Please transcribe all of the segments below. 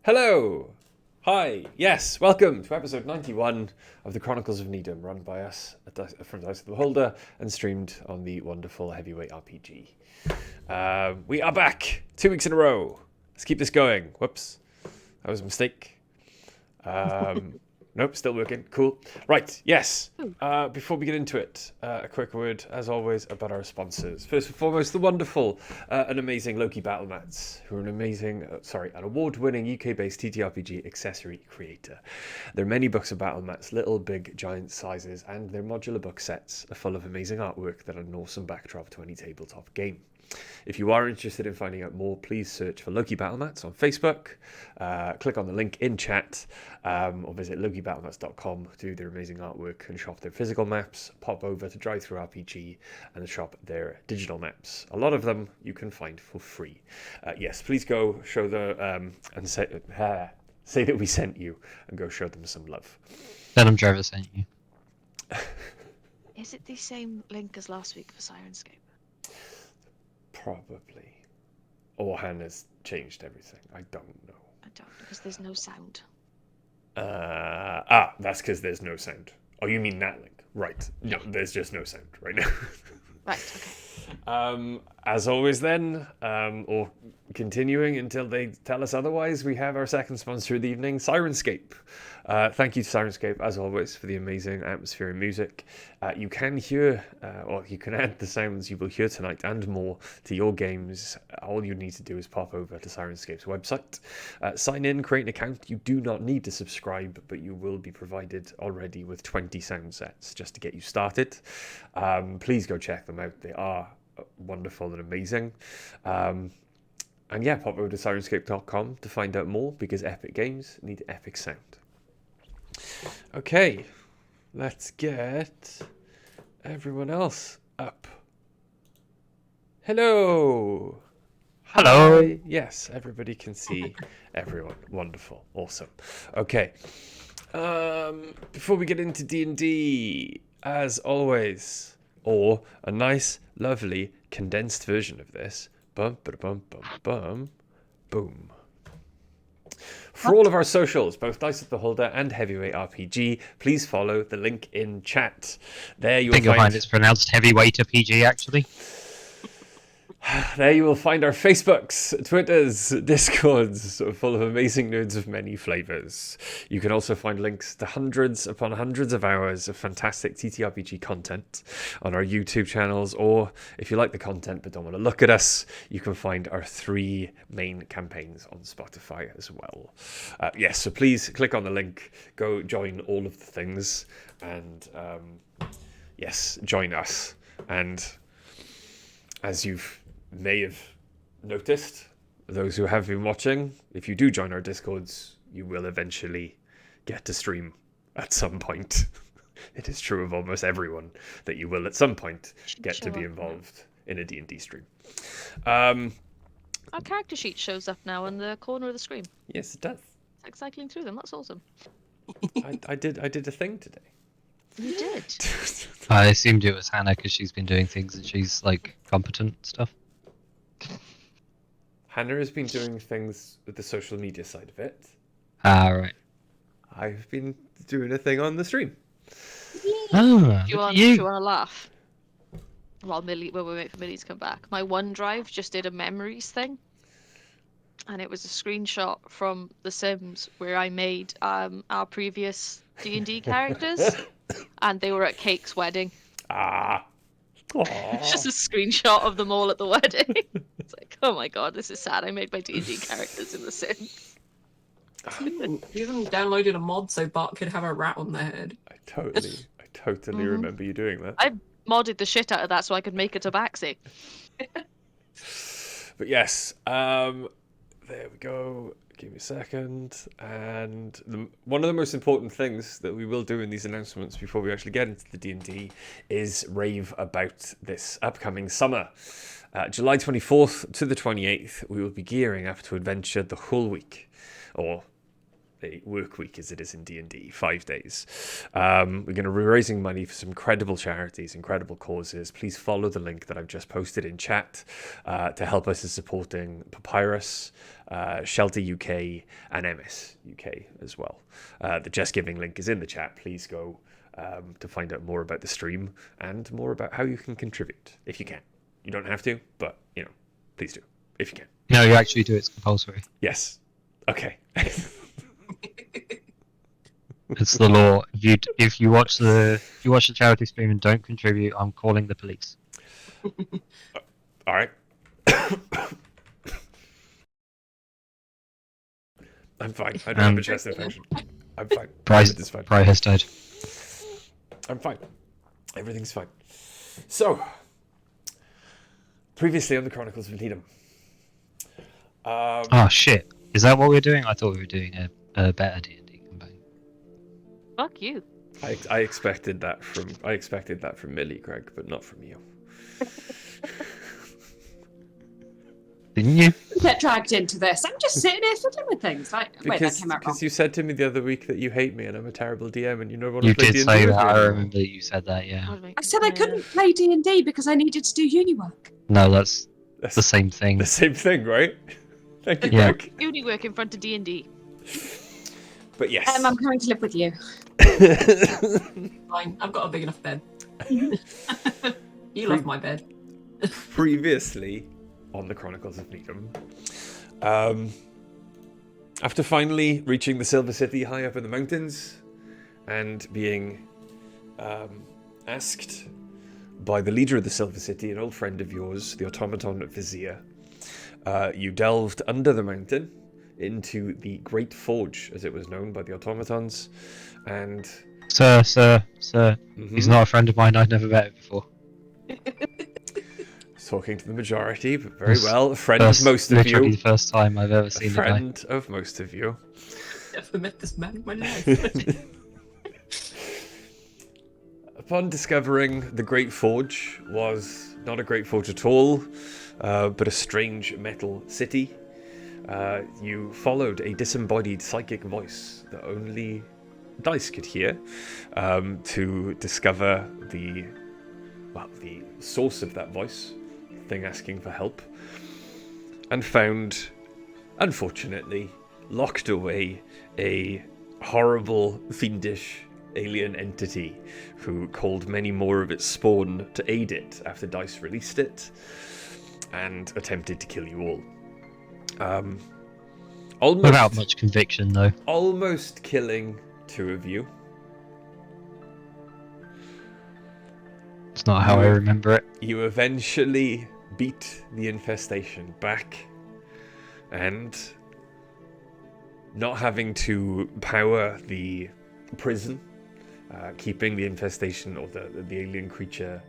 Hello! Hi! Yes, welcome to episode 91 of the Chronicles of Nidum, run by us from Dice of the Beholder and streamed on the wonderful Heavyweight RPG. We are back 2 weeks in a row. Let's keep this going. Whoops. That was a mistake. Nope, still working. Cool. Right, yes. Before we get into it, a quick word, as always, about our sponsors. First and foremost, the wonderful and amazing Loki Battle Mats, who are an award-winning UK-based TTRPG accessory creator. There are many books of battle mats, little, big, giant sizes, and their modular book sets are full of amazing artwork that are an awesome backdrop to any tabletop game. If you are interested in finding out more, please search for Loki Battle Mats on Facebook, click on the link in chat, or visit lokibattlemats.com to do their amazing artwork and shop their physical maps, pop over to Drive Through RPG and shop their digital maps. A lot of them you can find for free. Yes, please go show and say that we sent you and go show them some love. Tell them Trevor sent you. Is it the same link as last week for Sirenscape? Probably. Or Hannah's changed everything. I don't know. I don't, because there's no sound. That's because there's no sound. Oh, you mean that link? Right. No, there's just no sound right now. Right, okay. As always then, or continuing until they tell us otherwise, we have our second sponsor of the evening, Sirenscape. Thank you to Sirenscape, as always, for the amazing atmosphere and music. You can hear, or you can add the sounds you will hear tonight and more to your games. All you need to do is pop over to Sirenscape's website. Sign in, create an account. You do not need to subscribe, but you will be provided already with 20 sound sets just to get you started. Please go check them out. They are wonderful and amazing. And yeah, pop over to Sirenscape.com to find out more, because epic games need epic sound. Okay, let's get everyone else up. Hello. Hello. Hi. Yes, everybody can see everyone. Wonderful. Awesome. Okay. Before we get into D&D, as always, or a nice, lovely, condensed version of this, bum, ba-da-bum, bum, bum, boom. For all of our socials, both Dice of the Beholder and Heavyweight RPG, please follow the link in chat. There you will find it's pronounced Heavyweight RPG, actually. There you will find our Facebooks, Twitters, Discords, full of amazing nerds of many flavours. You can also find links to hundreds upon hundreds of hours of fantastic TTRPG content on our YouTube channels, or if you like the content but don't want to look at us, you can find our 3 main campaigns on Spotify as well. Yes, so please click on the link, go join all of the things, and yes, join us. And as you've may have noticed, those who have been watching, if you do join our Discords, you will eventually get to stream at some point. It is true of almost everyone that you will at some point get to be involved in a D&D stream. Our character sheet shows up now in the corner of the screen. Yes, it does. It's like cycling through them. That's awesome. I did a thing today. You did. I assumed it was Hannah because she's been doing things and she's like competent stuff. Hannah has been doing things with the social media side of it. Right. I've been doing a thing on the stream. Oh, Do you want to laugh? While we wait for Millie to come back. My OneDrive just did a memories thing. And it was a screenshot from The Sims where I made our previous D&D characters. And they were at Cake's wedding. It's just a screenshot of them all at the wedding. It's like, oh my god, this is sad. I made my D&D characters in The Sims. You even downloaded a mod so Bart could have a rat on their head. I totally remember you doing that. I modded the shit out of that so I could make a tabaxi. But yes, there we go. Give me a second. And one of the most important things that we will do in these announcements before we actually get into the D&D is rave about this upcoming summer. July 24th to the 28th, we will be gearing up to adventure the whole week. Or a work week as it is in D&D, 5 days. We're going to be raising money for some incredible charities, incredible causes. Please follow the link that I've just posted in chat to help us in supporting Papyrus, Shelter UK, and MS UK as well. The Just Giving link is in the chat. Please go to find out more about the stream and more about how you can contribute, if you can. You don't have to, but, please do, if you can. No, you actually do. It's compulsory. Yes. Okay. It's the law. If you watch the charity stream and don't contribute, I'm calling the police. All right. I'm fine. I don't have a chest infection. I'm fine. Everything's fine. Bri has died. I'm fine. Everything's fine. So, previously on the Chronicles of Nidum. Oh shit! Is that what we're doing? I thought we were doing a better D&D campaign. Fuck you. I expected that from Millie, Greg, but not from you. Didn't you? Get dragged into this. I'm just sitting here fiddling with things. Wait, that came out wrong. Because you said to me the other week that you hate me and I'm a terrible DM and you don't want to You play did D&D say with that. me I anymore. remember you said that. Yeah. I said I couldn't play D&D because I needed to do uni work. No, that's That's the same thing. the same thing, right? Thank you, Yeah. Greg. Uni work in front of D&D. But yes. I'm coming to live with you. Fine, I've got a big enough bed. You love my bed. Previously on the Chronicles of Nidum, after finally reaching the Silver City high up in the mountains and being asked by the leader of the Silver City, an old friend of yours, the automaton Vizier, you delved under the mountain into the Great Forge, as it was known by the automatons, and Sir, he's not a friend of mine. I've never met him before. talking to the majority, but very well, a friend of First, most of literally you. the first time I've ever A seen the guy. friend of most of you. Never met this man in my life. Upon discovering the Great Forge was not a Great Forge at all, but a strange metal city, you followed a disembodied psychic voice that only Dice could hear to discover the source of that voice, thing asking for help, and found, unfortunately, locked away a horrible, fiendish alien entity who called many more of its spawn to aid it after Dice released it and attempted to kill you all. Almost, Without much conviction, though. almost killing 2 of you. It's not how I remember it. You eventually beat the infestation back, and not having to power the prison, keeping the infestation or the alien creature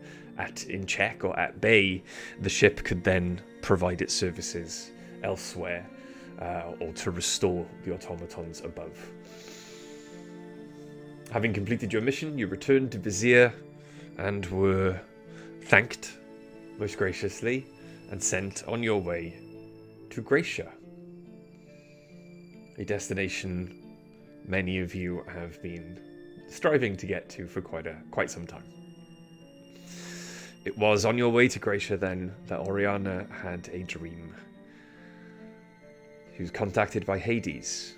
in check or at bay, the ship could then provide its services elsewhere, or to restore the automatons above. Having completed your mission, you returned to Vizier and were thanked most graciously and sent on your way to Grecia, a destination many of you have been striving to get to for quite some time. It was on your way to Grecia then that Oriana had a dream. She was contacted by Hades,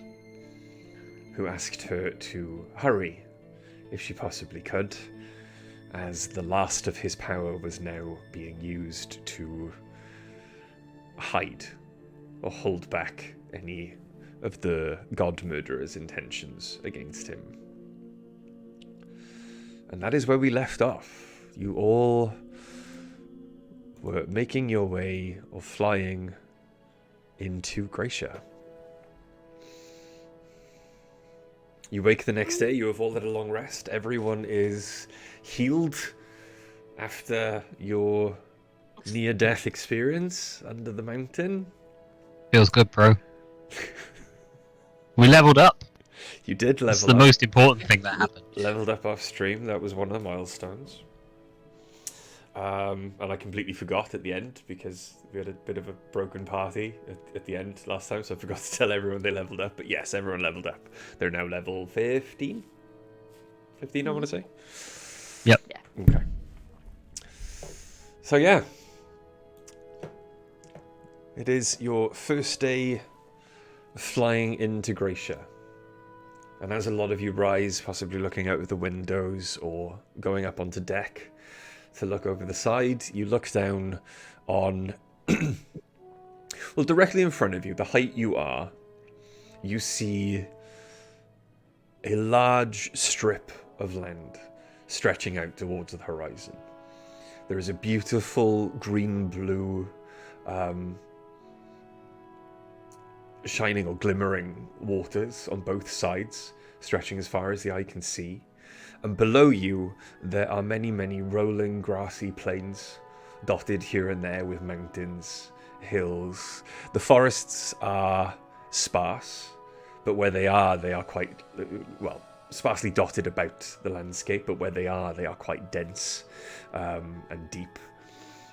who asked her to hurry if she possibly could, as the last of his power was now being used to hide or hold back any of the god murderer's intentions against him. And that is where we left off. You all were making your way or flying into Grecia. You wake the next day, you have all had a long rest. Everyone is healed after your near-death experience under the mountain. Feels good, bro. We leveled up. You did level That's the up. most important thing that happened. Leveled up off stream. That was one of the milestones. And I completely forgot at the end because we had a bit of a broken party at the end last time, so I forgot to tell everyone they leveled up. But yes, everyone leveled up. They're now level 15? 15, I want to say? Yep. Yeah. Okay. So yeah. It is your first day flying into Gracia. And as a lot of you rise, possibly looking out of the windows or going up onto deck to look over the side, you look down on... well, directly in front of you, the height you are, you see a large strip of land stretching out towards the horizon. There is a beautiful green-blue, shining or glimmering waters on both sides, stretching as far as the eye can see. And below you, there are many, many rolling grassy plains, dotted here and there with mountains, hills. The forests are sparse, but where they are quite, well, sparsely dotted about the landscape, but where they are quite dense and deep,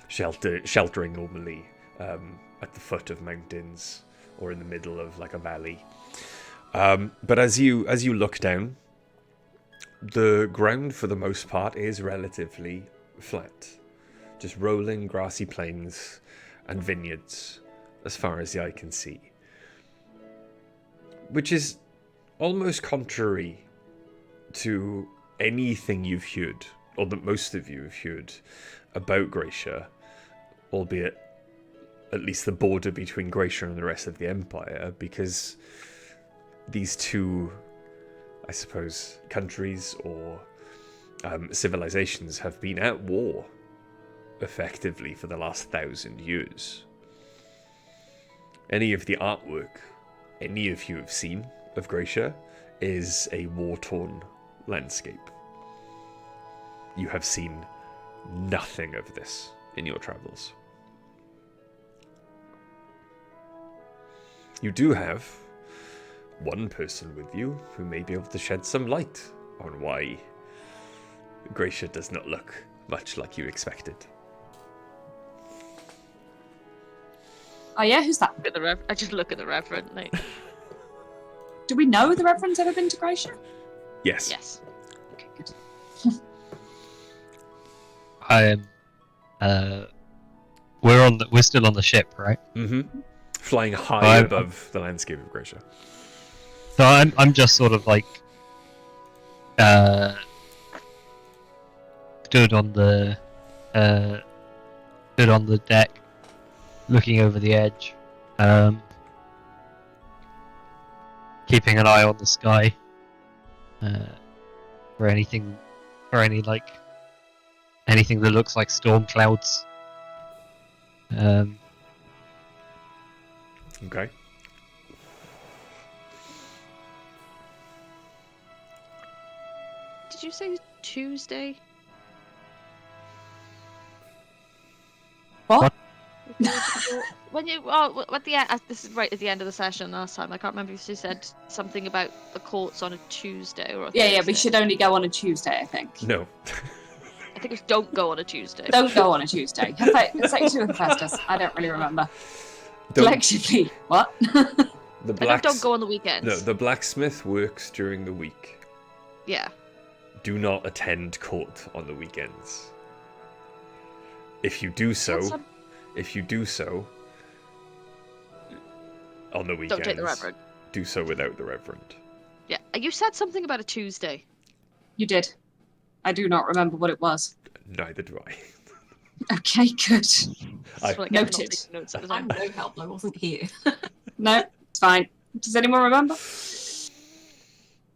sheltering normally at the foot of mountains or in the middle of like a valley. But as you look down, the ground for the most part is relatively flat. Just rolling grassy plains and vineyards as far as the eye can see. Which is almost contrary to anything you've heard, or that most of you have heard about Gracia, albeit at least the border between Gracia and the rest of the Empire, because these two, I suppose, countries or civilizations have been at war effectively for the last 1,000 years. Any of the artwork any of you have seen of Gracia is a war-torn landscape. You have seen nothing of this in your travels. You do have one person with you who may be able to shed some light on why Gracia does not look much like you expected. Oh yeah, who's that? I just look at the Reverend. Like, Do we know the Reverend's ever been to Gracia? Yes. yes. Okay, good. I am. We're still on the ship, right? Mm-hmm. Flying high I'm- above the landscape of Gracia. So I'm just sort of like stood on the deck, looking over the edge, keeping an eye on the sky for anything that looks like storm clouds. Okay. Did you say Tuesday? What? When you at the end, this is right at the end of the session last time. I can't remember if you said something about the courts on a Tuesday or a Yeah, we Thursday. should only go on a Tuesday, I think. No. I think it's don't go on a Tuesday. Don't go on a Tuesday. It's like two of Festus. I don't really remember. Don't- Collectively, what? The I know don't go on the weekends. No, the blacksmith works during the week. Yeah. Do not attend court on the weekends. If you do so, on the weekends, Don't take the Reverend. do so without the Reverend. Yeah. You said something about a Tuesday. You did. I do not remember what it was. Neither do I. Okay, good. I- Like, I'm not Noted. taking notes at the I'm time. no help. I wasn't here. No, it's fine. Does anyone remember?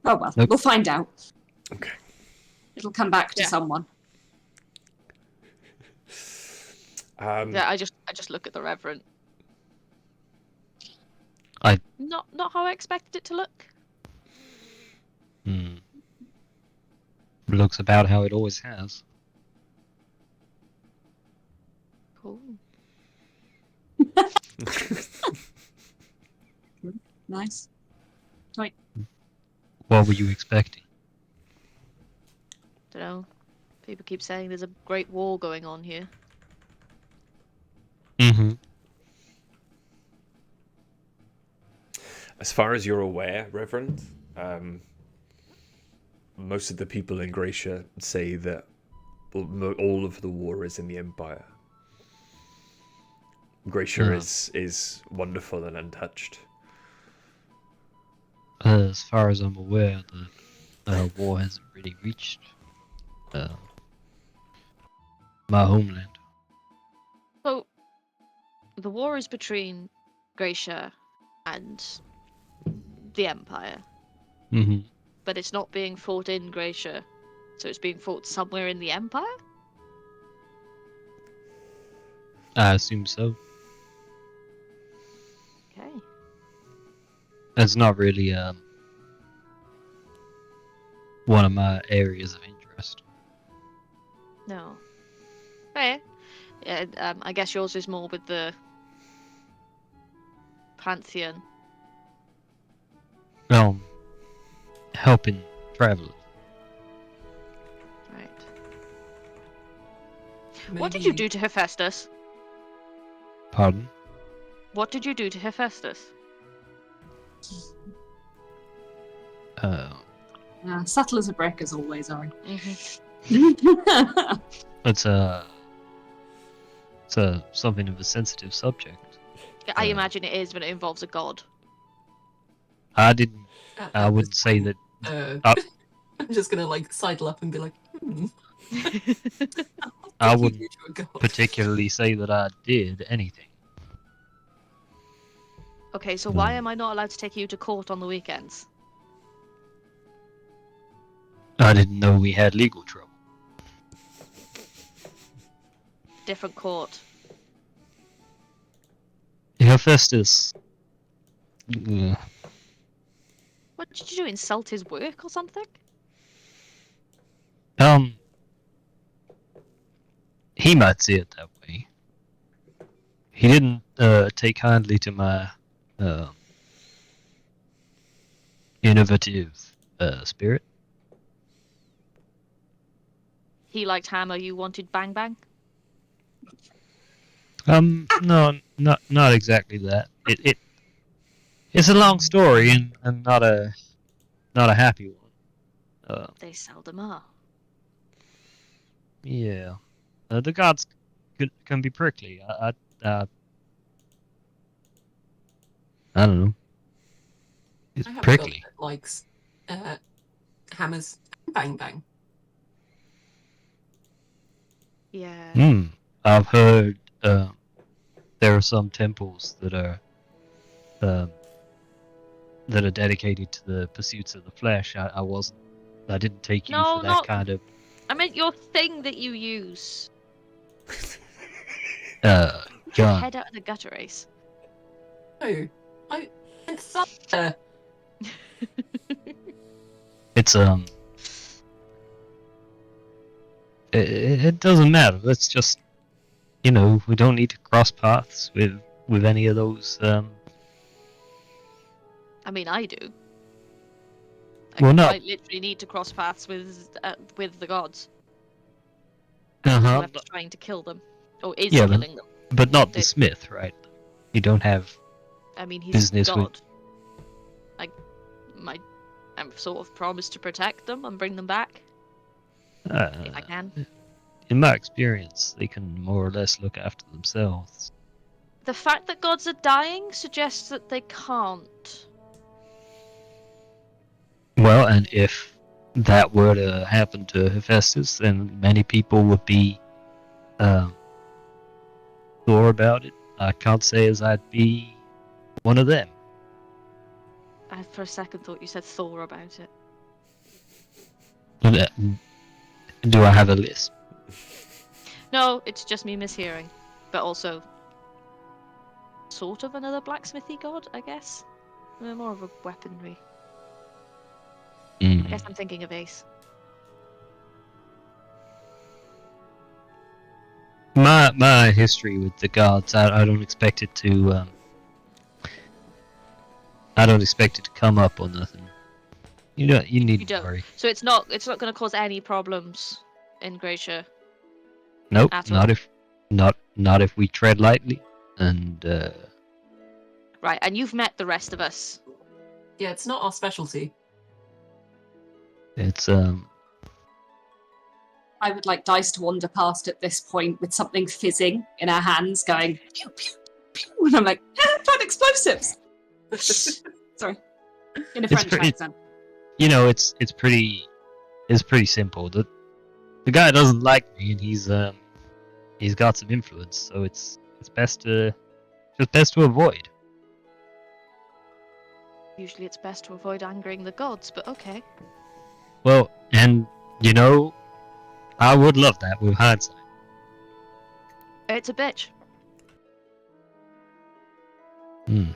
Oh well, Nope. we'll find out. Okay. It'll come back to Yeah. someone. Yeah, I just look at the Reverend. I- Not how I expected it to look. Looks about how it always has. Cool. Nice. What were you expecting? Don't know. People keep saying there's a great war going on here. Mm-hmm. As far as you're aware, Reverend, most of the people in Gracia say that all of the war is in the Empire. Gracia is wonderful and untouched. As far as I'm aware, the war hasn't really reached my homeland. So, the war is between Gracia and the Empire, Mm-hmm. but it's not being fought in Gracia, so it's being fought somewhere in the Empire? I assume so. Okay. It's not really one of my areas of interest. No. Okay. Yeah, I guess yours is more with the Pantheon. Helping travelers. Right. What did you do to Hephaestus? Pardon? What did you do to Hephaestus? Subtle as a brick as always, Ori. Mm-hmm. It's something of a sensitive subject. I imagine it is, but it involves a god. I didn't. At I this wouldn't say point, that. I'm just gonna like sidle up and be like, I What did you wouldn't do to a god? particularly say that I did anything. Okay, so why am I not allowed to take you to court on the weekends? I didn't know we had legal trouble. Different court. Hephaestus. What did you do? Insult his work or something? He might see it that way. He didn't take kindly to my innovative spirit. He liked hammer, you wanted bang bang? No, not exactly that. It's a long story and not a happy one. They seldom are. Yeah, the gods can be prickly. I don't know. It's I have a prickly. god that likes hammers. Bang bang. Yeah. I've heard there are some temples that are dedicated to the pursuits of the flesh. I didn't take you No, for that not- kind of I meant your thing that you use. gun. Head out of the gutter, Ace. No, it's thunder. It's it doesn't matter. Let's just we don't need to cross paths with any of those. I mean, I do. Well, no. I literally need to cross paths with the gods. Uh-huh. Left trying to kill them. Or is Yeah, killing them. But not the They- smith, right? You don't have. I mean, he's business with- God. I'm sort of promised to protect them and bring them back if I can. In my experience, they can more or less look after themselves. The fact that gods are dying suggests that they can't. Well, and if that were to happen to Hephaestus, then many people would be sore about it. I can't say as I'd be one of them. I for a second thought you said Thor about it. Do I have a list? No, it's just me mishearing. But also, sort of another blacksmithy god, I guess. More of a weaponry. I guess I'm thinking of Ace. My history with the gods, I don't expect it to. I don't expect it to come up or nothing. You needn't don't. worry. So it's not going to cause any problems in Grecia. Nope, At not all. if not if we tread lightly. And Right, and you've met the rest of us. Yeah, it's not our specialty. it's I would like Dice to wander past at this point with something fizzing in her hands, going pew pew pew, and I'm like, find explosives. Sorry, in a It's French pretty- accent. it's pretty simple. The guy doesn't like me, and he's got some influence, so it's best to avoid. Usually it's best to avoid angering the gods, but okay. Well, and I would love that with hindsight. It's a bitch. Hmm.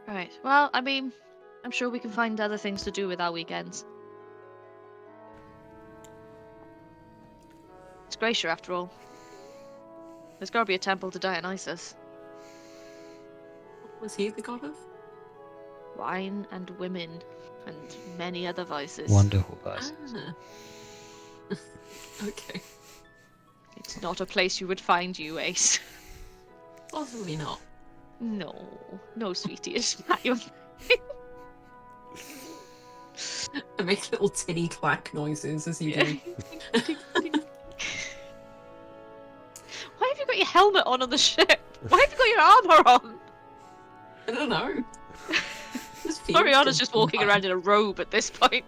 Right, well, I mean, I'm sure we can find other things to do with our weekends. It's Gracia, after all. There's gotta be a temple to Dionysus. What was he the god of? Wine and women, and many other vices. Wonderful guys. Ah. Okay. It's not a place you would find you, Ace. Possibly not. No, sweetie, it's not your... I make little tinny clack noises as you Yeah. do. Why have you got your helmet on the ship? Why have you got your armor on? I don't know. Just feels Oriana's just walking fun. around in a robe at this point.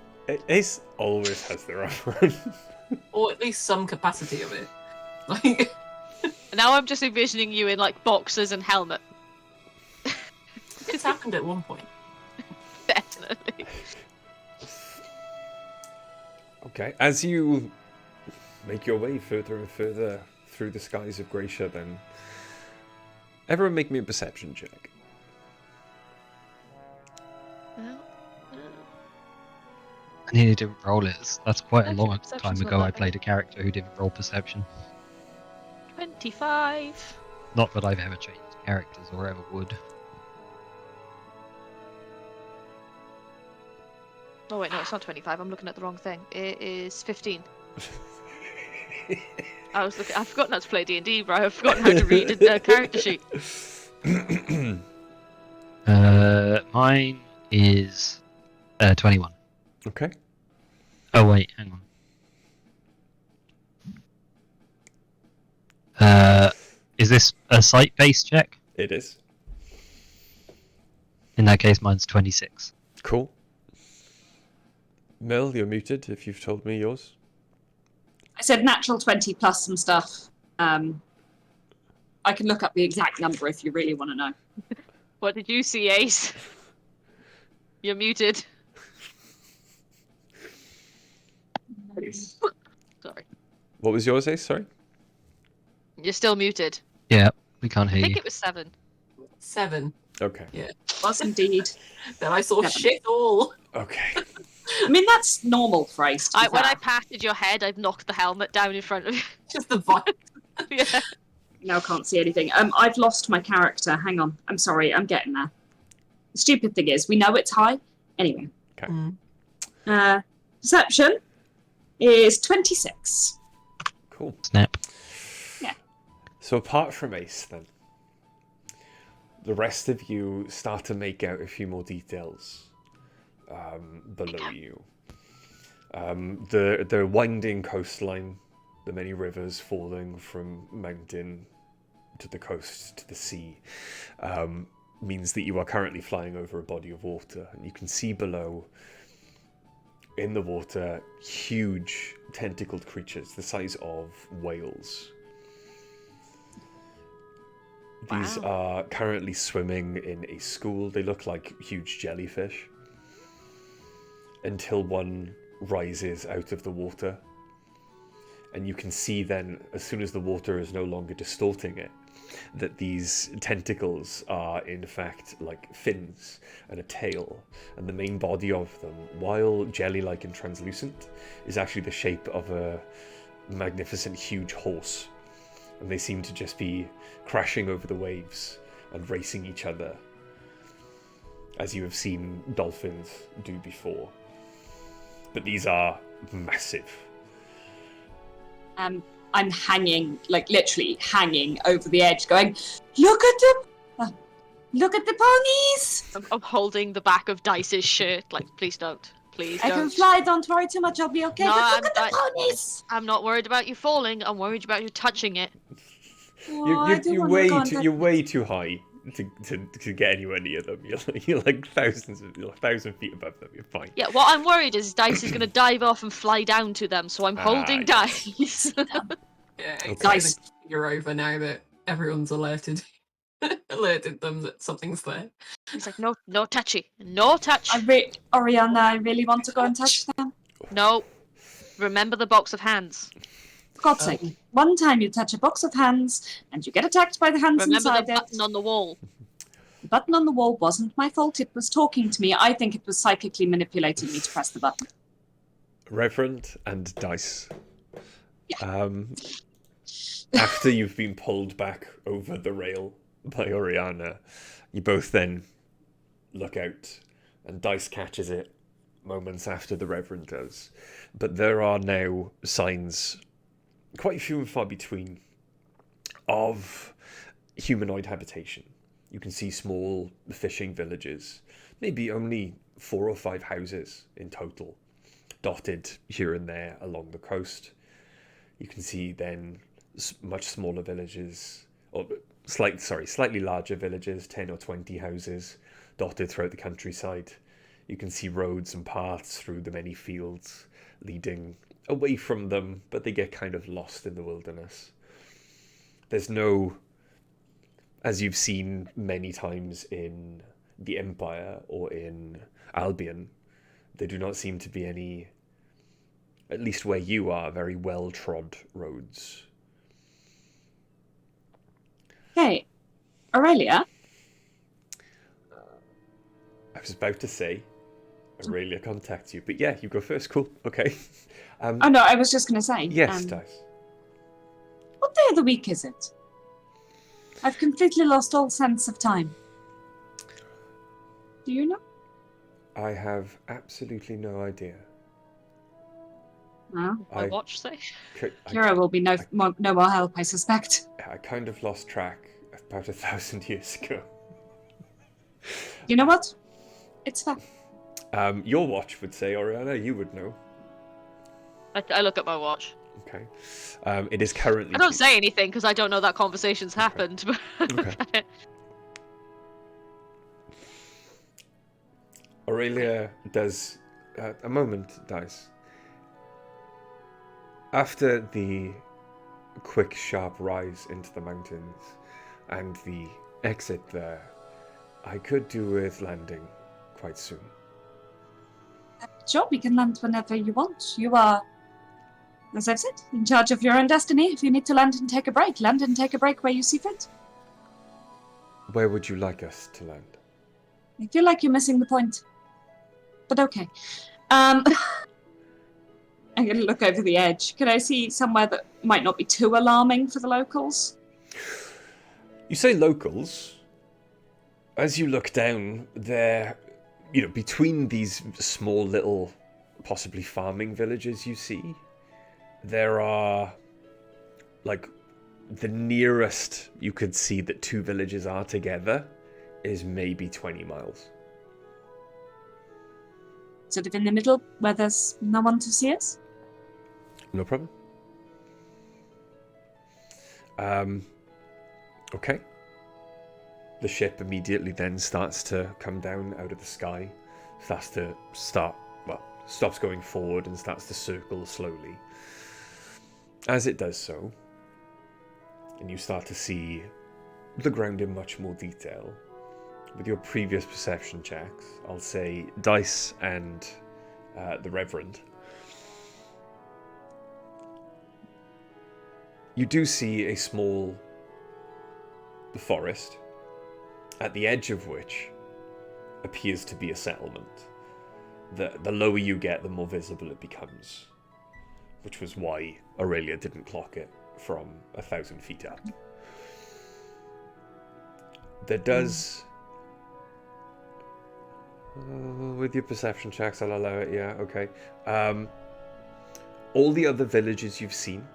Ace always has their armor. Or at least some capacity of it. Like, And now I'm just envisioning you in like boxers and helmet. it's happened at one point. Definitely. Okay, as you make your way further and further through the skies of Gracia, then everyone make me a perception check. Well, I nearly didn't roll it. That's quite a Perception- long time perception's not ago. I that played a character who didn't roll perception. 25. Not that I've ever changed characters or ever would. Oh wait, no, it's not 25. I'm looking at the wrong thing. It is 15. I've forgotten how to play D&D, bro. I've forgotten how to read a character sheet. Mine is 21. Okay. Oh wait, hang on. Is this a site-based check? It is. In that case, mine's 26. Cool. Mel, you're muted if you've told me yours. I said natural 20 plus some stuff. I can look up the exact number if you really want to know. What did you see, Ace? You're muted. Sorry. What was yours, Ace? Sorry? You're still muted. Yeah, we can't I hear think you. it was 7. 7. Okay. Was indeed. Then I saw 7. shit all. Okay. I mean, that's normal for Ace. to be When I fair. patted your head, I've knocked the helmet down in front of you. Just the vibe. Yeah. Now can't see anything. I've lost my character. Hang on. I'm sorry. I'm getting there. The stupid thing is, we know it's high. Anyway. Okay. Perception is 26. Cool. Snap. So apart from Ace, then, the rest of you start to make out a few more details below you. The winding coastline, the many rivers falling from mountain to the coast to the sea, means that you are currently flying over a body of water, and you can see below, in the water, huge tentacled creatures the size of whales. These are currently swimming in a school. They look like huge jellyfish. Until one rises out of the water. And you can see then, as soon as the water is no longer distorting it, that these tentacles are in fact like fins and a tail. And the main body of them, while jelly-like and translucent, is actually the shape of a magnificent huge horse. And they seem to just be crashing over the waves and racing each other, as you have seen dolphins do before. But these are massive. I'm hanging, like literally hanging over the edge, going, look at the ponies! I'm holding the back of Dice's shirt, like, please don't. Please I don't. can fly, don't worry too much, I'll be okay. No, but look at the ponies! I'm not worried about you falling, I'm worried about you touching it. Oh, I do want to go and you're way too high to get anywhere near them. You're like you're 1,000 feet above them. You're fine. Yeah, what I'm worried is Dice is going to dive off and fly down to them, so I'm holding yes. Dice. Yeah, it's Okay. nice. You're over now that everyone's alerted them that something's there. He's like, no touchy. No touch. Oriana, I really want to go and touch them. No. Remember the box of hands. For God's sake, one time you touch a box of hands and you get attacked by the hands Remember inside the button on the wall. The button on the wall wasn't my fault. It was talking to me. I think it was psychically manipulating me to press the button. Reverend and Dice. Yeah. After you've been pulled back over the rail by Oriana, you both then look out, and Dice catches it moments after the Reverend does. But there are now signs, quite few and far between, of humanoid habitation. You can see small fishing villages, maybe only 4 or 5 houses in total, dotted here and there along the coast. You can see then much smaller villages, or slightly larger villages, 10 or 20 houses dotted throughout the countryside. You can see roads and paths through the many fields leading away from them, but they get kind of lost in the wilderness. There's no, as you've seen many times in the Empire or in Albion, there do not seem to be any, at least where you are, very well-trod roads. Hey, Aurelia? I was about to say, Aurelia contacts you, but yeah, you go first. Cool, okay. Oh no, I was just going to say. Yes, Dice. What day of the week is it? I've completely lost all sense of time. Do you know? I have absolutely no idea. No. My watch say. Kira will be no more help, I suspect. I kind of lost track about 1,000 years ago. You know what? It's fair. Your watch would say, Oriana, you would know. I look at my watch. Okay. It is currently... I don't say anything because I don't know that conversation's happened. But Okay. Aurelia does... a moment, Dice. After the quick, sharp rise into the mountains and the exit there, I could do with landing quite soon. Sure, we can land whenever you want. You are, as I've said, in charge of your own destiny. If you need to land and take a break, land and take a break where you see fit. Where would you like us to land? I feel like you're missing the point. But okay. I'm going to look over the edge. Can I see somewhere that might not be too alarming for the locals? You say locals. As you look down, there, between these small little, possibly farming villages you see, there are, the nearest you could see that 2 villages are together is maybe 20 miles. Sort of in the middle, where there's no one to see us? No problem. Okay. The ship immediately then starts to come down out of the sky, stops going forward and starts to circle slowly. As it does so, and you start to see the ground in much more detail, with your previous perception checks, I'll say Dice and the Reverend, you do see a small forest, at the edge of which appears to be a settlement. The lower you get, the more visible it becomes, which was why Aurelia didn't clock it from 1,000 feet up. There does... with your perception checks, I'll allow it, yeah, okay. All the other villages you've seen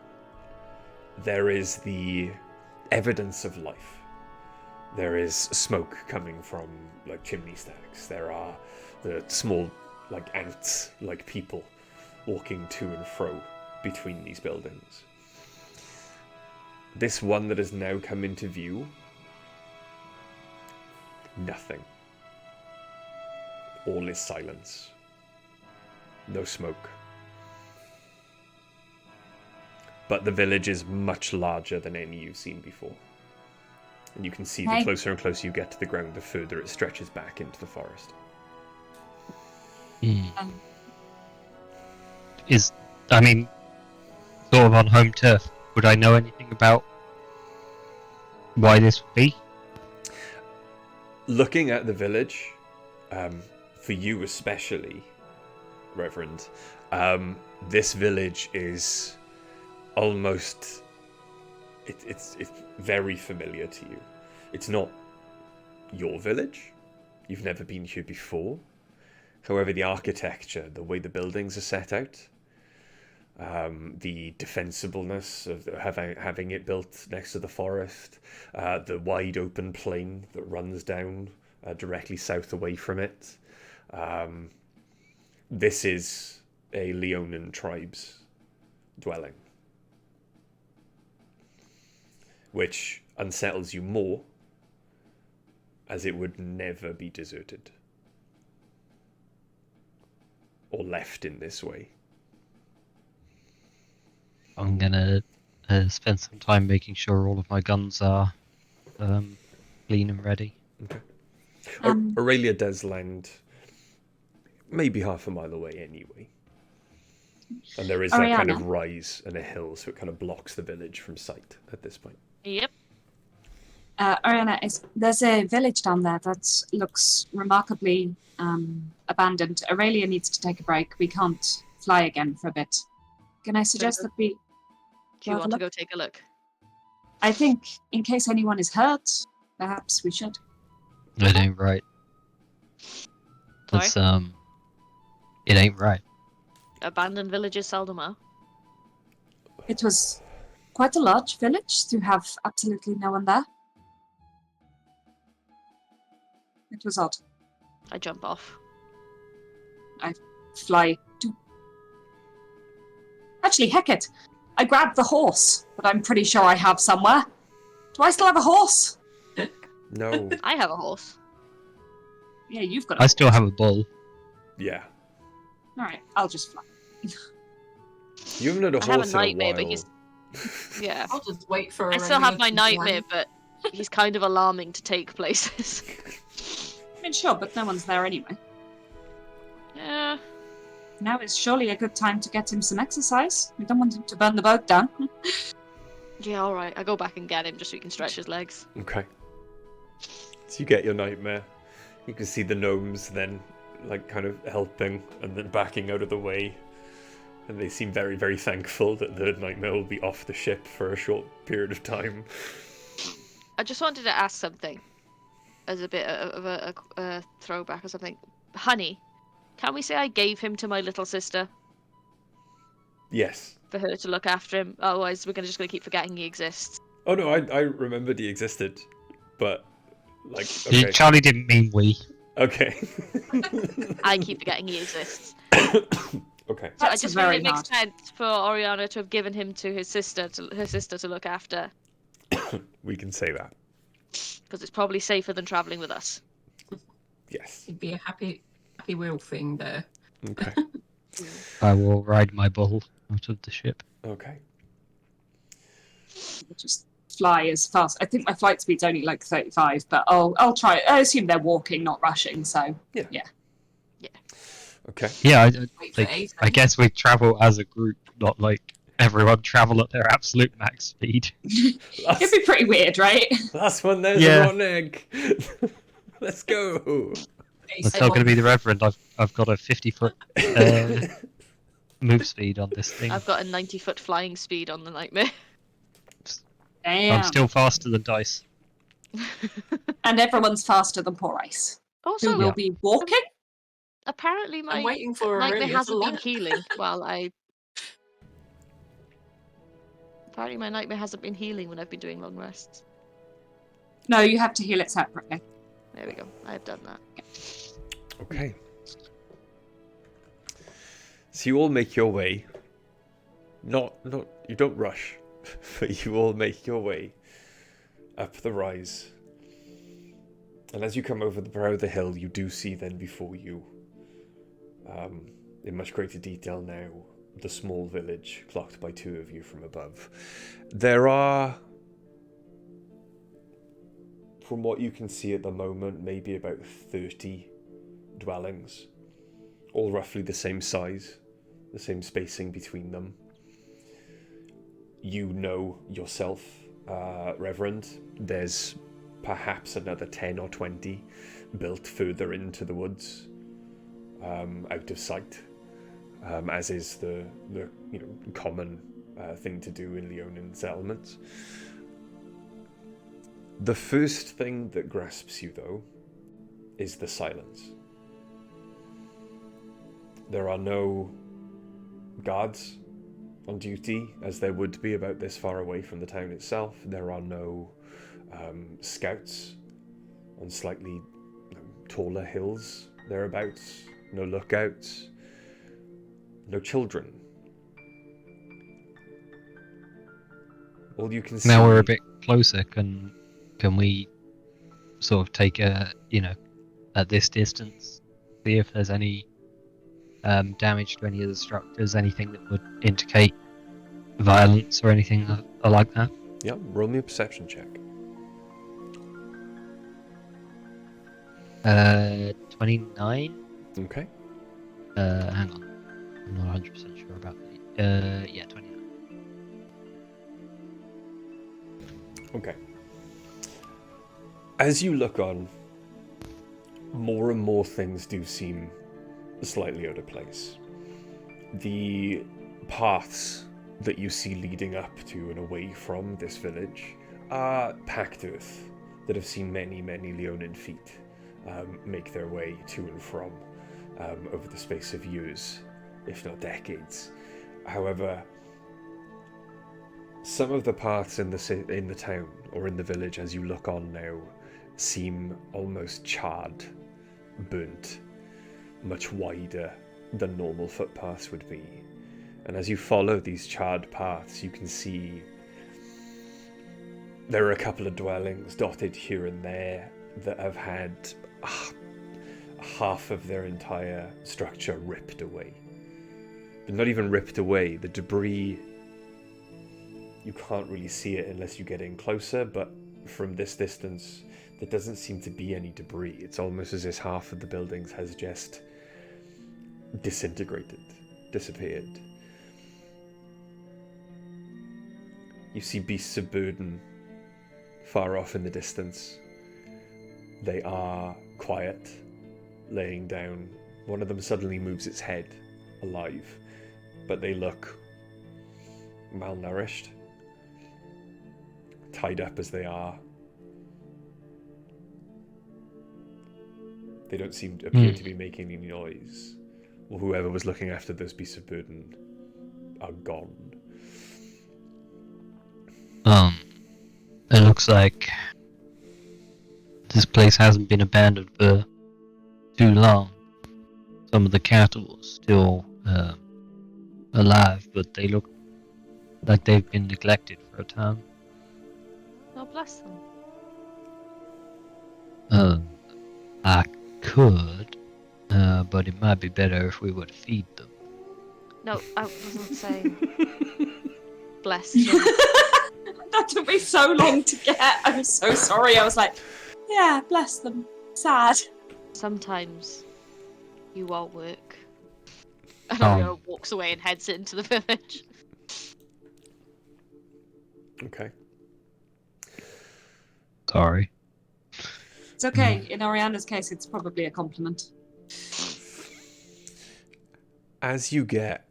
there is the evidence of life. There is smoke coming from like chimney stacks. There are the small like ants, like people, walking to and fro between these buildings. This one that has now come into view, nothing. All is silence. No smoke. But the village is much larger than any you've seen before. And you can see the Hey. closer and closer you get to the ground, the further it stretches back into the forest. Um, I mean, sort of on home turf, would I know anything about why this would be? Looking at the village, for you especially, Reverend, this village is almost... It's very familiar to you. It's not your village. You've never been here before. However, the architecture, the way the buildings are set out, the defensibleness of having it built next to the forest, the wide open plain that runs down directly south away from it. This is a Leonin tribe's dwelling, which unsettles you more, as it would never be deserted or left in this way. I'm gonna spend some time making sure all of my guns are clean and ready. Okay. Um, Aurelia does land maybe half a mile away anyway. And there is that kind of Ariana? rise and a hill, so it kind of blocks the village from sight at this point. Yep. Ariana, there's a village down there that looks remarkably abandoned. Aurelia needs to take a break. We can't fly again for a bit. Can I suggest that we... Do you have a want to look? go take a look? I think, in case anyone is hurt, perhaps we should. It ain't right. Sorry? That's it ain't right. Abandoned villages seldom are. It was quite a large village to have absolutely no one there. It was odd. I jump off. Fly to... Actually, heck it. I grabbed the horse that I'm pretty sure I have somewhere. Do I still have a horse? No. I have a horse. Yeah, you've got a I still have a bull. Yeah. Alright, I'll just fly. You haven't had a I have a horse in a nightmare, but while. he's- Yeah. I'll just wait for. I still have my Aurelia to nightmare, land. but he's kind of alarming to take places. I mean, sure, but no one's there anyway. Yeah. Now is surely a good time to get him some exercise. We don't want him to burn the boat down. Yeah, alright. I go back and get him just so he can stretch his legs. Okay. So you get your nightmare. You can see the gnomes then, like, kind of helping and then backing out of the way. And they seem very, very thankful that the nightmare will be off the ship for a short period of time. I just wanted to ask something. As a bit of a throwback or something. Honey, can we say I gave him to my little sister Yes. for her to look after him? Otherwise, we're just going to keep forgetting he exists. Oh no, I remembered he existed. But, like, okay. Charlie didn't mean we. Okay. I keep forgetting he exists. Okay. So I That's just very think it makes hard. sense for Oriana to have given him to her sister to look after, We can say that. because it's probably safer than traveling with us. Yes. It'd be a happy wheel thing there. Okay. I will ride my bull out of the ship. Okay. We'll just fly as fast. I think my flight speed's only like 35, but I'll try. I assume they're walking, not rushing, so Okay. Yeah, Wait for like, Ace. I guess we travel as a group, not like everyone travel at their absolute max speed. it'd be pretty weird, right? Last one, there's Yeah. a rotten egg. Let's go. Ace That's said not going to be one- the Reverend. I've got a 50-foot move speed on this thing. I've got a 90-foot flying speed on the nightmare. Damn. I'm still faster than Dice. And everyone's faster than poor Ice, Also, who will be walking. apparently my I'm waiting for nightmare Aurelia to hasn't been land. healing while I Apparently my nightmare hasn't been healing when I've been doing long rests. No, you have to heal it separately. There we go. I've done that. Okay. So you all make your way. Not you don't rush, but you all make your way up the rise. And as you come over the brow of the hill, you do see then before you, in much greater detail now, the small village clocked by two of you from above. There are, from what you can see at the moment, maybe about 30 dwellings, all roughly the same size, the same spacing between them. You know yourself, Reverend, there's perhaps another 10 or 20 built further into the woods, out of sight, as is the common thing to do in Leonin settlements. The first thing that grasps you, though, is the silence. There are no guards on duty, as there would be about this far away from the town itself. There are no scouts on slightly taller hills thereabouts. No lookouts. No children. All you can see... Now we're a bit closer. Can we sort of take a, at this distance, see if there's any damage to any of the structures, anything that would indicate violence or anything like that? Yeah, roll me a perception check. 29? Okay. Hang on. I'm not 100% sure about that. Yeah, 29. Okay. As you look on, more and more things do seem slightly out of place. The paths that you see leading up to and away from this village are packed earth that have seen many, many Leonin feet make their way to and from over the space of years, if not decades. However, some of the paths in the town or in the village, as you look on now, seem almost charred, burnt, much wider than normal footpaths would be. And as you follow these charred paths, you can see there are a couple of dwellings dotted here and there that have had half of their entire structure ripped away. But not even ripped away, the debris, you can't really see it unless you get in closer, but from this distance, there doesn't seem to be any debris. It's almost as if half of the buildings has just disintegrated, disappeared. You see beasts of burden far off in the distance. They are quiet, laying down. One of them suddenly moves its head, alive, but they look malnourished, tied up as they are. They don't seem to appear to be making any noise. Or whoever was looking after those beasts of burden are gone. It looks like this place hasn't been abandoned for too long. Some of the cattle are still alive, but they look like they've been neglected for a time. Oh, bless them. I could, but it might be better if we were to feed them. No, I wasn't saying bless them. That took me so long to get. I'm so sorry. I was like, yeah, bless them. Sad. Sometimes you all work. And Um. Ariana walks away and heads into the village. Okay. Sorry. It's okay. In Oriana's case, it's probably a compliment. As you get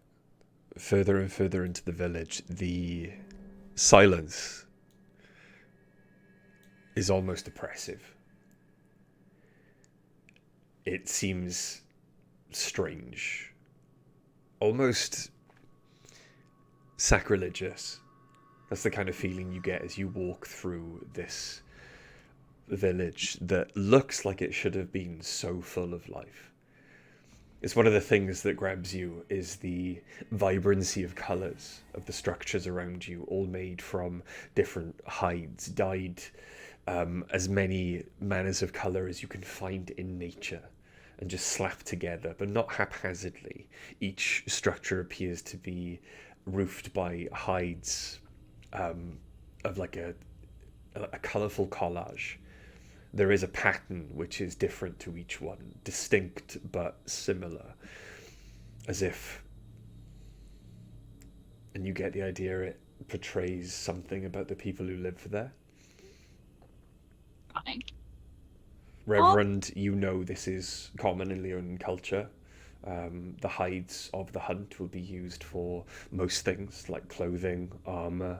further and further into the village, the silence is almost oppressive. It seems strange, almost sacrilegious, That's the kind of feeling you get as you walk through this village that looks like it should have been so full of life. It's one of the things that grabs you is the vibrancy of colours of the structures around you, all made from different hides, dyed as many manners of colour as you can find in nature, and just slapped together, but not haphazardly. Each structure appears to be roofed by hides of like a colourful collage. There is a pattern which is different to each one, distinct but similar, as if, and you get the idea it portrays something about the people who live there. Fine. Reverend, you know this is common in Leonin culture. The hides of the hunt will be used for most things, like clothing, armour,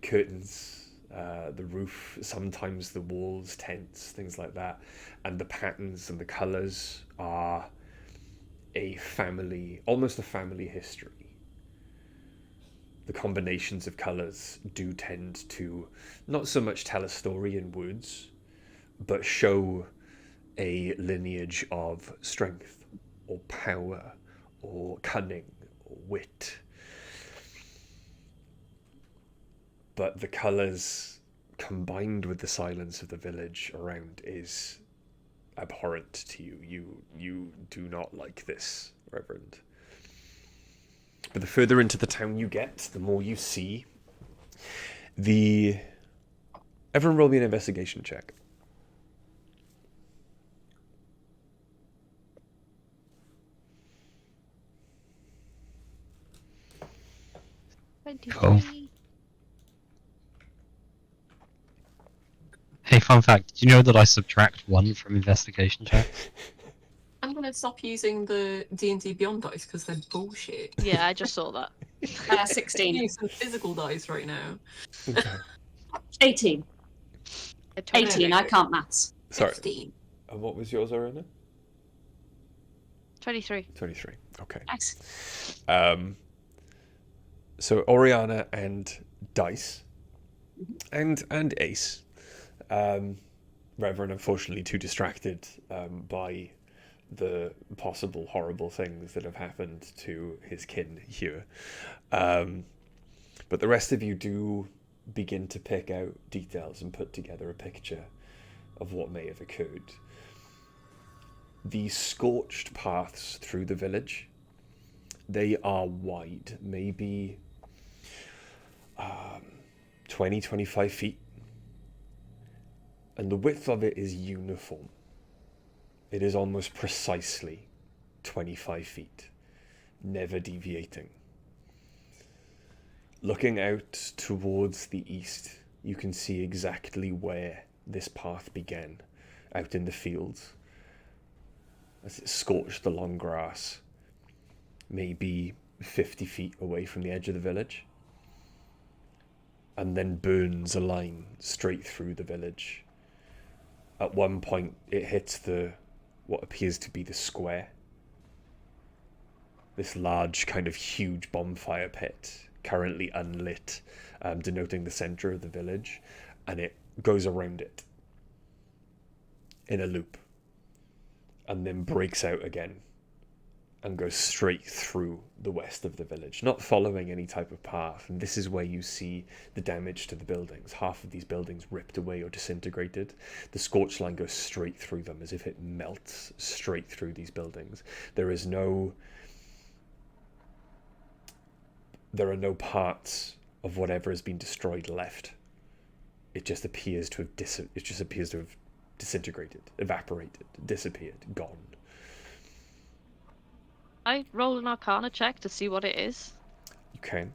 curtains, the roof, sometimes the walls, tents, things like that. And the patterns and the colours are almost a family history. The combinations of colours do tend to not so much tell a story in words, but show a lineage of strength or power or cunning or wit. But the colours combined with the silence of the village around is abhorrent to you. You do not like this, Reverend. But the further into the town you get, the more you see. Everyone roll me an investigation check. Cool. Hey, fun fact, did you know that I subtract 1 from investigation check? I'm gonna stop using the D&D Beyond dice because they're bullshit. Yeah, I just saw that. I'm 16. using some physical dice right now. Okay. 18. I told you. 18, I can't maths. Sorry. 15. And what was yours, Arena? 23. 23. Okay. Nice. So Oriana and Dice and Ace. Reverend, unfortunately, too distracted by the possible horrible things that have happened to his kin here. But the rest of you do begin to pick out details and put together a picture of what may have occurred. The scorched paths through the village, they are wide, maybe 20, 25 feet. And the width of it is uniform. It is almost precisely 25 feet, never deviating. Looking out towards the east, you can see exactly where this path began, out in the fields, as it scorched the long grass, maybe 50 feet away from the edge of the village, and then burns a line straight through the village. At one point, it hits what appears to be the square. This large, kind of huge bonfire pit, currently unlit, denoting the center of the village, and it goes around it in a loop, and then breaks out again, and goes straight through the west of the village, not following any type of path. And this is where you see the damage to the buildings. Half of these buildings ripped away or disintegrated. The scorch line goes straight through them, as if it melts straight through these buildings. There are no parts of whatever has been destroyed left. It just appears to have disintegrated, evaporated, disappeared, gone. I roll an Arcana check to see what it is. You can.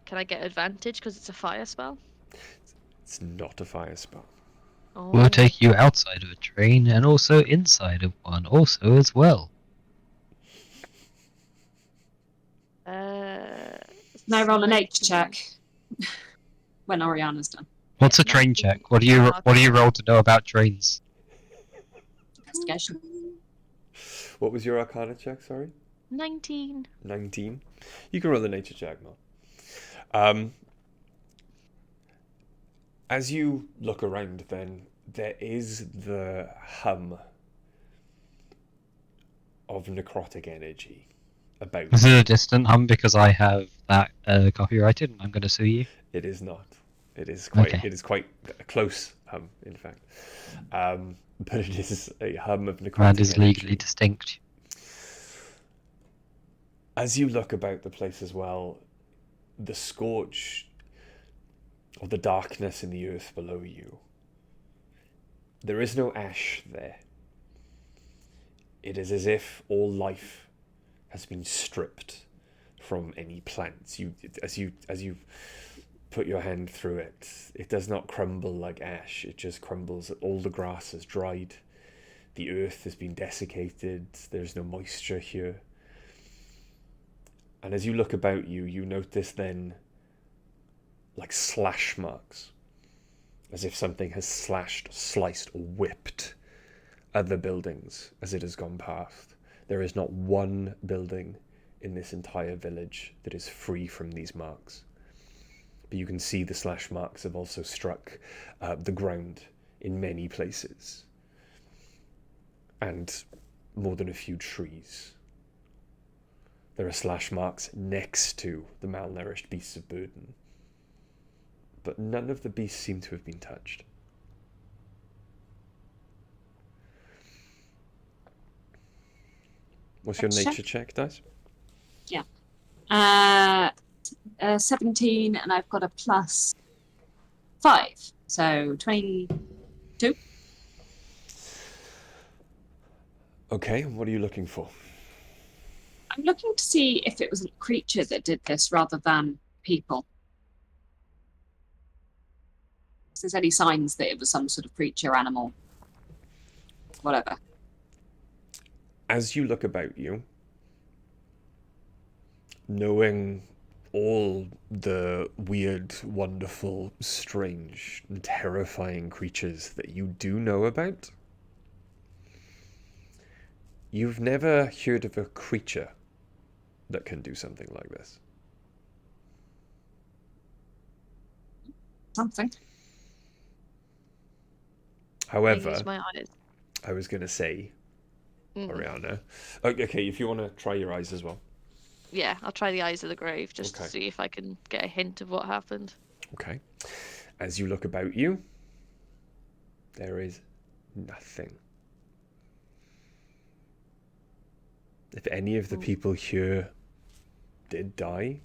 Can I get advantage because it's a fire spell? It's not a fire spell. Oh. We'll take you outside of a train and also inside of one also as well. Can I roll an H check when Oriana's done? What's a train check? What do you roll to know about trains? Investigation. What was your Arcana check, sorry? 19. 19. You can roll the nature check, Mel. As you look around, then, there is the hum of necrotic energy about. Is it a distant hum because I have that copyrighted and I'm going to sue you? It is not. It is quite. Okay. It is quite a close hum, in fact. But it is a hum of necrotic Brand is energy. legally distinct. As you look about the place as well, the scorch of the darkness in the earth below you, there is no ash there. It is as if all life has been stripped from any plants. As you put your hand through it, it does not crumble like ash. It just crumbles. All the grass has dried. The earth has been desiccated. There's no moisture here. And as you look about you, you notice then like slash marks, as if something has slashed, sliced, or whipped other buildings as it has gone past. There is not one building in this entire village that is free from these marks. But you can see the slash marks have also struck the ground in many places, and more than a few trees. There are slash marks next to the malnourished beasts of burden, but none of the beasts seem to have been touched. What's your nature check, dice? Yeah. 17, and I've got a +5. So 22. Okay, what are you looking for? I'm looking to see if it was a creature that did this rather than people. If there's any signs that it was some sort of creature, animal, whatever. As you look about you, knowing all the weird, wonderful, strange, and terrifying creatures that you do know about, you've never heard of a creature that can do something like this. Something. I However, use my eyes. I was going to say, Mhm. Oriana. Okay, if you want to try your eyes as well. Yeah, I'll try the eyes of the grave just Okay. to see if I can get a hint of what happened. Okay. As you look about you, there is nothing. If any of the people here did die,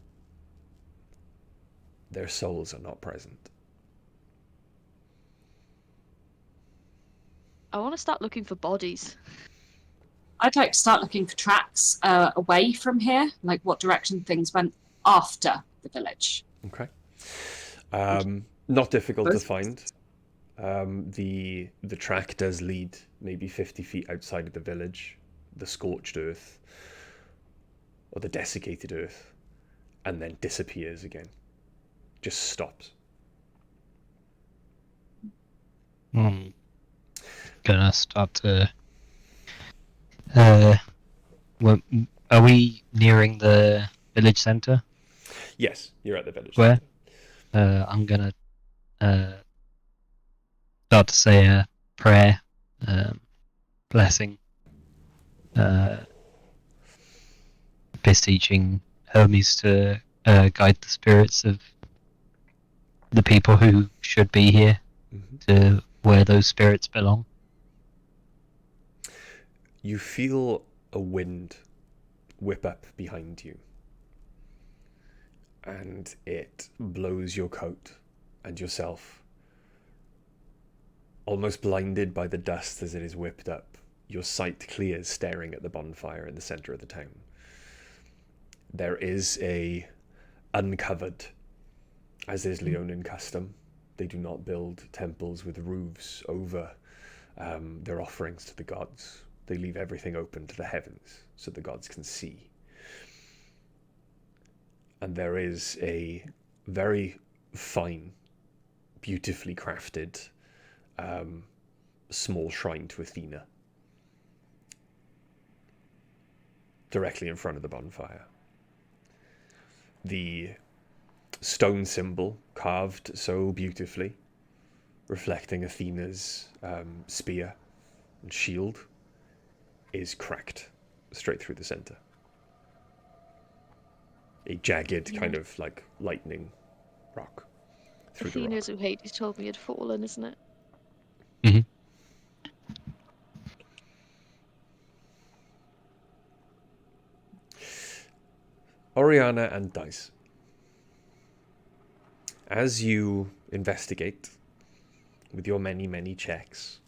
their souls are not present. I want to start looking for bodies. I'd like to start looking for tracks away from here, like what direction things went after the village. Okay. Not difficult to Both. find. The track does lead maybe 50 feet outside of the village, the scorched earth, or the desiccated earth, and then disappears again. Just stops. Gonna start to. Are we nearing the village center? Yes, you're at the village. Where? Center. I'm gonna start to say a prayer, blessing, beseeching Hermes to guide the spirits of the people who should be here to where those spirits belong. You feel a wind whip up behind you, and it blows your coat and yourself. Almost blinded by the dust as it is whipped up, your sight clears staring at the bonfire in the center of the town. There is a uncovered, as is Leonin custom. They do not build temples with roofs over their offerings to the gods. They leave everything open to the heavens so the gods can see. And there is a very fine, beautifully crafted small shrine to Athena. directly in front of the bonfire. The stone symbol carved so beautifully, reflecting Athena's spear and shield, is cracked straight through the center. A jagged kind of like lightning rock through the rock. Athena's who Hades told me had fallen, isn't it? Mm-hmm. Oriana and Dice. As you investigate with your many, many checks,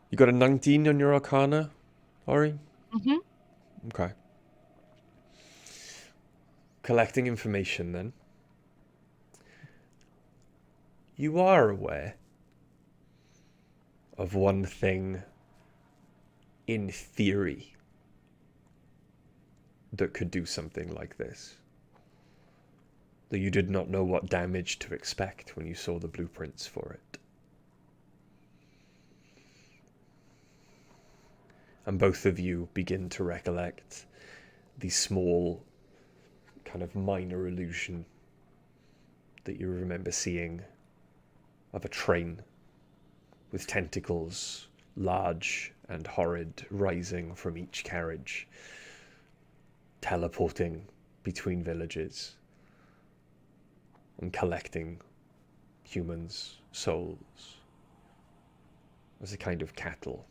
you got a 19 on your Arcana, Ori? Mm-hmm. Okay. Collecting information then. You are aware of one thing in theory that could do something like this. Though you did not know what damage to expect when you saw the blueprints for it. And both of you begin to recollect the small, kind of minor illusion that you remember seeing of a train with tentacles, large and horrid, rising from each carriage, teleporting between villages and collecting humans' souls as a kind of cattle.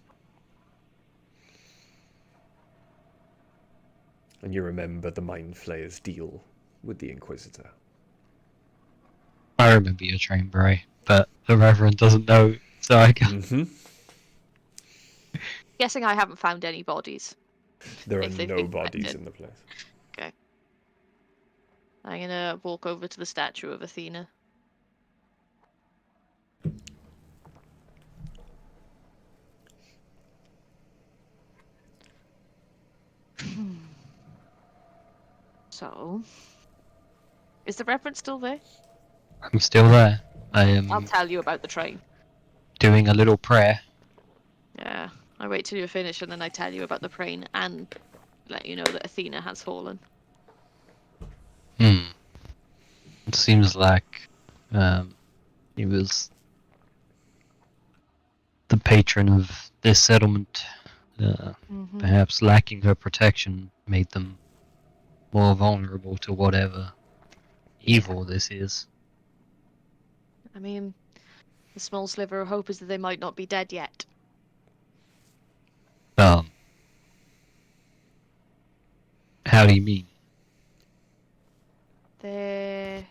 And you remember the Mind Flayer's deal with the Inquisitor. I remember your train, Bray, but the Reverend doesn't know, so I can. Mm-hmm. Guessing I haven't found any bodies. There are If they've no been bodies collected. in the place. I'm gonna walk over to the statue of Athena. So, is the Reverend still there? I'm still there. I I'll am tell you about the train. doing a little prayer. Yeah, I wait till you're finished and then I tell you about the train and let you know that Athena has fallen. It seems like he was the patron of this settlement. Perhaps lacking her protection made them more vulnerable to whatever evil this is. I mean, the small sliver of hope is that they might not be dead yet. How do you mean? They're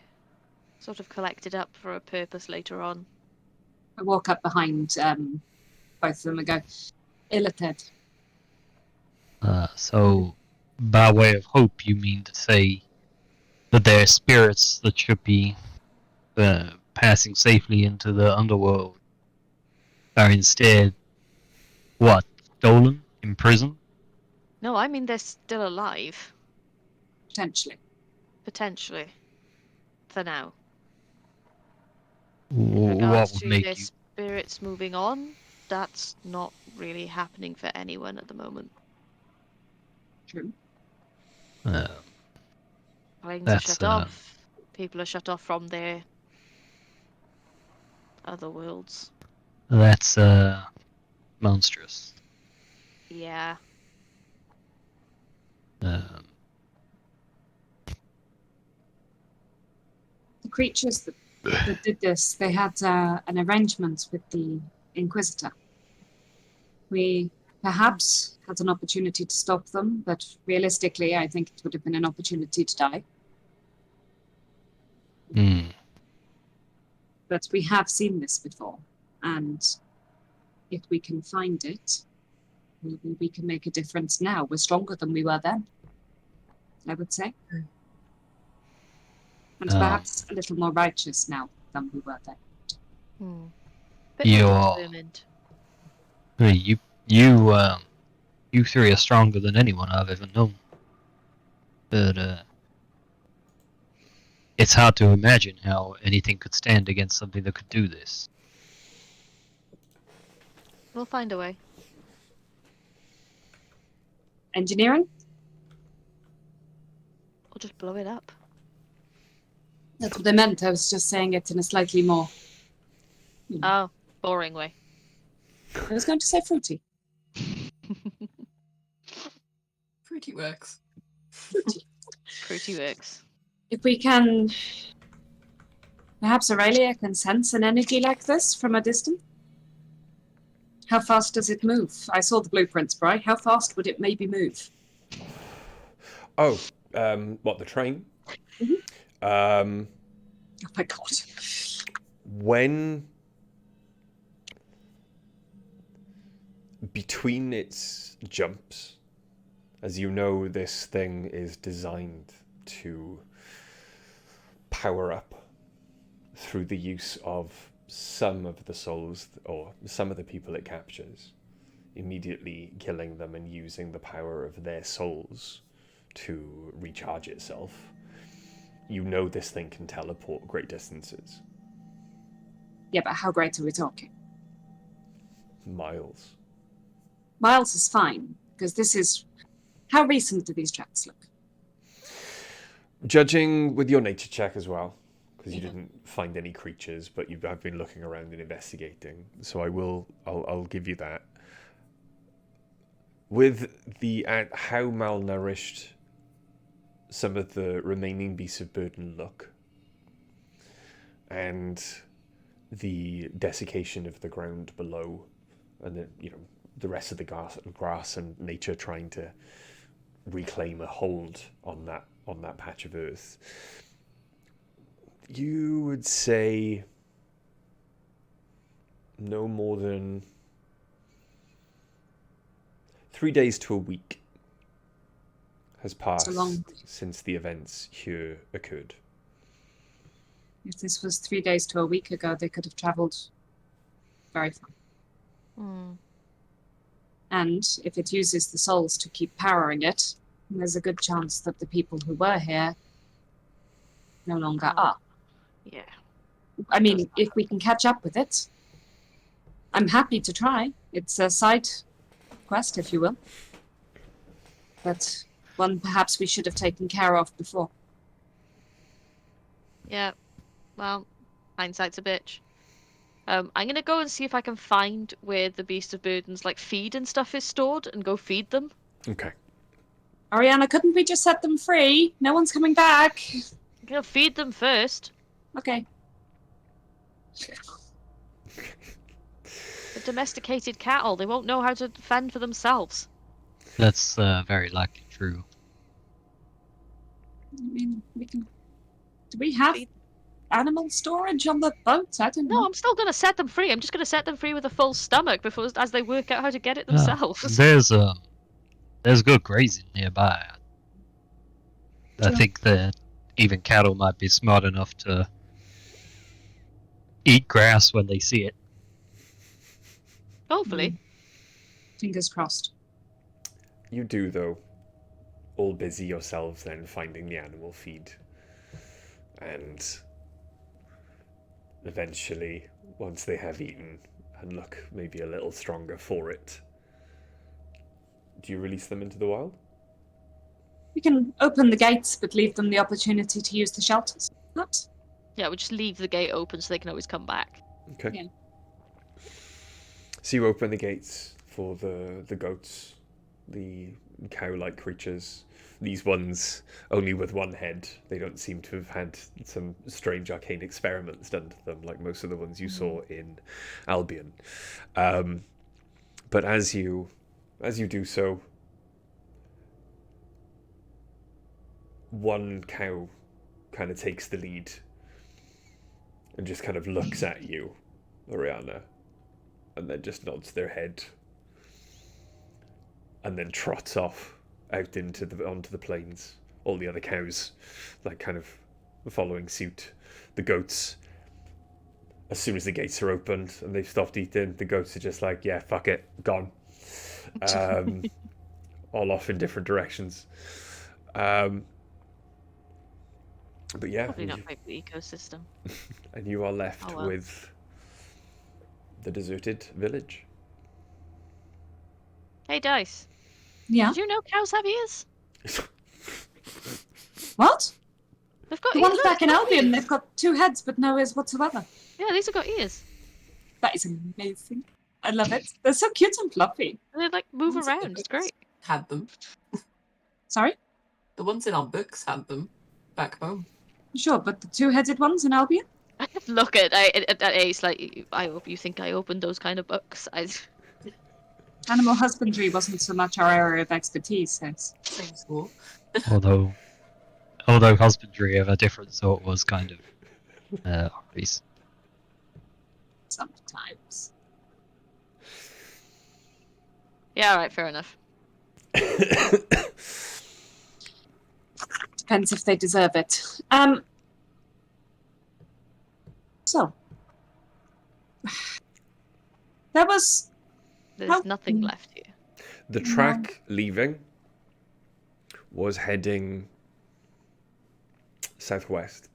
sort of collected up for a purpose later on. I walk up behind both of them and go, Illithid. So, by way of hope, you mean to say that there are spirits that should be passing safely into the underworld are instead, what, stolen, imprisoned? No, I mean they're still alive. Potentially. Potentially. For now. What Regards would to make their you? spirits moving on, that's not really happening for anyone at the moment. True. Planes are That's shut off. People are shut off from their other worlds. that's monstrous. Yeah. The creatures that did this, they had an arrangement with the Inquisitor. We perhaps had an opportunity to stop them, but realistically, I think it would have been an opportunity to die. But we have seen this before, and if we can find it, maybe we can make a difference now. We're stronger than we were then, I would say. And perhaps a little more righteous now than we were then. Bit more You're determined. you three are stronger than anyone I've ever known. But it's hard to imagine how anything could stand against something that could do this. We'll find a way. Engineering? Or just blow it up. That's what I meant. I was just saying it in a slightly more... Oh, boring way. I was going to say fruity. Fruity works. Fruity works. If we can... Perhaps Aurelia can sense an energy like this from a distance? How fast does it move? I saw the blueprints, Bri. How fast would it maybe move? Oh, what, the train? Oh my god. When between its jumps, as you know, this thing is designed to power up through the use of some of the souls or some of the people it captures, immediately killing them and using the power of their souls to recharge itself. You know this thing can teleport great distances. Yeah, but how great are we talking? Miles. Miles is fine, because this is... How recent do these tracks look? Judging with your nature check as well, because you didn't find any creatures, but you have been looking around and investigating. So I'll give you that. With the how malnourished some of the remaining beasts of burden look, and the desiccation of the ground below, and the rest of the grass and nature trying to reclaim a hold on that patch of earth, you would say no more than 3 days to a week has passed since the events here occurred. If this was 3 days to a week ago, they could have travelled very far. And if it uses the souls to keep powering it, there's a good chance that the people who were here no longer are. Yeah. I mean, if we can catch up with it, I'm happy to try. It's a side quest, if you will. But one perhaps we should have taken care of before. Yeah. Well, hindsight's a bitch. I'm gonna go and see if I can find where the Beast of Burden's like feed and stuff is stored and go feed them. Okay. Ariana, couldn't we just set them free? No one's coming back. I'm gonna feed them first. Okay. The domesticated cattle, they won't know how to fend for themselves. That's very likely true. I mean, we can... Do we have Feed- animal storage on the boat? I don't No, know. I'm still gonna set them free. I'm just gonna set them free with a full stomach as they work out how to get it Ah, themselves. there's good grazing nearby. I Sure. think that even cattle might be smart enough to eat grass when they see it. Hopefully. Fingers crossed. You do, though, all busy yourselves then finding the animal feed. And eventually, once they have eaten and look maybe a little stronger for it, do you release them into the wild? We can open the gates, but leave them the opportunity to use the shelters. What? Yeah, we'll just leave the gate open so they can always come back. Okay. Yeah. So you open the gates for the goats, the cow-like creatures. These ones only with one head. They don't seem to have had some strange arcane experiments done to them like most of the ones you saw in Albion. But as you do so, one cow kind of takes the lead and just kind of looks at you, Oriana, and then just nods their head and then trots off out onto the plains. All the other cows like kind of following suit. The goats, as soon as the gates are opened and they've stopped eating, the goats are just like, yeah, fuck it, gone. All off in different directions. But yeah, Probably not great for the ecosystem. and you are left Oh, well. with the deserted village. Hey, Dice. Yeah. Did you know cows have ears? What? They've got The ears. ones Look, back in they've got Albion, ears. they've got 2 heads but no ears whatsoever. Yeah, these have got ears. That is amazing. I love it. They're so cute and fluffy. They like move Ones in the around. It's books great. Had them. Sorry? The ones in our books had them back home. Sure, but the 2-headed ones in Albion? Look at Ace like I hope you think I opened those kind of books. Animal husbandry wasn't so much our area of expertise, since Same school. Although husbandry of a different sort was kind of obvious. sometimes. Yeah, alright, fair enough. Depends if they deserve it. So there was There's nothing left here. The track leaving was heading southwest.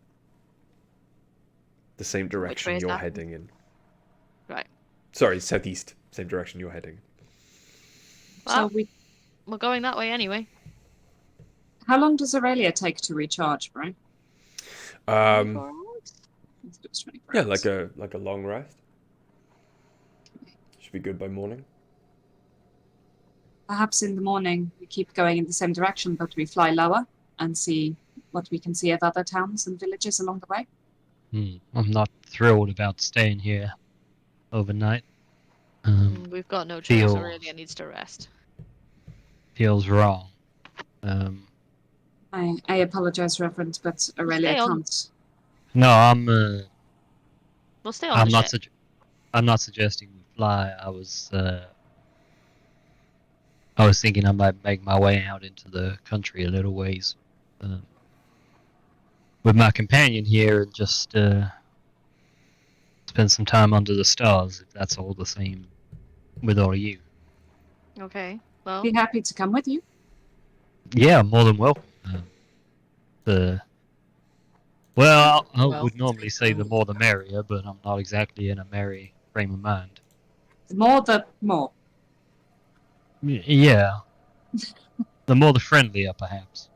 The same way direction is you're that? heading in. Right. Sorry, southeast. Same direction you're heading. Well, so we're going that way anyway. how long does Aurelia take to recharge, right? 24 hours? It was 24 Yeah, hours. like a long rest. Should be good by morning. Perhaps in the morning we keep going in the same direction, but we fly lower and see what we can see of other towns and villages along the way. I'm not thrilled about staying here overnight. We've got no choice. feels- Aurelia needs to rest. Feels wrong. I apologize, Reverend, but Aurelia stay on. can't. No, We'll stay on I'm the not. ship. I'm not suggesting we fly. I was thinking I might make my way out into the country a little ways, with my companion here, and just spend some time under the stars. If that's all the same with all of you. Okay. Well, Be happy to come with you. Yeah, more than welcome. Well, I Well, would normally say the more the merrier, but I'm not exactly in a merry frame of mind. The more, the more. Yeah. The more the friendlier, perhaps.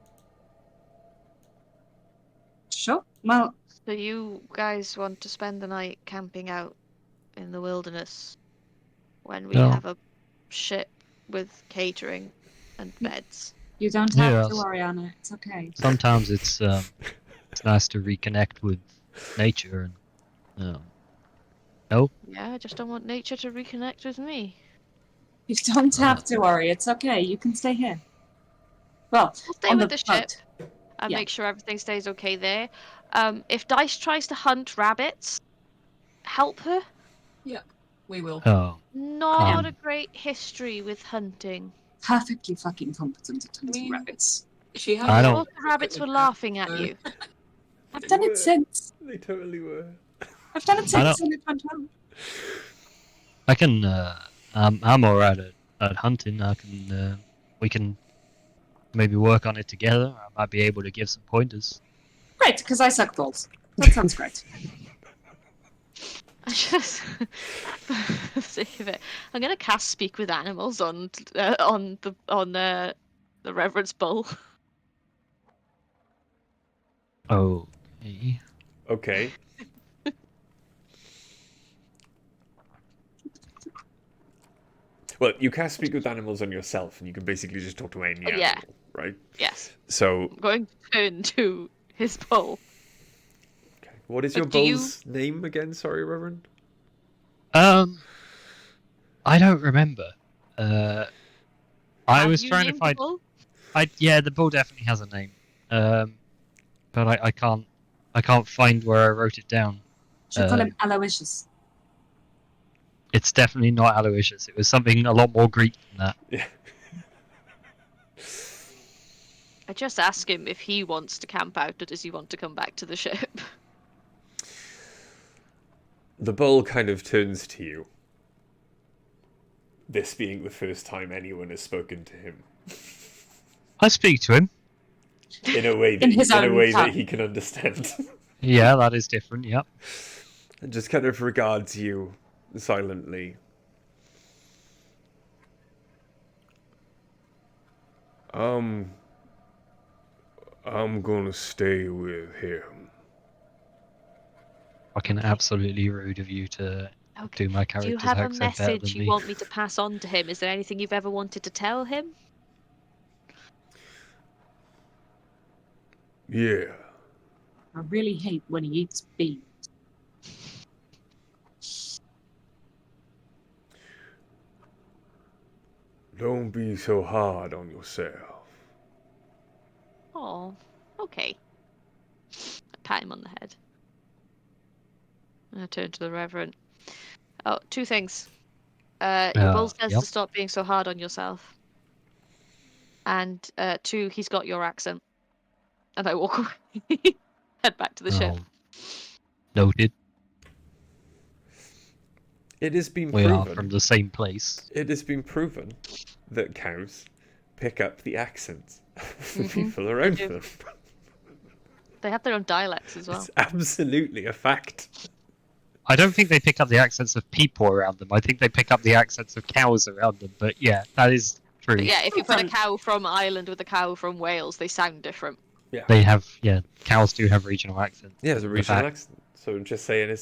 Sure. Well, so you guys want to spend the night camping out in the wilderness when we No. have a ship with catering and beds? you don't have Yes. to worry, Anna. It's okay. Sometimes it's nice to reconnect with nature and no. Yeah, I just don't want nature to reconnect with me. You don't have to worry. It's okay. You can stay here. Well, We'll stay on with the the boat. ship and Yeah. make sure everything stays okay there. If Dice tries to hunt rabbits, help her. We will. Oh, Not a great history with hunting. Perfectly fucking competent at hunting mean, rabbits. She had I a don't- Thought the rabbits were laughing at you. I've They done were. it since. They totally were. I've done it I since and it went well. I can. I'm alright at hunting. I can. We can maybe work on it together. I might be able to give some pointers. Great, because I suck balls. That sounds great. I just, for the sake of it, I'm gonna cast Speak with Animals on the Reverend's bull. Okay. Okay. Well, you can speak with animals on yourself, and you can basically just talk to any animal, Yeah. right? Yes, So, I'm going to turn to his bull. okay. What is your Do you- bull's name again? Sorry, Reverend. I don't remember. I Have was you trying to named the find. bull? Yeah, the bull definitely has a name. But I can't find where I wrote it down. Should call him Aloysius. It's definitely not Aloysius. It was something a lot more Greek than that. Yeah. I just ask him if he wants to camp out or does he want to come back to the ship. The bull kind of turns to you. This being the first time anyone has spoken to him I speak to him. in a way that In his own that tongue. he can understand, Yeah, that is different. Yep. and just kind of regards you silently. I'm gonna stay with him. Fucking absolutely rude of you to Okay. do my Do you character's have a accent better message than you me. want me to pass on to him? Is there anything you've ever wanted to tell him? Yeah. I really hate when he eats beans. Don't be so hard on yourself. Oh, okay. I pat him on the head. And I turn to the Reverend. Oh, two things. Your bull says Yep. to stop being so hard on yourself. And two, he's got your accent. And I walk away. Head back to the ship. Noted. It has been We are proven. from the same place. It has been proven that cows pick up the accents of the people around do. them. They have their own dialects as well. It's absolutely a fact. I don't think they pick up the accents of people around them. I think they pick up the accents of cows around them. But yeah, that is true. But yeah, if you put a cow from Ireland with a cow from Wales, they sound different. Yeah. They have, cows do have regional accents. Yeah, it's a The regional fact- accent. So I'm just saying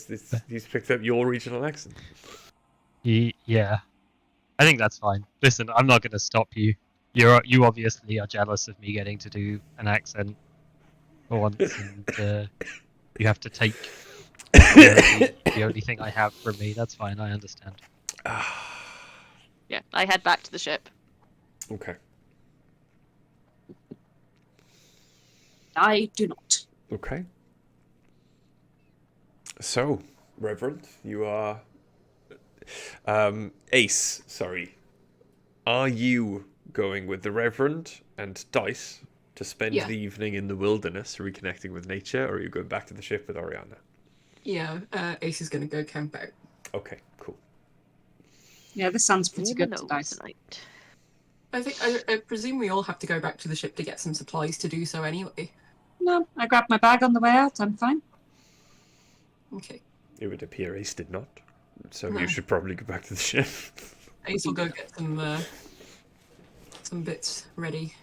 he's picked up your regional accent. Yeah, I think that's fine. Listen, I'm not going to stop you. You obviously are jealous of me getting to do an accent for once, and you have to take the only thing I have from me. That's fine. I understand. Yeah, I head back to the ship. Okay. I do not. Okay. So, Reverend, you are... Ace, sorry. Are you going with the Reverend and Dice to spend Yeah. the evening in the wilderness reconnecting with nature, or are you going back to the ship with Oriana? Yeah, Ace is going to go camp out. Okay, cool. Yeah, this sounds pretty Warm and good to over Dice. tonight. I presume we all have to go back to the ship to get some supplies to do so anyway. No, I grabbed my bag on the way out. I'm fine. Okay. It would appear Ace did not. So No. you should probably go back to the ship. Ace will go get some bits ready.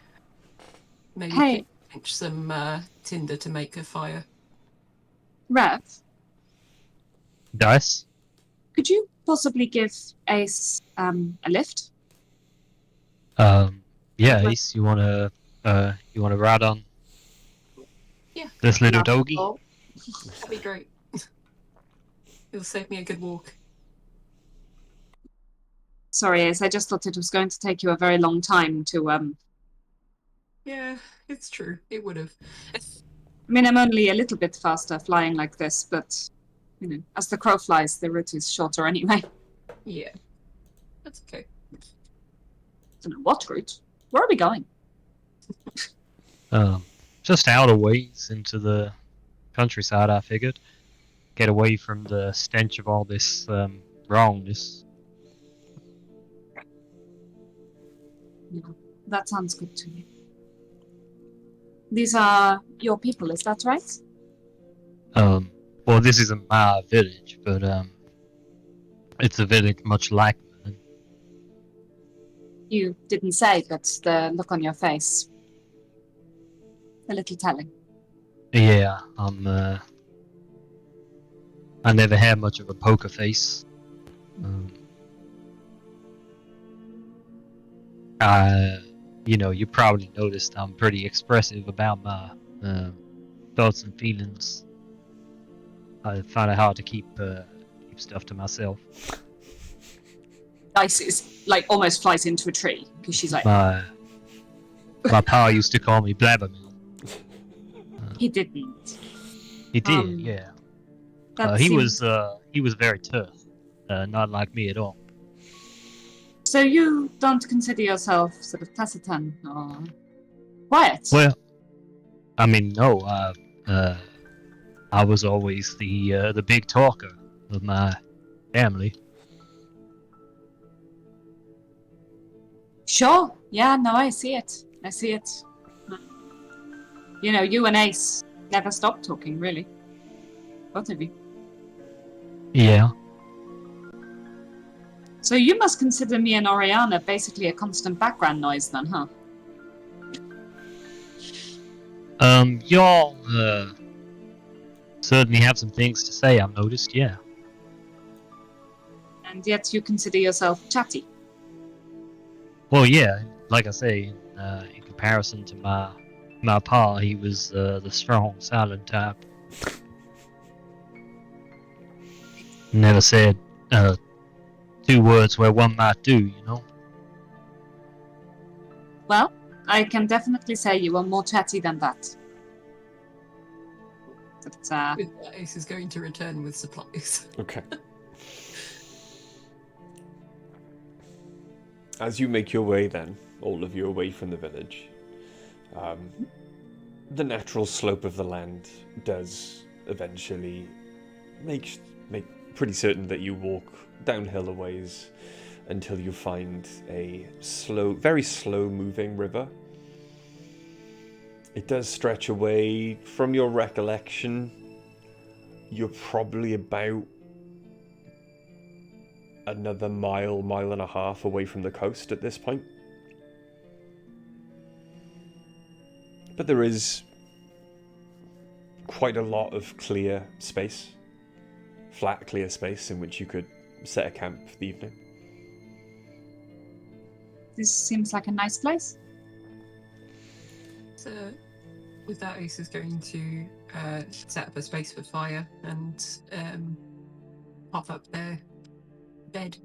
Maybe Hey. pinch some tinder to make a fire. Rev, Dice? could you possibly give Ace a lift? Yeah, Like- Ace, you wanna ride on Yeah. this little No. doggy? Oh, That'd be great. It'll save me a good walk. sorry, Ace. I just thought it was going to take you a very long time to. Yeah, it's true. It would have. I mean, I'm only a little bit faster flying like this, but as the crow flies, the route is shorter anyway. Yeah. That's okay. Don't know what route. Where are we going? Just out a ways into the countryside, I figured. Get away from the stench of all this wrongness. That sounds good to me. These are your people, is that right? Well, this isn't my village, but it's a village much like mine. You didn't say, but the look on your face. A little telling. Yeah, I never had much of a poker face. You probably noticed I'm pretty expressive about my thoughts and feelings. I find it hard to keep stuff to myself. Dice is almost flies into a tree because she's like, My pa used to call me Blabbermouth. he didn't. He did, Um, yeah. That He seems- was very tough, not like me at all. So you don't consider yourself sort of taciturn or quiet? Well, I mean, no. I was always the big talker of my family. Sure. Yeah, no, I see it. I see it. You and Ace never stop talking, really. Both of you. Yeah. So you must consider me and Oriana basically a constant background noise then, huh? Y'all certainly have some things to say. I've noticed. Yeah. And yet you consider yourself chatty. Well, yeah. Like I say, in comparison to my pa, he was the strong, silent type. Never said two words where one might do. You know. Well, I can definitely say you are more chatty than that. But, With that, Ace is going to return with supplies. Okay. As you make your way then, all of you away from the village, the natural slope of the land does eventually make pretty certain that you walk downhill a ways until you find a very slow moving river. It does stretch away. From your recollection, you're probably about another mile and a half away from the coast at this point. But there is quite a lot of clear space, flat clear space in which you could set a camp for the evening. this seems like a nice place. So, with that, Ace is going to set up a space for fire and pop up their bed.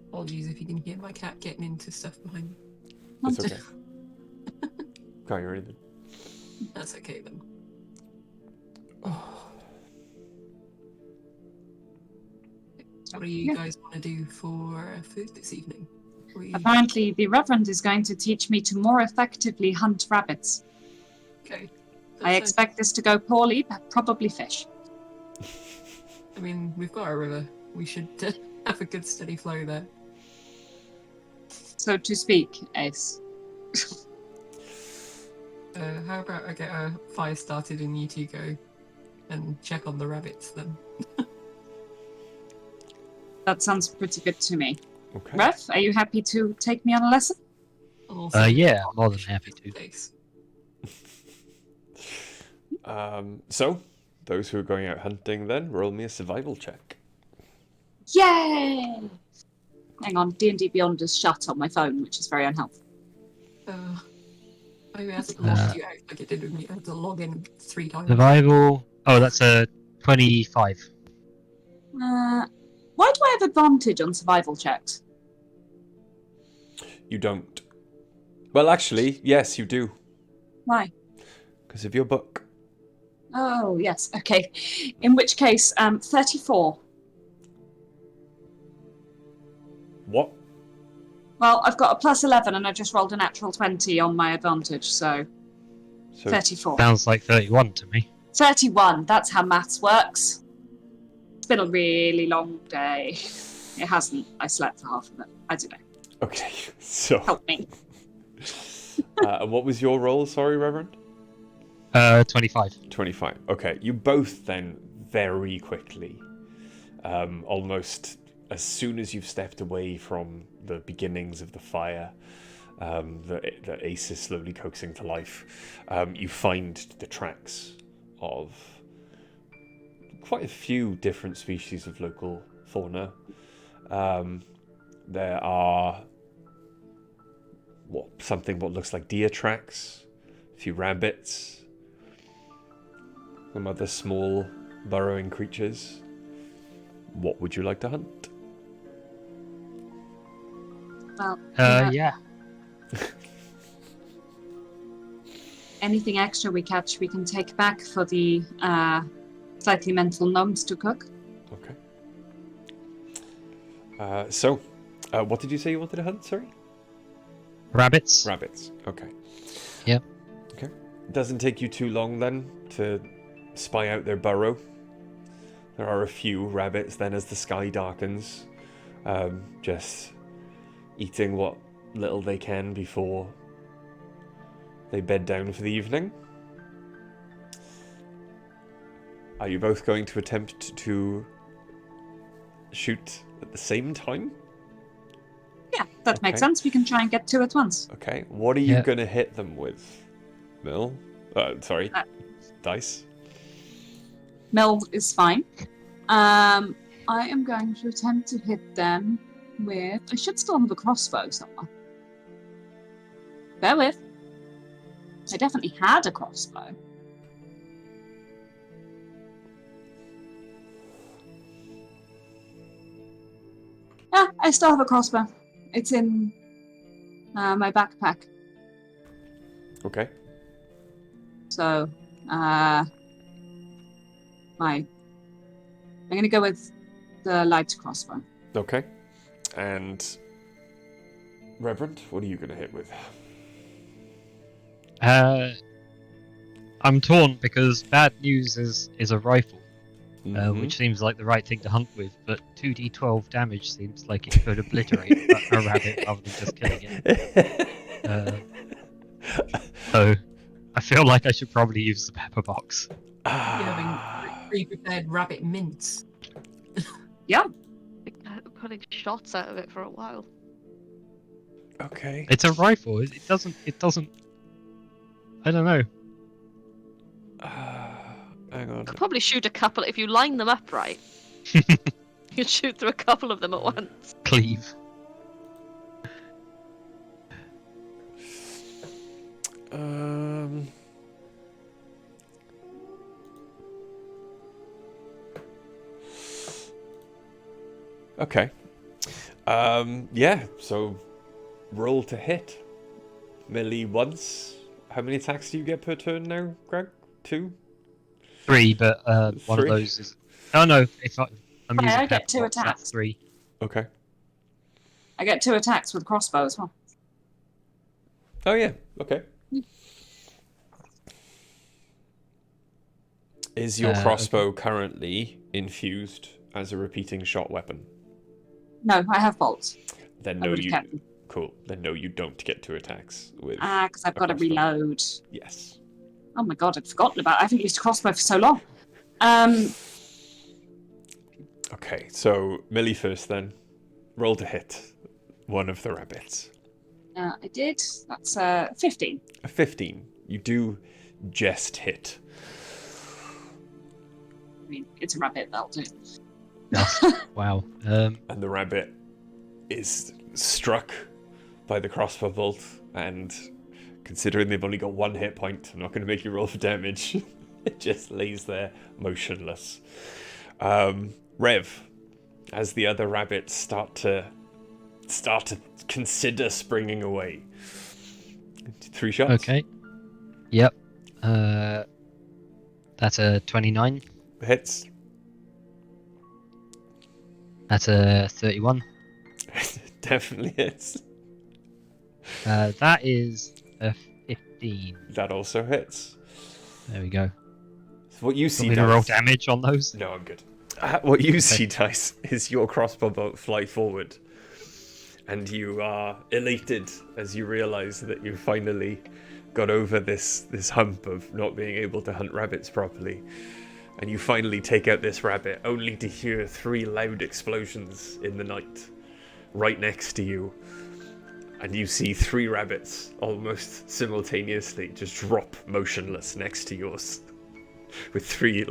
Apologies if you can hear my cat getting into stuff behind me. It's okay. Can't hear anything. That's okay then. What do you guys want to do for food this evening? Apparently, the Reverend is going to teach me to more effectively hunt rabbits. Okay. I expect this to go poorly, but probably fish. I mean, we've got a river. We should have a good steady flow there. So to speak, Ace. How about I get a fire started and you two go and check on the rabbits then? That sounds pretty good to me. Okay. Ref, are you happy to take me on a lesson? Also, Yeah, more than happy to. Ace. So, those who are going out hunting then, roll me a survival check. Yay! Hang on, D&D Beyond is shut on my phone, which is very unhelpful. Maybe it hasn't logged you out like it did with me. I had to log in 3 times. Survival. Oh, that's a 25. Why do I have advantage on survival checks? You don't. Well, actually, yes, you do. Why? Because of your book. Oh, yes, okay. In which case, 34. What? Well, I've got a plus 11 and I just rolled a natural 20 on my advantage, so 34. Sounds like 31 to me. 31, that's how maths works. It's been a really long day. It hasn't. I slept for half of it. I don't know. Okay, so... Help me. And what was your roll, sorry, Reverend? 25. 25. Okay, you both then very quickly, almost as soon as you've stepped away from the beginnings of the fire, that Ace is slowly coaxing to life, you find the tracks of quite a few different species of local fauna. There are what looks like deer tracks, a few rabbits, some other small burrowing creatures. What would you like to hunt? Well, Yeah. anything extra we catch, we can take back for the slightly mental gnomes to cook. Okay. So, what did you say you wanted to hunt, sorry? Rabbits. Rabbits, okay. Yep. Okay. Doesn't take you too long then to spy out their burrow. There are a few rabbits then as the sky darkens, just eating what little they can before they bed down for the evening. Are you both going to attempt to shoot at the same time? Yeah, That makes Okay. sense. We can try and get two at once. Okay. What are you Yeah. gonna hit them with, Mill? Sorry, Uh, dice. Mel is fine. I am going to attempt to hit them with. I should still have a crossbow somewhere. Bear with. I definitely had a crossbow. Yeah, I still have a crossbow. It's in my backpack. Okay. So, I'm going to go with the light crossbow. Okay. And Reverend, what are you gonna hit with? I'm torn because bad news is a rifle, Mhm. which seems like the right thing to hunt with, but 2d12 damage seems like it could obliterate a rabbit rather than just killing it. So I feel like I should probably use the pepper box. You're having pre-prepared rabbit mince. Putting shots out of it for a while. Okay. It's a rifle. It doesn't. I don't know. Hang on. Could probably shoot a couple if you line them up right. You'd shoot through a couple of them at once. Cleave. Okay. Yeah, so roll to hit. Melee once. How many attacks do you get per turn now, Greg? 2? 3, but one of 3? those is. Oh no! If I'm using I get pepper 2 box, attacks. that's 3. Okay. I get 2 attacks with crossbow as well. Oh yeah, okay. Is your Okay. crossbow currently infused as a repeating shot weapon? No, I have bolts. Then I no, would have you kept them. cool. Then no, you don't get 2 attacks with. Because I've a got to crossbow. reload. Yes. Oh my god, I'd forgotten about it. I haven't used a crossbow for so long. Okay, so Millie first then. Roll to hit one of the rabbits. I did. That's 15. A 15. You do just hit. I mean, it's a rabbit, that'll do. Wow. And the rabbit is struck by the crossbow bolt, and considering they've only got 1 hit point, I'm not going to make you roll for damage. It just lays there motionless. Rev, as the other rabbits start to consider springing away. 3 shots. Okay. Yep. That's a 29. Hits. That's a 31. Definitely hits. That is a 15. That also hits. There we go. So what you Want see, me to roll Dice. damage on those? No, I'm good. What you see, Dice, is your crossbow bolt fly forward, and you are elated as you realise that you've finally got over this hump of not being able to hunt rabbits properly. And you finally take out this rabbit, only to hear 3 loud explosions in the night, right next to you. And you see 3 rabbits, almost simultaneously, just drop motionless next to yours. With 3,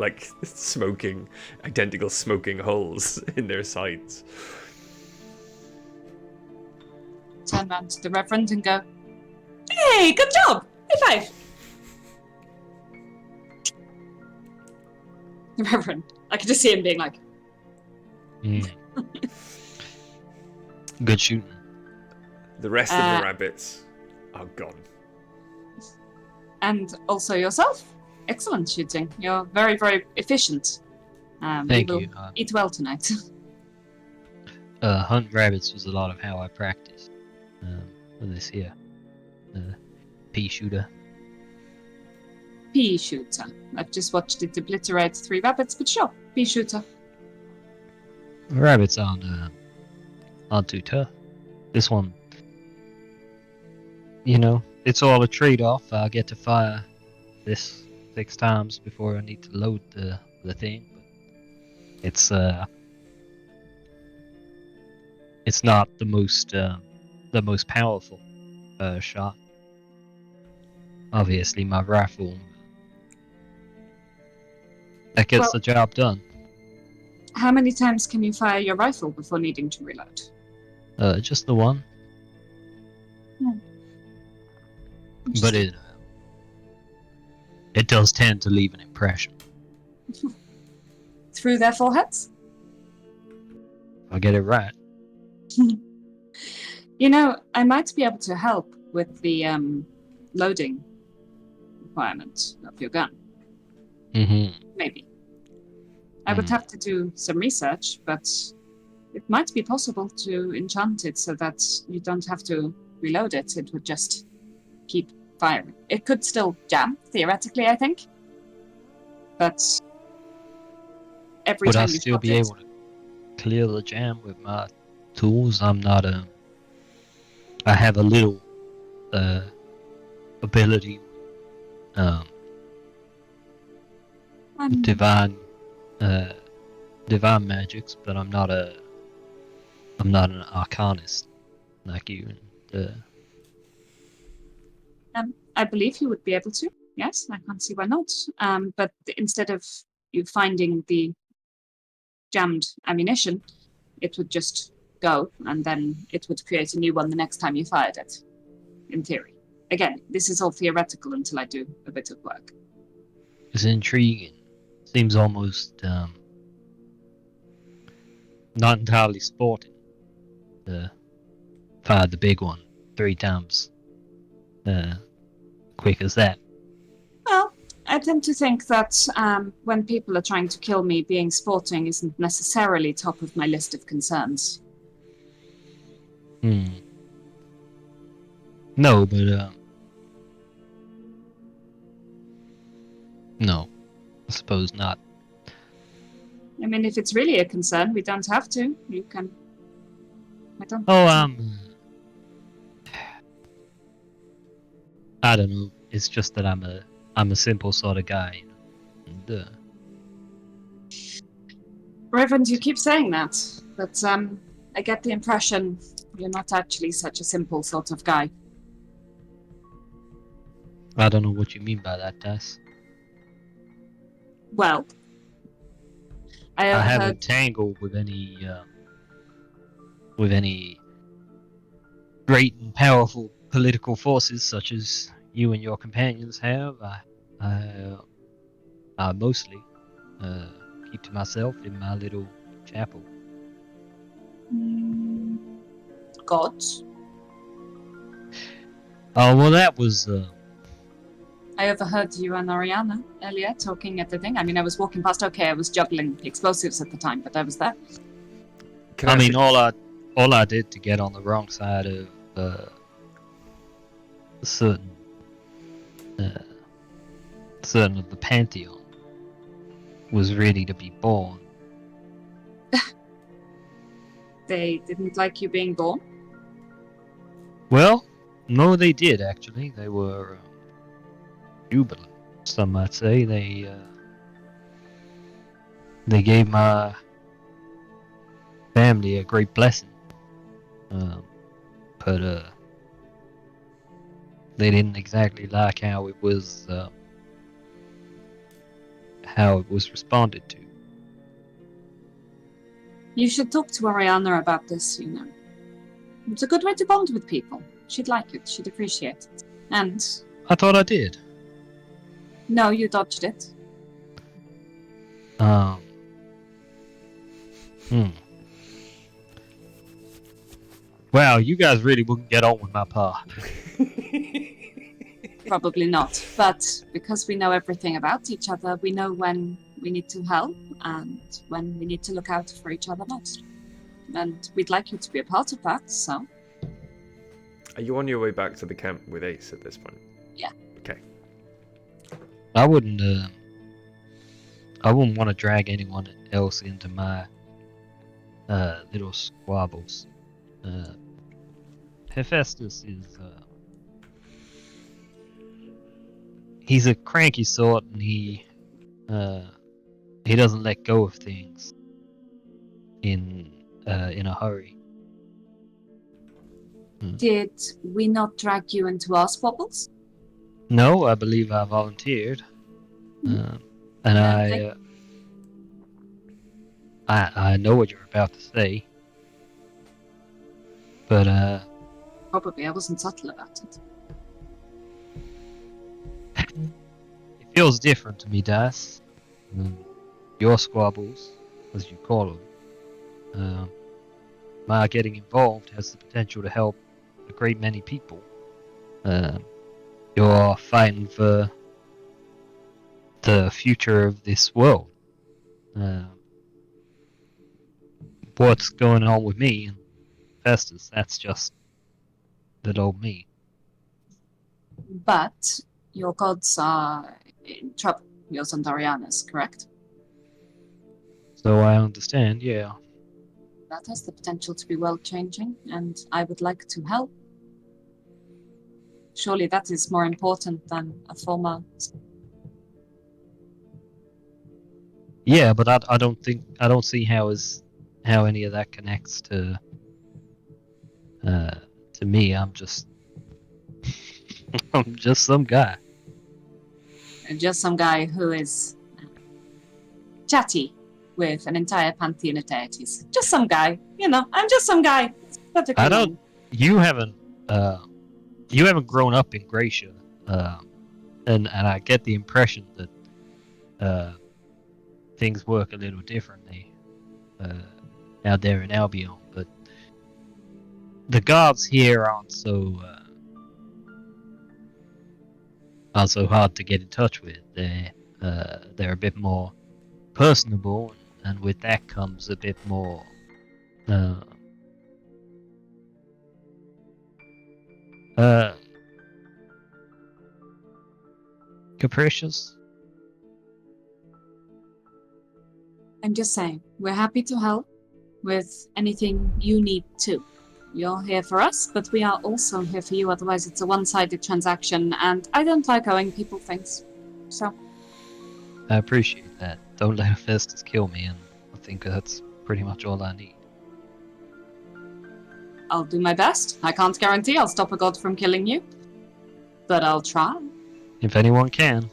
identical smoking holes in their sides. Turn around to the Reverend and go, "Hey, good job! High five!" The Reverend. I could just see him being like, Good shooting. The rest of the rabbits are gone. and also yourself. Excellent shooting. You're very, very efficient. Thank will you. eat well tonight. Hunt rabbits was a lot of how I practiced. With this here. Pea shooter. Pea shooter. I've just watched it obliterate 3 rabbits, but sure, pea shooter. Rabbits aren't too tough. This one, it's all a trade-off. I get to fire this 6 times before I need to load the thing. But it's not the most the most powerful shot. Obviously, my rifle that gets Well- the job done. How many times can you fire your rifle before needing to reload? Just the one, but it does tend to leave an impression. Through their foreheads? I get it right. You know, I might be able to help with the loading requirement of your gun. Mm-hmm. Maybe. I would have to do some research, but it might be possible to enchant it so that you don't have to reload it. It would just keep firing. It could still jam, theoretically, I think. But every Would I time you still shot be it, able to clear the jam with my tools? I'm not I have a little ability I'm divine divine magics, but I'm not an arcanist like you. And I believe you would be able to. Yes, I can't see why not. But instead of you finding the jammed ammunition, it would just go, and then it would create a new one the next time you fired it. In theory. Again, this is all theoretical until I do a bit of work. it's intriguing. Seems almost not entirely sporting to fire the big one 3 times quick as that. Well, I tend to think that when people are trying to kill me, being sporting isn't necessarily top of my list of concerns. No, but no, I suppose not. I mean, if it's really a concern, we don't have to. You can. I don't. Oh, I don't know. It's just that I'm a simple sort of guy, you know. And, Reverend, you keep saying that, but I get the impression you're not actually such a simple sort of guy. I don't know what you mean by that, Tess. Well, I I overheard. haven't tangled with any great and powerful political forces such as you and your companions have. I mostly keep to myself in my little chapel. Gods. Oh well, that was I overheard you and Ariana earlier talking at the thing. I mean, I was walking past. Okay, I was juggling explosives at the time, but I was there. I mean, all I did to get on the wrong side of certain of the pantheon was really to be born. They didn't like you being born. Well, no, they did actually. They were jubilant. Some might say they gave my family a great blessing. But they didn't exactly like how it was responded to. You should talk to Ariana about this, you know. It's a good way to bond with people. She'd like it. She'd appreciate it. And I thought I did. no, you dodged it. Wow, you guys really wouldn't get on with my pa. Probably not. But because we know everything about each other, we know when we need to help and when we need to look out for each other most. And we'd like you to be a part of that, so. Are you on your way back to the camp with Ace at this point? Yeah. Okay. I wouldn't want to drag anyone else into my little squabbles. Hephaestus is he's a cranky sort, and he doesn't let go of things in a hurry. Did we not drag you into our squabbles? No, I believe I volunteered. And Okay. I know what you're about to say. But Probably I wasn't subtle about it. it feels different to me, Das. Your squabbles, as you call them, my getting involved has the potential to help a great many people. You're fighting for the future of this world. What's going on with me and Festus, that's just little old me. But your gods are in trouble. Yours and Ariana's, correct? So I understand, yeah. That has the potential to be world-changing, and I would like to help. Surely that is more important than a former... Yeah, but I don't see how any of that connects to me. I'm just I'm just some guy. Just some guy who is chatty with an entire pantheon of deities. Just some guy, I'm just some guy. I don't. You haven't grown up in Gracia, and I get the impression that things work a little differently out there in Albion. But the gods here aren't so hard to get in touch with. They're a bit more personable, and with that comes a bit more capricious. I'm just saying, we're happy to help with anything you need to. You're here for us, but we are also here for you, otherwise it's a one-sided transaction, and I don't like owing people things. So... I appreciate that. Don't let Festus kill me, and I think that's pretty much all I need. I'll do my best. I can't guarantee I'll stop a god from killing you, but I'll try. If anyone can.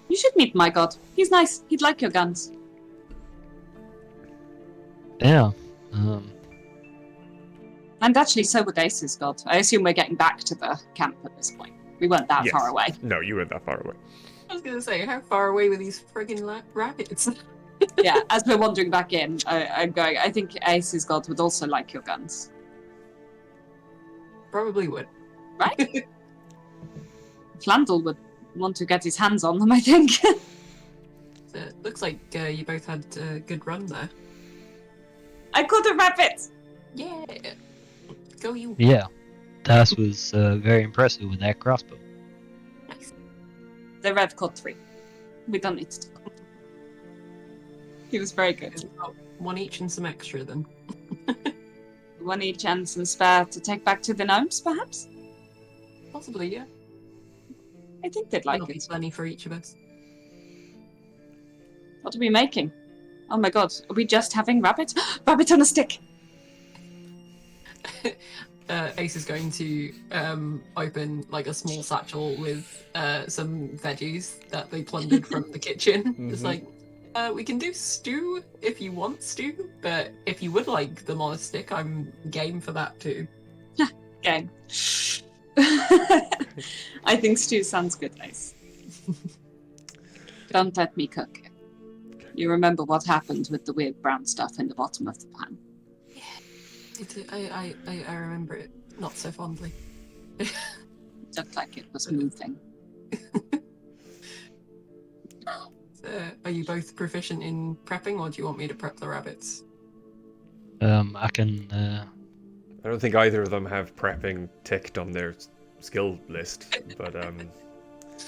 You should meet my god. He's nice. He'd like your guns. Yeah. And actually, so would Ace's god. I assume we're getting back to the camp at this point. We weren't that far away. No, you weren't that far away. I was gonna say, how far away were these friggin' rabbits? Yeah, as we're wandering back in, I'm going, I think Ace's god would also like your guns. Probably would. Right? Flandel would want to get his hands on them, I think. So it looks like you both had a good run there. I caught a rabbit! Yeah! Go you. Yeah. Das was very impressive with that crossbow. Nice. The Rev caught 3. We don't need to. He was very good. One each and some extra then. One each and some spare to take back to the gnomes, perhaps? Possibly, yeah. I think they'd like That'll be it. plenty for each of us. What are we making? Oh my god, are we just having rabbit? Rabbit on a stick! Ace is going to open like a small satchel with some veggies that they plundered from the kitchen. It's like, we can do stew if you want stew, but if you would like them on a stick, I'm game for that too. Game. I think stew sounds good, Ace. Don't let me cook. You remember what happened with the weird brown stuff in the bottom of the pan? I remember it not so fondly. It looked like it was moving. Are you both proficient in prepping, or do you want me to prep the rabbits? I can. I don't think either of them have prepping ticked on their skill list, but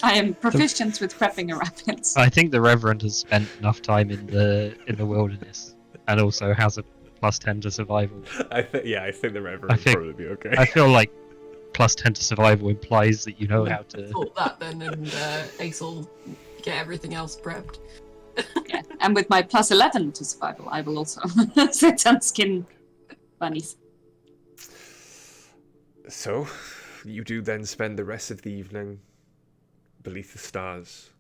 I am proficient with prepping a rabbit. I think the Reverend has spent enough time in the wilderness, and also has a +10 to survival. I think the Reverend would probably be okay. I feel like +10 to survival implies that you know how to. Thought that then, and Ace will get everything else prepped. Yeah. And with my +11 to survival, I will also sit and skin bunnies. So, you do then spend the rest of the evening beneath the stars,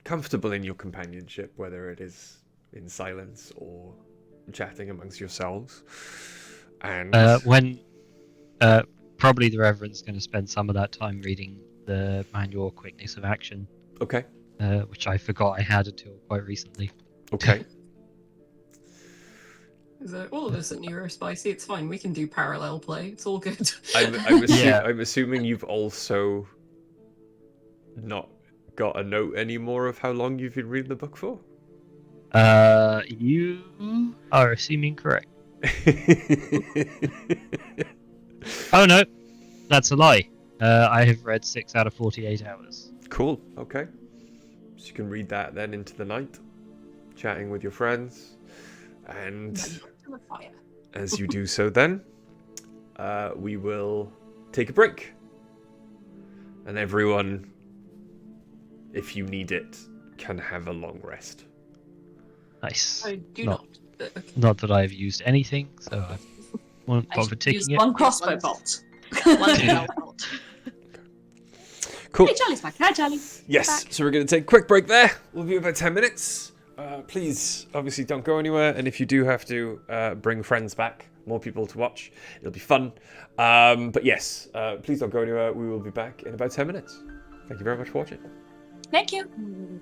comfortable in your companionship, whether it is in silence or chatting amongst yourselves. And When probably the Reverend's going to spend some of that time reading the manual Quickness of Action, okay, which I forgot I had until quite recently. okay. All of us at Neurospicy, it's fine. We can do parallel play. It's all good. Yeah. I'm assuming you've also not got a note anymore of how long you've been reading the book for. You are assuming correct. Oh no, that's a lie. I have read 6 out of 48 hours. Cool. Okay. So you can read that then into the night, chatting with your friends, and To the fire. as you do so, then we will take a break, and everyone, if you need it, can have a long rest. Nice. I do Not- not. But okay. Not that I've used anything, so I won't I bother should taking use it. one crossbow bolt. One spell bolt. Cool. Hey, Charlie's back. Hi, Charlie. Yes, so we're going to take a quick break there. We'll be about 10 minutes. Please, obviously, don't go anywhere. And if you do have to bring friends back, more people to watch, it'll be fun. But yes, please don't go anywhere. We will be back in about 10 minutes. Thank you very much for watching. Thank you.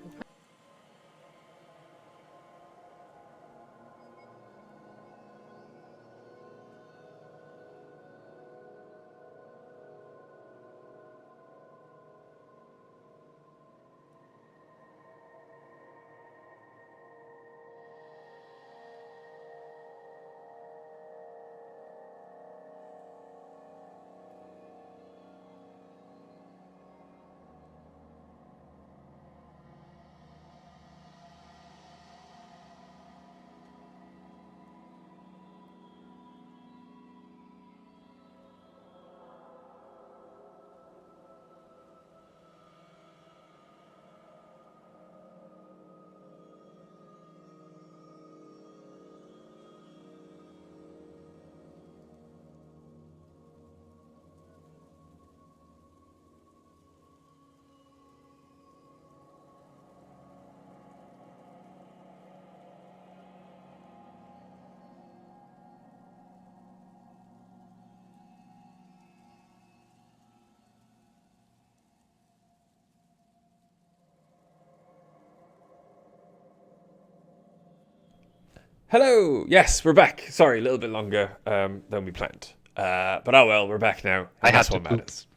Hello. Yes, we're back. Sorry, a little bit longer than we planned. But oh well, we're back now. I And that's had what to matters.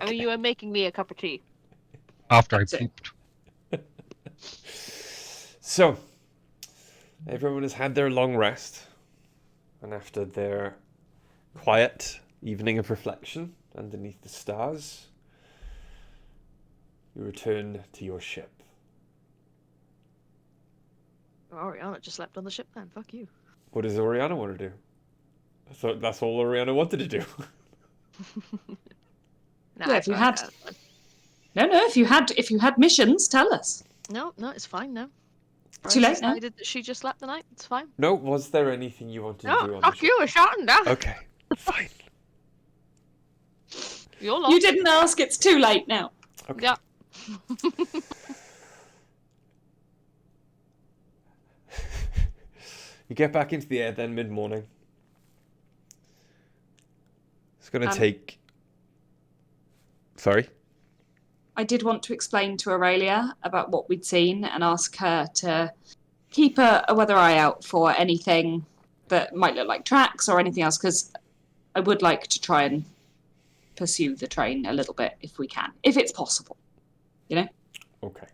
I mean, you were making me a cup of tea. After I That's it. pooped. So, everyone has had their long rest, and after their quiet evening of reflection underneath the stars, you return to your ship. Oriana just slept on the ship then. Fuck you. What does Oriana want to do? I thought that's all Oriana wanted to do. Nah, Yeah, it's if you fine, had- it's fine. No. If you had missions, tell us. No, it's fine now. Too late now. Decided that she just slept the night. It's fine. No, was there anything you wanted to do No, on the fuck ship? you. We're shouting down. Okay, fine. You're lost. You didn't ask. It's too late now. Okay. Yeah. You get back into the air then mid-morning. It's going to take... Sorry? I did want to explain to Aurelia about what we'd seen and ask her to keep a weather eye out for anything that might look like tracks or anything else, because I would like to try and pursue the train a little bit if we can, if it's possible. You know? Okay.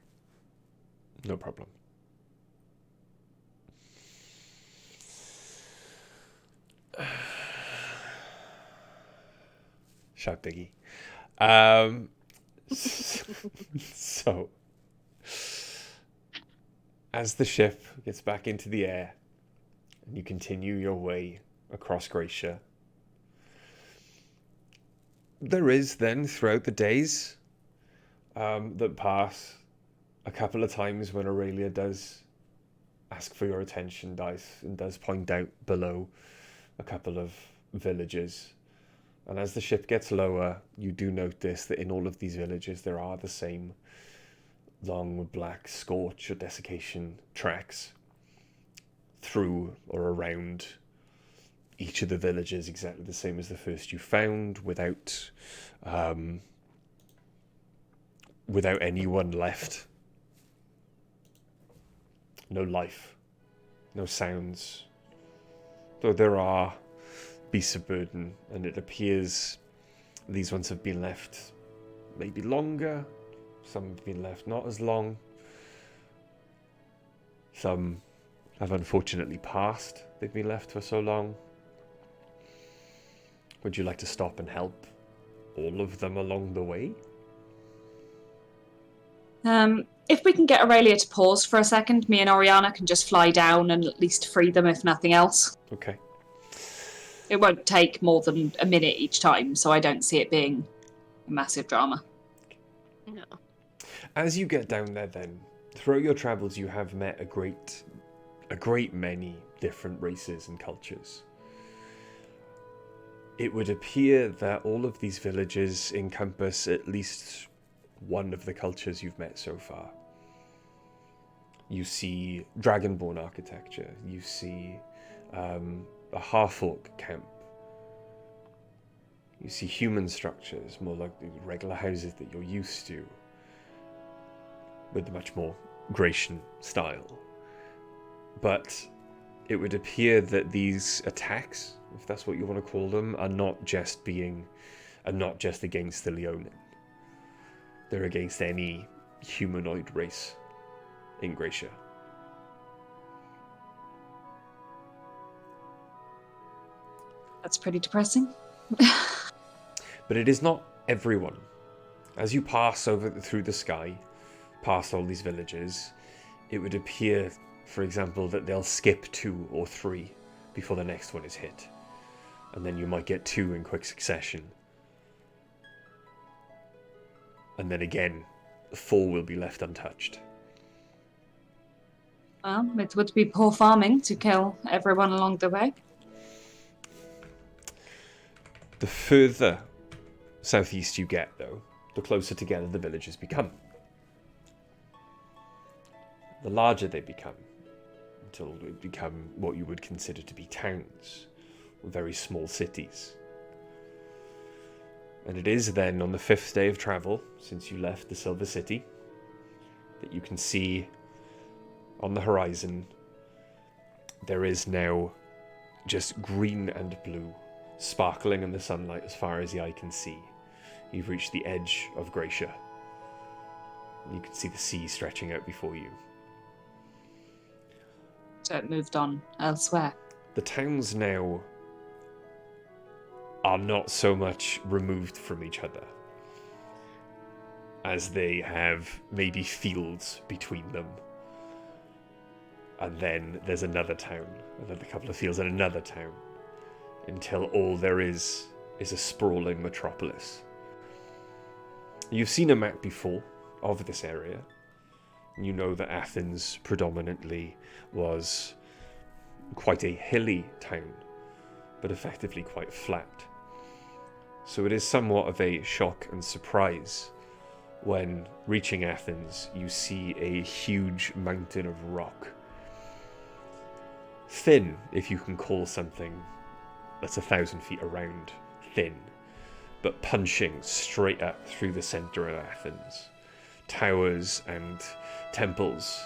No problem. Shout Biggie. So, as the ship gets back into the air and you continue your way across Grecia, there is then throughout the days that pass a couple of times when Aurelia does ask for your attention, Dice, and does point out below a couple of villages. And as the ship gets lower, you do notice that in all of these villages there are the same long black scorch or desiccation tracks through or around each of the villages, exactly the same as the first you found, without anyone left. No life, no sounds. Though there are beasts of burden, and it appears these ones have been left maybe longer, some have been left not as long, some have unfortunately passed, they've been left for so long. Would you like to stop and help all of them along the way? If we can get Aurelia to pause for a second, me and Oriana can just fly down and at least free them, if nothing else. Okay. It won't take more than a minute each time, so I don't see it being a massive drama. No. As you get down there then, throughout your travels you have met a great many different races and cultures. It would appear that all of these villages encompass at least one of the cultures you've met so far. You see dragonborn architecture, you see a half-orc camp, you see human structures, more like the regular houses that you're used to, with a much more Grecian style. But it would appear that these attacks, if that's what you want to call them, are not just against the Leonin. They're against any humanoid race in Grecia. That's pretty depressing. But it is not everyone. As you pass through the sky, past all these villages, it would appear, for example, that they'll skip 2 or 3 before the next one is hit. And then you might get 2 in quick succession. And then again, 4 will be left untouched. Well, it would be poor farming to kill everyone along the way. The further southeast you get, though, the closer together the villages become. The larger they become, until they become what you would consider to be towns, or very small cities. And it is then on the 5th day of travel, since you left the Silver City, that you can see on the horizon there is now just green and blue, sparkling in the sunlight as far as the eye can see. You've reached the edge of Grecia. You can see the sea stretching out before you. So it moved on elsewhere. The towns now are not so much removed from each other as they have maybe fields between them. And then there's another town, another couple of fields and another town, until all there is a sprawling metropolis. You've seen a map before of this area. You know that Athens predominantly was quite a hilly town, but effectively quite flat. So it is somewhat of a shock and surprise when, reaching Athens, you see a huge mountain of rock. Thin, if you can call something that's 1,000 feet around thin, but punching straight up through the center of Athens. Towers and temples,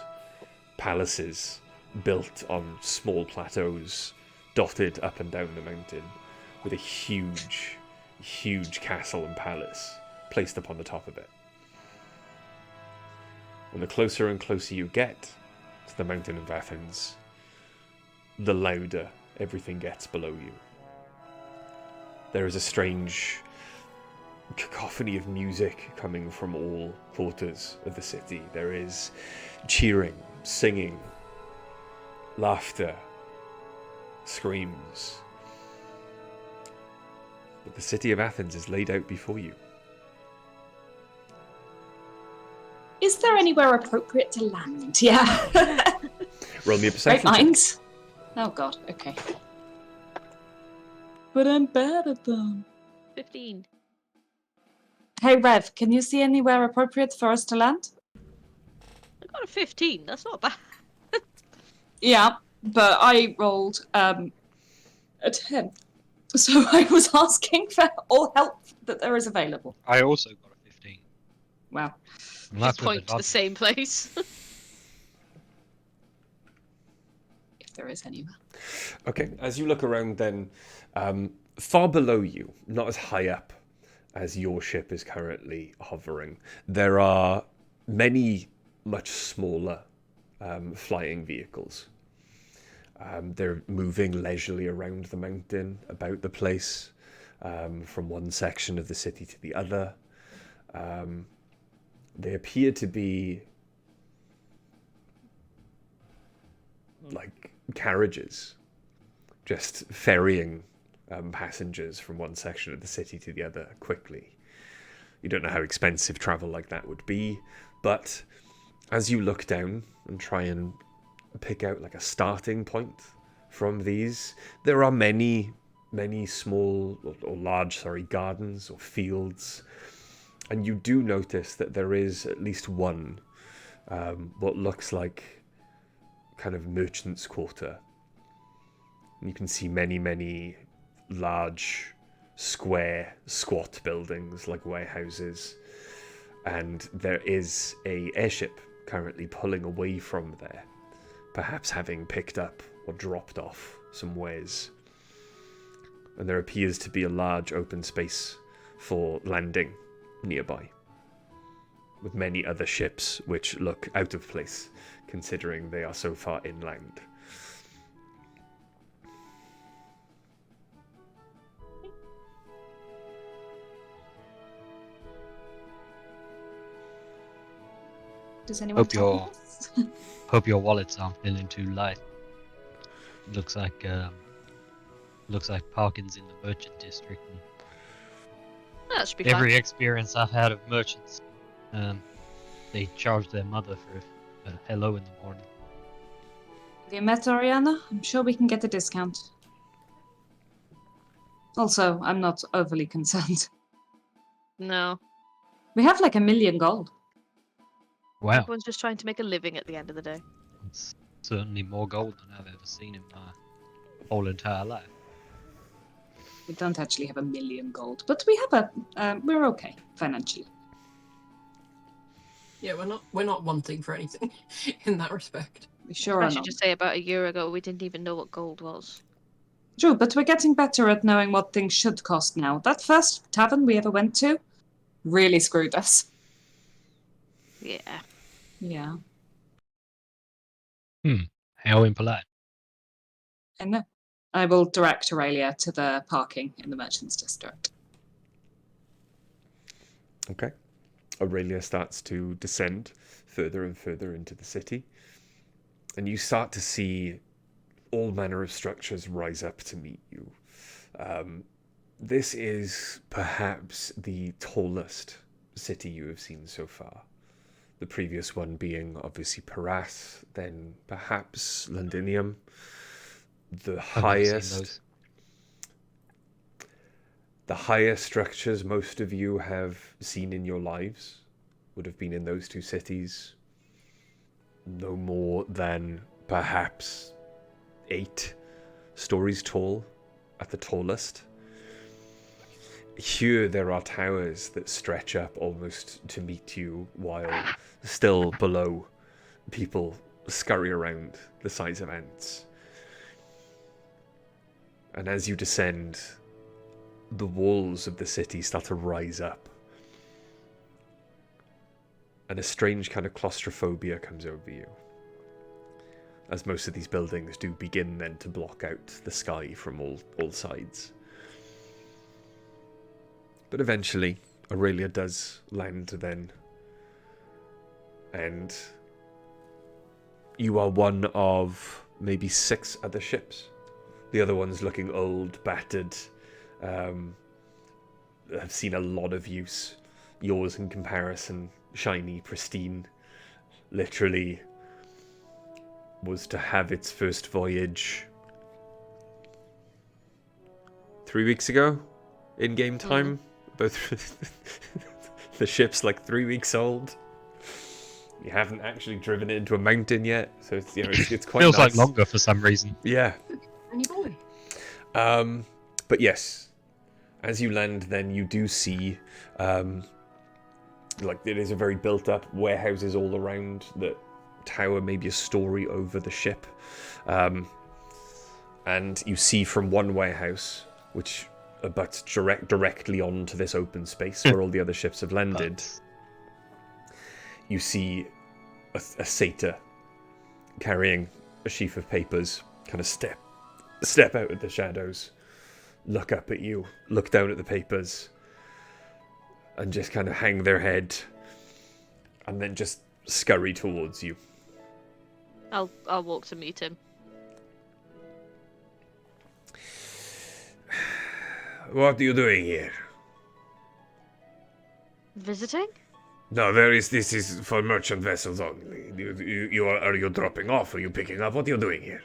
palaces built on small plateaus dotted up and down the mountain, with a huge castle and palace placed upon the top of it. And the closer and closer you get to the mountain of Athens, the louder everything gets below you. There is a strange cacophony of music coming from all quarters of the city. There is cheering, singing, laughter, screams. But the city of Athens is laid out before you. Is there anywhere appropriate to land? Yeah. Roll me a Great perception check. minds. Oh god, okay. But I'm bad at them. 15. Hey Rev, can you see anywhere appropriate for us to land? I got a 15. That's not bad. Yeah, but I rolled a 10. So I was asking for all help that there is available. I also got a 15. Wow. And You that's with point to the advantage. same place. If there is anywhere. Okay, as you look around then, far below you, not as high up as your ship is currently hovering, there are many much smaller flying vehicles. They're moving leisurely around the mountain, about the place, from one section of the city to the other. They appear to be like carriages, just ferrying passengers from one section of the city to the other quickly. You don't know how expensive travel like that would be, but as you look down and try and pick out like a starting point from these, there are many small or large gardens or fields, and you do notice that there is at least one what looks like kind of merchant's quarter. You can see many large square squat buildings like warehouses, and there is a airship currently pulling away from there, perhaps having picked up or dropped off some wares. And there appears to be a large open space for landing nearby, with many other ships which look out of place considering they are so far inland. Does anyone Hope talk your- with us? Hope your wallets aren't feeling too light. Looks like parking's in the merchant district. And That should be every fine. experience I've had of merchants, they charge their mother for a hello in the morning. Have you met Oriana? I'm sure we can get a discount. Also, I'm not overly concerned. No. We have like 1 million gold. Wow, Everyone's just trying to make a living at the end of the day. it's certainly more gold than I've ever seen in my whole entire life. We don't actually have 1 million gold, but we have we're okay financially. Yeah, we're not wanting for anything in that respect. We sure I are should not. just say about a year ago, we didn't even know what gold was. True, but we're getting better at knowing what things should cost now. That first tavern we ever went to really screwed us. Yeah. Yeah, How impolite. I know. I will direct Aurelia to the parking in the merchant's district. Okay. Aurelia starts to descend further and further into the city, and you start to see all manner of structures rise up to meet you. This is perhaps the tallest city you have seen so far. The previous one being obviously Paras, then perhaps Londinium. The I've never seen highest those. The highest structures most of you have seen in your lives would have been in those two cities. No more than perhaps 8 stories tall at the tallest. Here there are towers that stretch up almost to meet you, while still below people scurry around the size of ants. And as you descend, the walls of the city start to rise up, and a strange kind of claustrophobia comes over you, as most of these buildings do begin then to block out the sky from all sides. But eventually, Aurelia does land then, and you are one of maybe 6 other ships. The other ones looking old, battered, have seen a lot of use. Yours, in comparison, shiny, pristine, literally was to have its first voyage 3 weeks ago, in game time. Both the ship's like 3 weeks old. You haven't actually driven it into a mountain yet, so it's it's quite Feels nice. like longer for some reason. Yeah. And you boy. But yes, as you land, then you do see, like it is a very built-up warehouses all around that tower maybe a story over the ship, and you see from one warehouse, which abuts directly onto this open space where all the other ships have landed. You see a satyr carrying a sheaf of papers, kind of step out of the shadows, look up at you, look down at the papers, and just kind of hang their head, and then just scurry towards you. I'll walk to meet him. What are you doing here? Visiting? No, this is for merchant vessels only. Are you dropping off? Are you picking up? What are you doing here?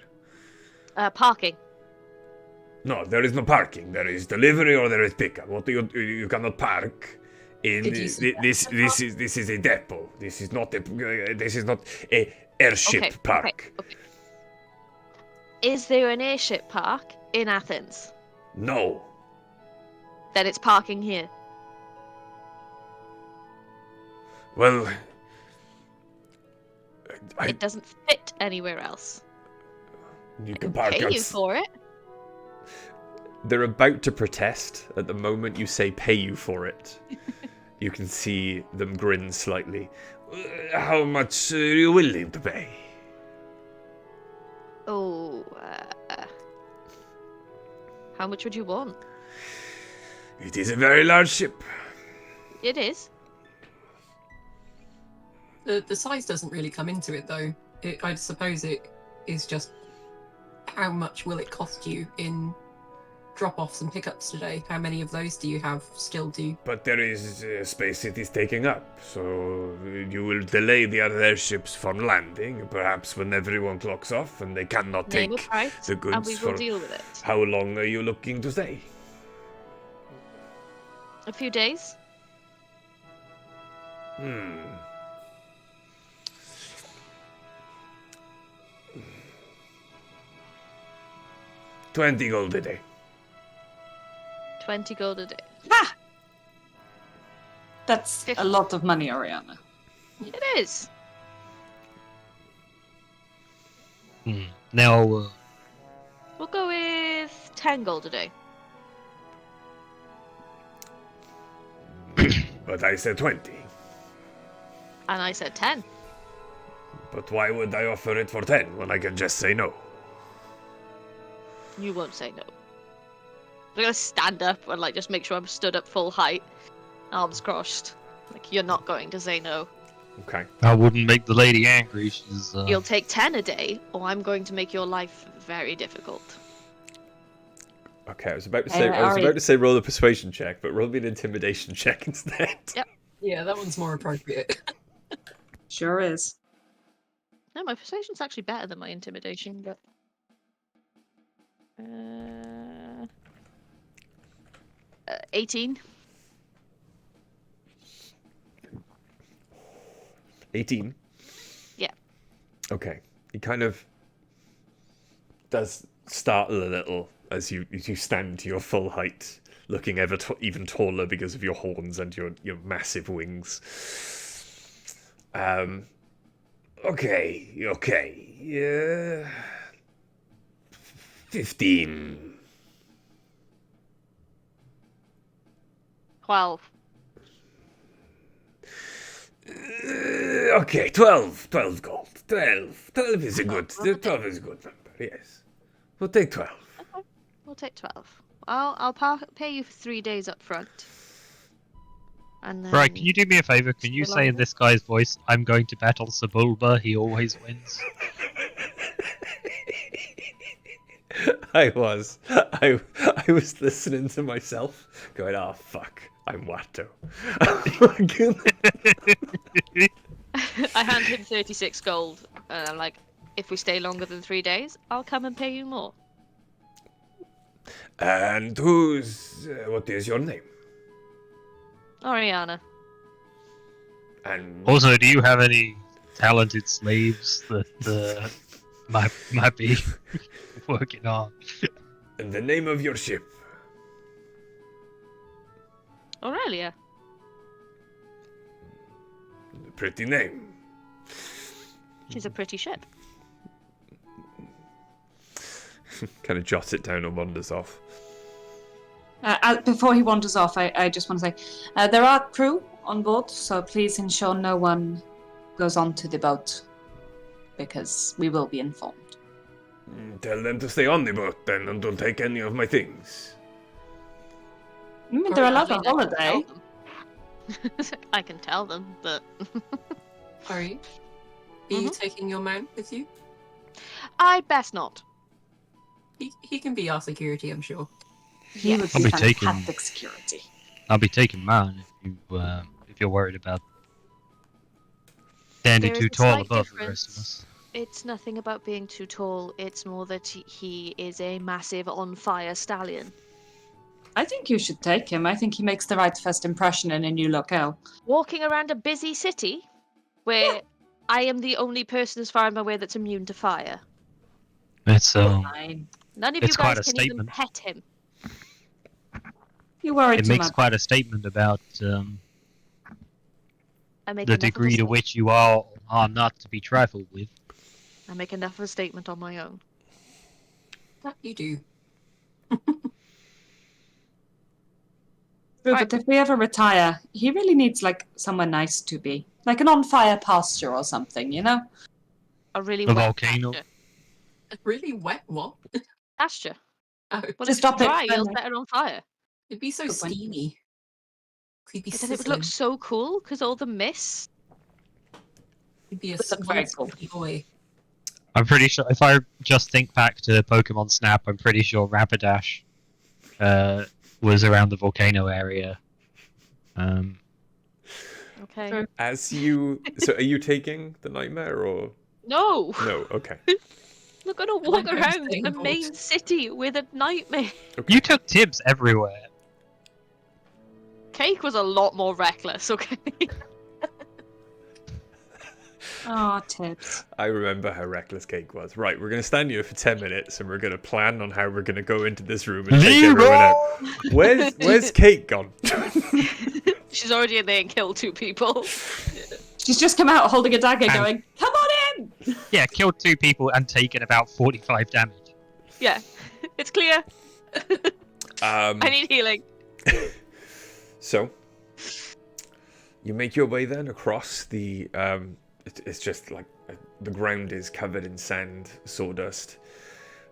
Parking. No, there is no parking. There is delivery or there is pickup. What do you cannot park in Did you see this is a depot. This is not a airship park. Okay. Is there an airship park in Athens? No. Then it's parking here. Well, It doesn't fit anywhere else. you I can can park pay you for it. They're about to protest. At the moment you say pay you for it, you can see them grin slightly. How much are you willing to pay? Oh, how much would you want? It is a very large ship. It is. The size doesn't really come into it, though. I suppose it is just how much will it cost you in drop-offs and pickups today? How many of those do you have still due? But there is space it is taking up, so you will delay the other airships from landing, perhaps when everyone clocks off and they cannot Name a take price, the goods and we will for... deal with it. How long are you looking to stay? A few days. 20 gold a day. 20 gold a day. Ah! That's a lot of money, Oriana. It is. Now, We'll go with 10 gold a day. But I said 20. And I said 10. But why would I offer it for 10 when I can just say no? You won't say no. I'm gonna stand up and just make sure I'm stood up full height, arms crossed. You're not going to say no. Okay. I wouldn't make the lady angry. She's You'll take 10 a day, or I'm going to make your life very difficult. Okay, I was about Hey, to say roll a persuasion check, but roll me an intimidation check instead. Yep. Yeah, that one's more appropriate. Sure is. No, my persuasion's actually better than my intimidation, but... 18. 18? Yeah. Okay. He kind of does startle a little as you stand to your full height, looking even taller because of your horns and your massive wings. Okay. Yeah. 15. 12. Okay, 12 gold. 12 is a good. 12 is a good number. Yes, we'll take 12. Okay, we'll take 12. I'll pay you for 3 days up front. And then... Right, can you do me a favor? Can you say in this guy's voice, I'm going to battle Sebulba, he always wins? I was listening to myself, going, "Oh fuck, I'm Watto." I hand him 36 gold, and I'm like, If we stay longer than 3 days, I'll come and pay you more. And what is your name? Oriana. And Also, do you have any talented slaves that might be working on? the name of your ship? Aurelia. Pretty name. She's a pretty ship. Kind of jots it down and wanders off. Before he wanders off, I just want to say there are crew on board, so please ensure no one goes onto the boat, because we will be informed. Tell them to stay on the boat then and don't take any of my things. They're allowed a holiday. I can tell them, but... Sorry. Are you taking your man with you? I best not. He can be our security, I'm sure. He would I'll be be taking- fantastic security. I'll be taking mine if you're worried about standing There is too a tall slight above the rest of difference. us. It's nothing about being too tall, it's more that he is a massive on-fire stallion. I think you should take him. I think he makes the right first impression in a new locale. Walking around a busy city, where I am the only person as far as I'm aware that's immune to fire. It's Fine. None of It's you guys quite a can even statement. pet him. You worry it too makes much. quite a statement about I make the enough of a degree to sta- which you are not to be trifled with. I make enough of a statement on my own. That you do. True, Right. but if we ever retire, he really needs like somewhere nice to be, like an on-fire pasture or something, you know? A really A wet volcano. pasture. Really wet what? Pasture. Oh, Well, Just if stop it's it, dry, you'll friendly. set it on fire. it'd be so Good point. steamy. He'd be But then it would sizzling. look so cool because all the mist. He'd be a Would look very small cool. squishy boy. I'm pretty sure if I just think back to Pokemon Snap, I'm pretty sure Rapidash was around the volcano area. Okay. True. So are you taking the nightmare or No! no? Okay. We're gonna like walk I'm around staying the bored. main city with a nightmare. You took Tibbs everywhere. Cake was a lot more reckless, okay? Oh, tips. I remember how reckless Cake was. Right, we're gonna stand here for 10 minutes and we're gonna plan on how we're gonna go into this room and take everyone out. Where's Cake gone? She's already in there and killed 2 people. She's just come out holding a dagger, And- going, "Come on in!" Yeah, killed 2 people and taken about 45 damage. Yeah, it's clear. I need healing. So you make your way then across the. It's just like the ground is covered in sand, sawdust,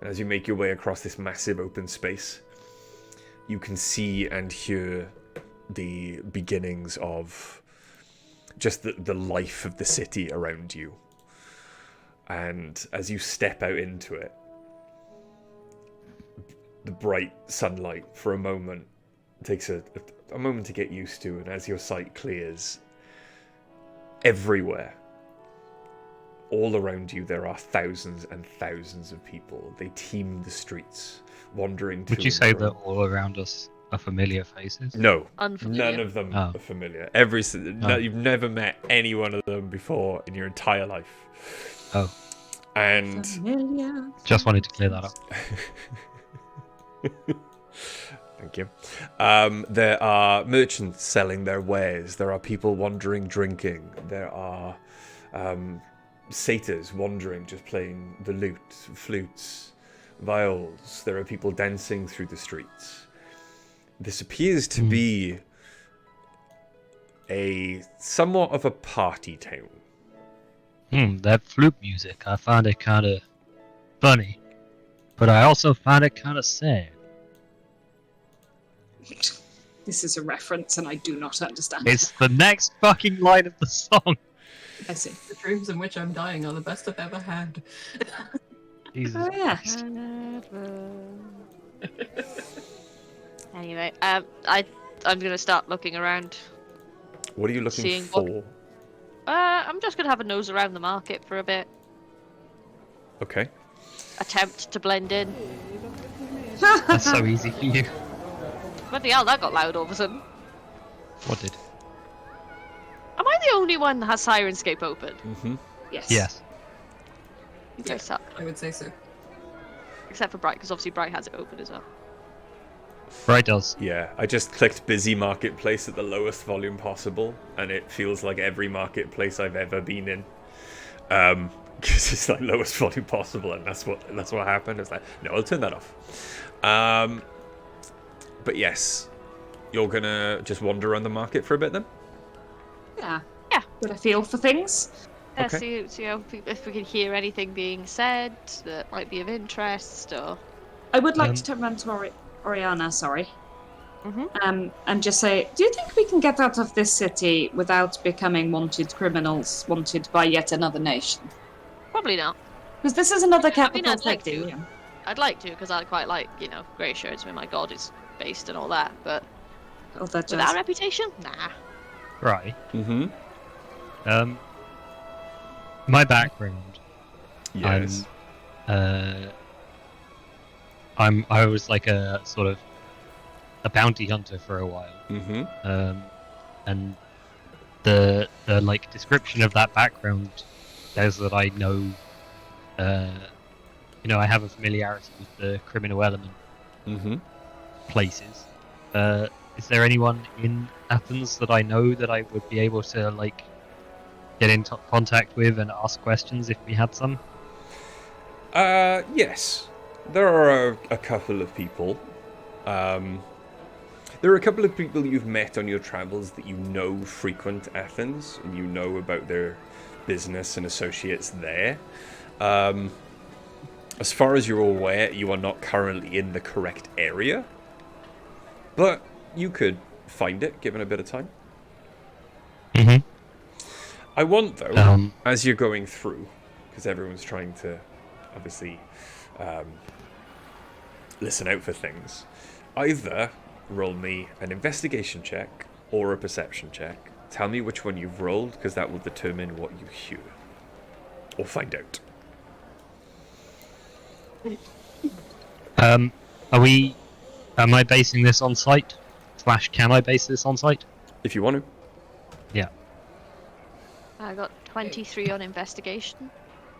and as you make your way across this massive open space, you can see and hear the beginnings of just the life of the city around you. And as you step out into it, the bright sunlight for a moment takes a moment to get used to, and as your sight clears, everywhere, all around you, there are thousands and thousands of people. They teem the streets, wandering to Would you and say fro. that all around us are familiar faces? No, Unfamiliar. none of them Oh. are familiar. Oh. You've never met any one of them before in your entire life. Oh. And Familiar. Just wanted to clear that up. thank you. There are merchants selling their wares. There are people wandering, drinking. There are satyrs wandering, just playing the lute, flutes, viols. There are people dancing through the streets. This appears to be a somewhat of a party town. That flute music, I find it kind of funny, but I also find it kind of sad. This is a reference, and I do not understand. It's the next fucking line of the song. I see. The dreams in which I'm dying are the best I've ever had. Jesus Oh, yeah. Christ. Anyway, I'm gonna start looking around. What are you looking Seeing for? what- I'm just gonna have a nose around the market for a bit. Okay. Attempt to blend in. That's so easy for you. Bloody hell, that got loud all of a sudden. What did? Am I the only one that has Sirenscape open? Mm-hmm. Yes. Yes. You Yeah, guys suck. I would say so. Except for Bright, because obviously Bright has it open as well. Right does. Yeah, I just clicked busy marketplace at the lowest volume possible, and it feels like every marketplace I've ever been in. Because it's like lowest volume possible, and that's what happened. It's like, no, I'll turn that off. But yes, you're gonna just wander around the market for a bit then. Yeah. Yeah. Get a feel for things. Okay. See if we can hear anything being said that might be of interest, or... I would like to turn around to Oriana, sorry. And just say, do you think we can get out of this city without becoming wanted criminals, wanted by yet another nation? Probably not. Because this is another I mean, capital I'd like city. to. I'd like to, because I quite like, Grecia. It's where my god is based and all that, but Oh, that with our reputation? Nah. Right. Mm-hmm. My background. Yes. I was like a sort of a bounty hunter for a while. Mm-hmm. And the like description of that background says that I know, I have a familiarity with the criminal element Mm-hmm. places. Is there anyone in Athens that I know that I would be able to like get in contact with and ask questions if we had some? Yes. There are a couple of people. There are a couple of people you've met on your travels that you know frequent Athens, and you know about their business and associates there. As far as you're aware, you are not currently in the correct area, but you could find it given a bit of time. Mm-hmm. I want, though, Um, as you're going through, because everyone's trying to obviously listen out for things, either roll me an investigation check or a perception check. Tell me which one you've rolled, because that will determine what you hear. Or find out. Am I basing this on site? / can I base this on site? If you want to. Yeah. I got 23 on investigation.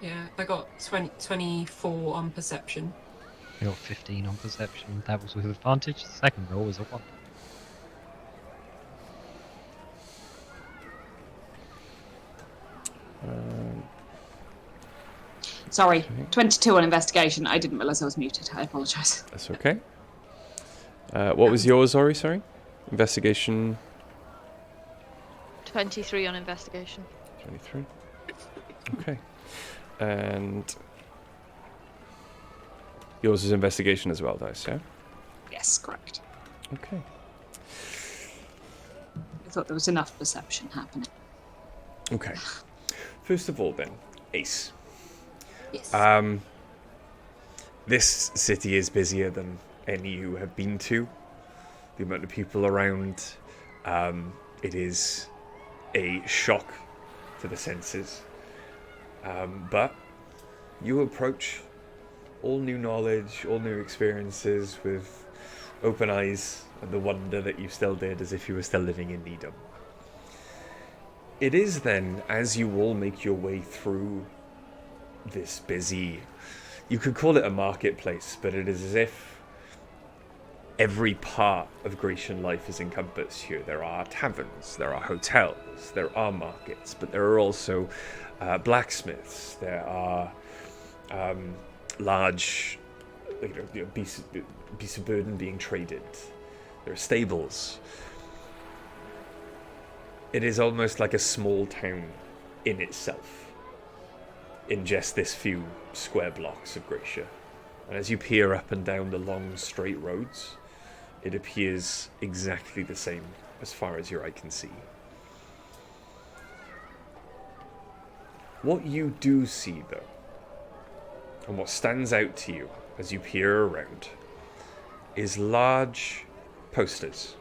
Yeah, I got 24 on perception. I got 15 on perception. That was with advantage. The second roll was a 1. Sorry, 22 on investigation. I didn't realise I was muted. I apologise. That's okay. What was yours, Ori? Sorry? Investigation 23 on investigation. 23. Okay. And yours is investigation as well, Dice, yeah? Yes, correct. Okay. I thought there was enough perception happening. Okay. First of all, then, Ace. Yes. This city is busier than any you have been to. The amount of people around, it is a shock to the senses. But you approach all new knowledge, all new experiences with open eyes and the wonder that you still did as if you were still living in Nidum. It is then, as you all make your way through this busy, you could call it a marketplace, but it is as if every part of Grecian life is encompassed here. There are taverns, there are hotels, there are markets, but there are also blacksmiths, there are large beasts of burden being traded, there are stables. It is almost like a small town in itself, in just this few square blocks of Grecia. And as you peer up and down the long straight roads, it appears exactly the same as far as your eye can see. What you do see, though, and what stands out to you as you peer around, is large posters.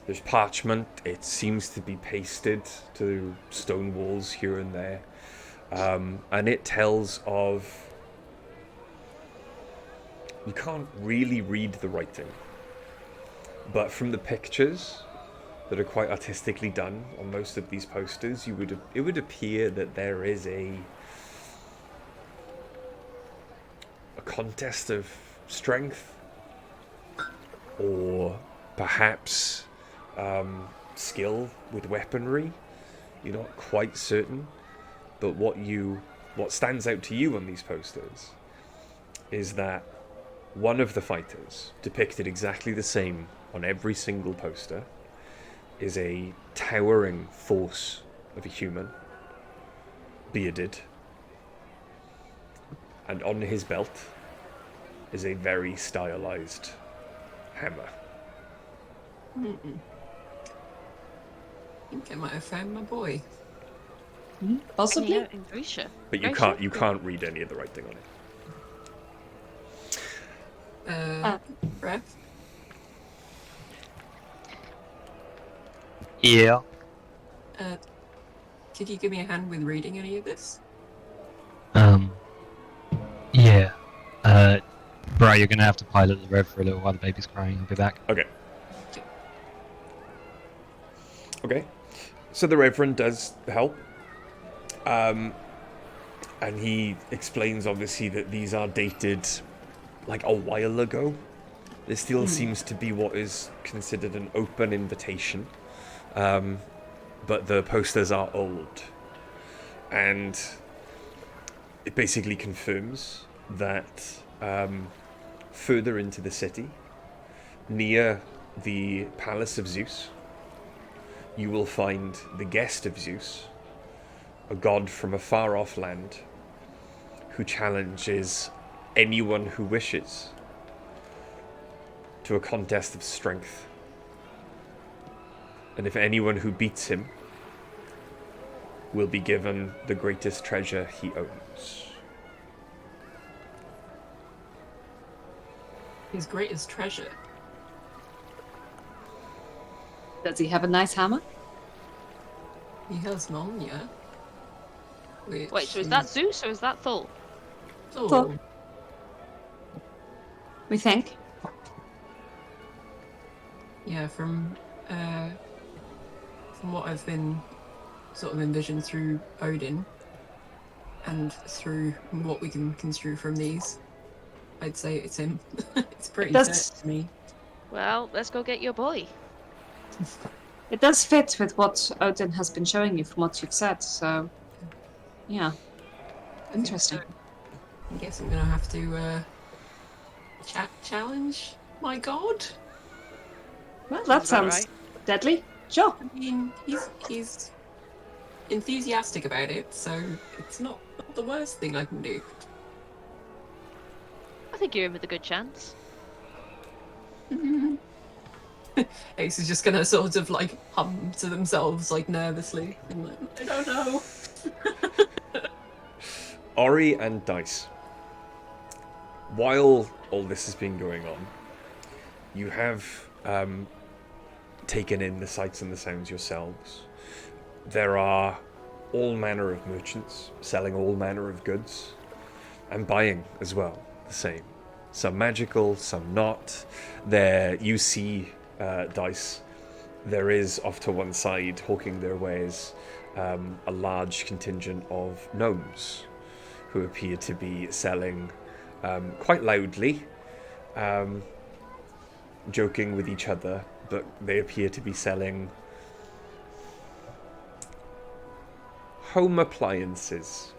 There's parchment, it seems to be pasted to stone walls here and there. and it tells of... You can't really read the writing, but from the pictures that are quite artistically done on most of these posters, it would appear that there is a contest of strength, or perhaps skill with weaponry. You're not quite certain, but what stands out to you on these posters is that one of the fighters, depicted exactly the same on every single poster, is a towering force of a human, bearded, and on his belt is a very stylized hammer. I think I might have found my boy. Possibly. Out in Grecia. But you can't read any of the writing on it. Rev? Yeah. Could you give me a hand with reading any of this? Yeah. Bro, you're gonna have to pilot the Rev for a little while. The baby's crying. I'll be back. Okay. So the Reverend does help. And he explains, obviously, that these are dated like a while ago. This still seems to be what is considered an open invitation. But the posters are old. And it basically confirms that further into the city, near the Palace of Zeus, you will find the guest of Zeus, a god from a far-off land, who challenges anyone who wishes to a contest of strength. And if anyone who beats him will be given the greatest treasure he owns. His greatest treasure. Does he have a nice hammer? He has none, yeah. Which Wait, so is that Zeus or is that Thor? Thor. Thor. We think. Yeah, from what I've been sort of envisioned through Odin, and through what we can construe from these, I'd say it's him. It's pretty That's- certain to me. Well, let's go get your boy. It does fit with what Odin has been showing you from what you've said, so yeah. Interesting. I guess I'm gonna have to challenge my god. Well, that Sounds about sounds deadly. Sure. I mean, he's enthusiastic about it, so it's not the worst thing I can do. I think you're in with a good chance. Ace is just gonna sort of like hum to themselves like nervously. I'm like, I don't know. Ori and Dice, while all this has been going on, you have taken in the sights and the sounds yourselves. There are all manner of merchants selling all manner of goods, and buying as well, the same. Some magical, some not. There you see Dice. There is off to one side, hawking their wares, a large contingent of gnomes who appear to be selling quite loudly, joking with each other, but they appear to be selling home appliances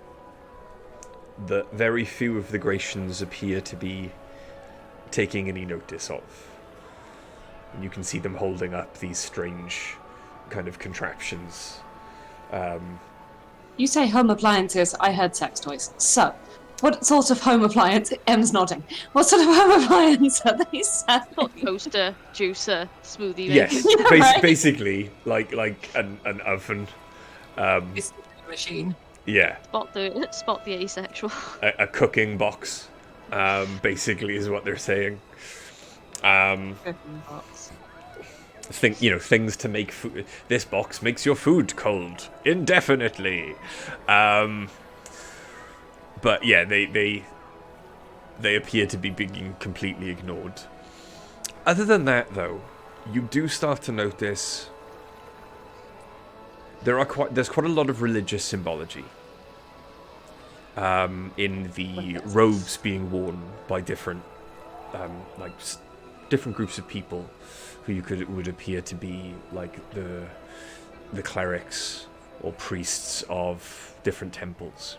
that very few of the Grecians appear to be taking any notice of. And you can see them holding up these strange kind of contraptions. You say home appliances, I heard sex toys. So, what sort of home appliance? Em's nodding. What sort of home appliance are they selling? Toaster, juicer, smoothie Yes, maker. Right. basically like an oven. It's a machine. Yeah, Spot the asexual. a cooking box, basically is what they're saying. Things to make food. This box makes your food cold indefinitely. But yeah, they appear to be being completely ignored. Other than that, though, you do start to notice there's quite a lot of religious symbology in the robes being worn by different different groups of people who would appear to be like the clerics or priests of different temples.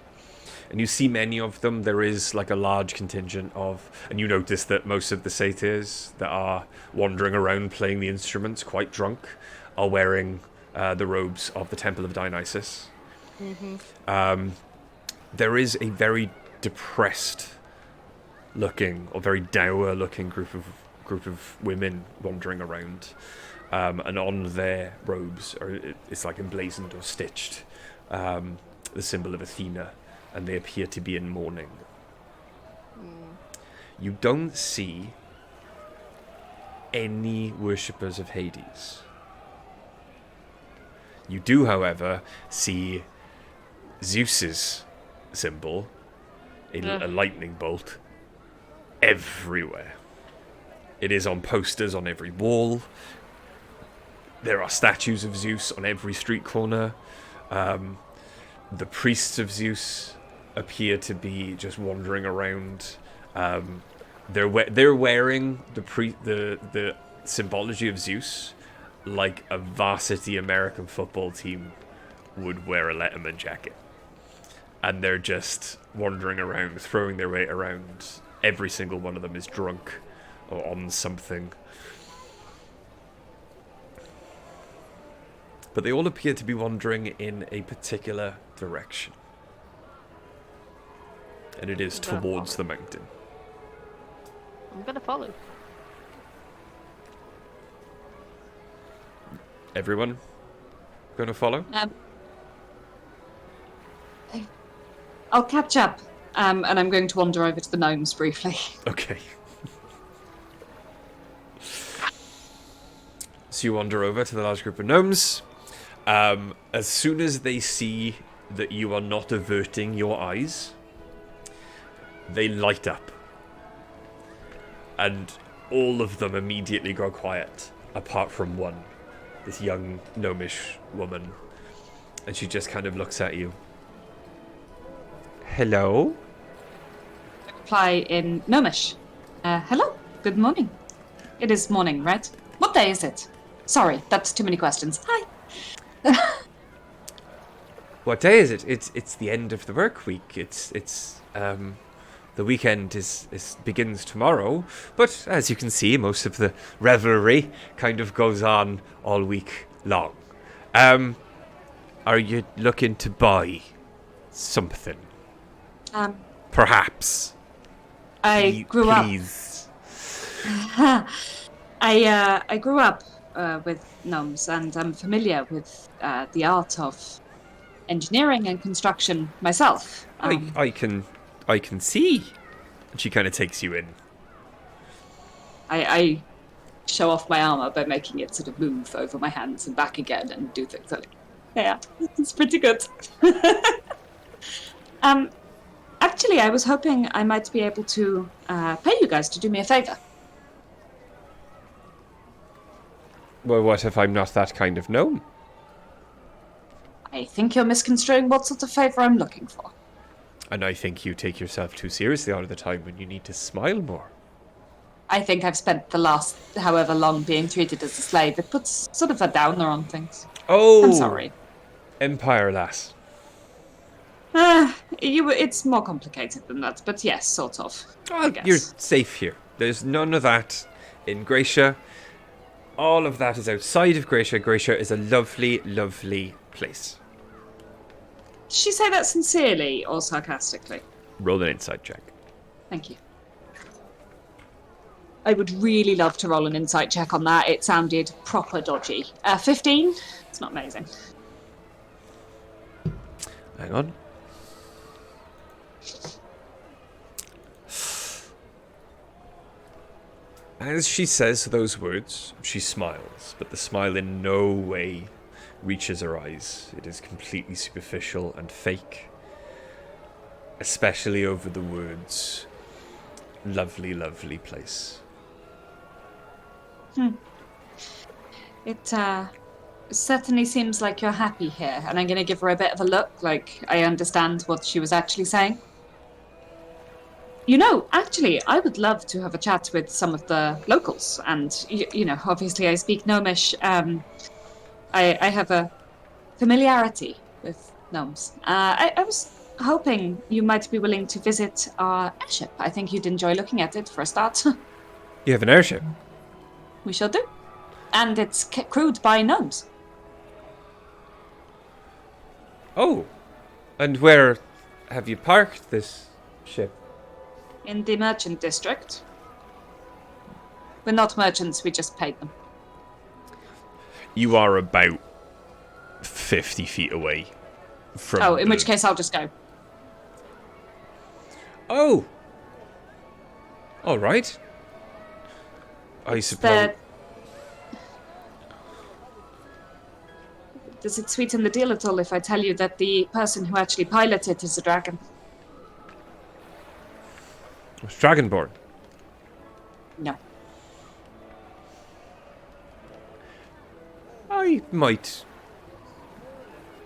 And you see many of them. There is like a large contingent of, and you notice that most of the satyrs that are wandering around playing the instruments, quite drunk, are wearing the robes of the Temple of Dionysus. There is a very depressed looking or very dour looking group of women wandering around, and on their robes it's like emblazoned or stitched the symbol of Athena, and they appear to be in mourning. You don't see any worshippers of Hades. You do, however, see Zeus's symbol, a lightning bolt, everywhere. It is on posters on every wall. There are statues of Zeus on every street corner. The priests of Zeus appear to be just wandering around. They're wearing the symbology of Zeus like a varsity American football team would wear a Letterman jacket. And they're just wandering around, throwing their weight around. Every single one of them is drunk or on something. But they all appear to be wandering in a particular direction. And it is towards the mountain. I'm gonna follow. Everyone going to follow? I'll catch up, and I'm going to wander over to the gnomes briefly. Okay. So you wander over to the large group of gnomes. As soon as they see that you are not averting your eyes, they light up. And all of them immediately go quiet, apart from one, this young gnomish woman. And she just kind of looks at you. Hello? I reply in gnomish. Hello, good morning. It is morning, right? What day is it? Sorry, that's too many questions. Hi. What day is it? It's the end of the work week. It's the weekend begins tomorrow, but as you can see, most of the revelry kind of goes on all week long. Are you looking to buy something? Perhaps. I grew up. Please. I grew up with gnomes, and I'm familiar with the art of engineering and construction myself. I can see. And she kind of takes you in. I show off my armor by making it sort of move over my hands and back again and do things like, yeah, it's pretty good. Actually, I was hoping I might be able to pay you guys to do me a favor. Well, what if I'm not that kind of gnome? I think you're misconstruing what sort of favor I'm looking for. And I think you take yourself too seriously all of the time when you need to smile more. I think I've spent the last however long being treated as a slave. It puts sort of a downer on things. Oh! I'm sorry. Empire lass. It's more complicated than that, but yes, sort of. Well, you're safe here. There's none of that in Grecia. All of that is outside of Grecia. Grecia is a lovely, lovely place. Did she say that sincerely or sarcastically? Roll an insight check. Thank you. I would really love to roll an insight check on that. It sounded proper dodgy. 15? It's not amazing. Hang on. As she says those words, she smiles, but the smile in no way reaches her eyes. It is completely superficial and fake. especially over the woods. Lovely, lovely place. It certainly seems like you're happy here, and I'm going to give her a bit of a look, like I understand what she was actually saying. You know, actually, I would love to have a chat with some of the locals, and, you know, obviously I speak Gnomish. I have a familiarity with gnomes. I was hoping you might be willing to visit our airship. I think you'd enjoy looking at it for a start. You have an airship? We shall do. And it's crewed by gnomes. Oh, and where have you parked this ship? In the merchant district. We're not merchants, we just paid them. You are about 50 feet away from. Oh, in which case I'll just go. Oh! Alright. I suppose. Does it sweeten the deal at all if I tell you that the person who actually pilots it is a dragon? It's Dragonborn. No. I might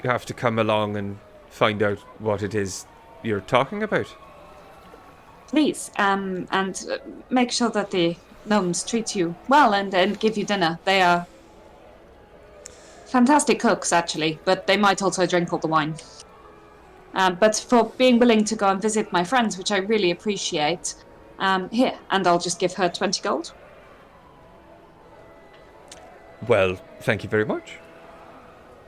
have to come along and find out what it is you're talking about. Please, and make sure that the gnomes treat you well and give you dinner. They are fantastic cooks, actually, but they might also drink all the wine. But for being willing to go and visit my friends, which I really appreciate, here, and I'll just give her 20 gold. Well, thank you very much.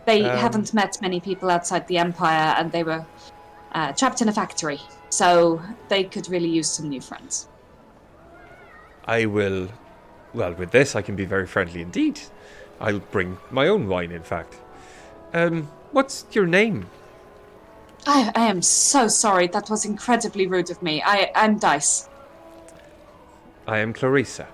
They haven't met many people outside the Empire, and they were trapped in a factory, so they could really use some new friends. I will. Well, with this, I can be very friendly indeed. I'll bring my own wine, in fact. What's your name? I am so sorry. That was incredibly rude of me. I'm Dice. I am Clarissa.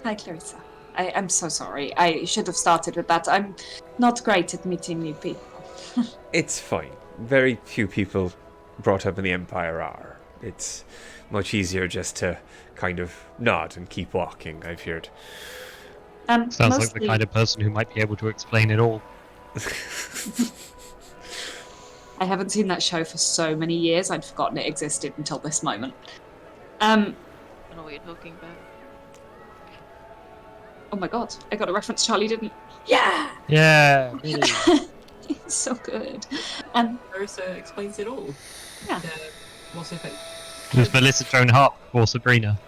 Hi, Clarissa. I'm so sorry. I should have started with that. I'm not great at meeting new people. It's fine. Very few people brought up in the Empire are. It's much easier just to kind of nod and keep walking, I've heard. Sounds like the kind of person who might be able to explain it all. I haven't seen that show for so many years. I'd forgotten it existed until this moment. I don't know what you're talking about. Oh my god, I got a reference Charlie didn't. Yeah! Yeah, really. It's so good. Clarissa explains it all. Yeah. What's her thing? Was Melissa Joan Hart or Sabrina?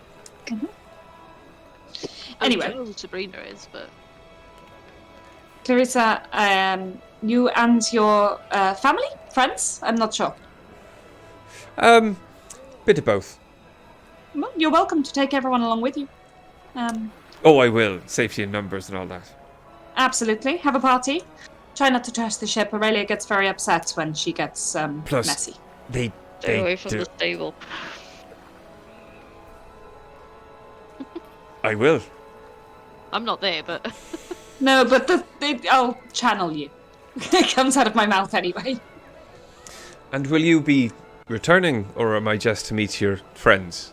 Anyway. I don't know who Sabrina is, but Clarissa, you and your family? Friends? I'm not sure. Bit of both. Well, you're welcome to take everyone along with you. Oh, I will. Safety in numbers and all that. Absolutely. Have a party. Try not to trash the ship. Aurelia gets very upset when she gets Plus, messy. They stay away from do. the stable. I will. I'm not there, but No, but I'll channel you. It comes out of my mouth anyway. And will you be returning, or am I just to meet your friends?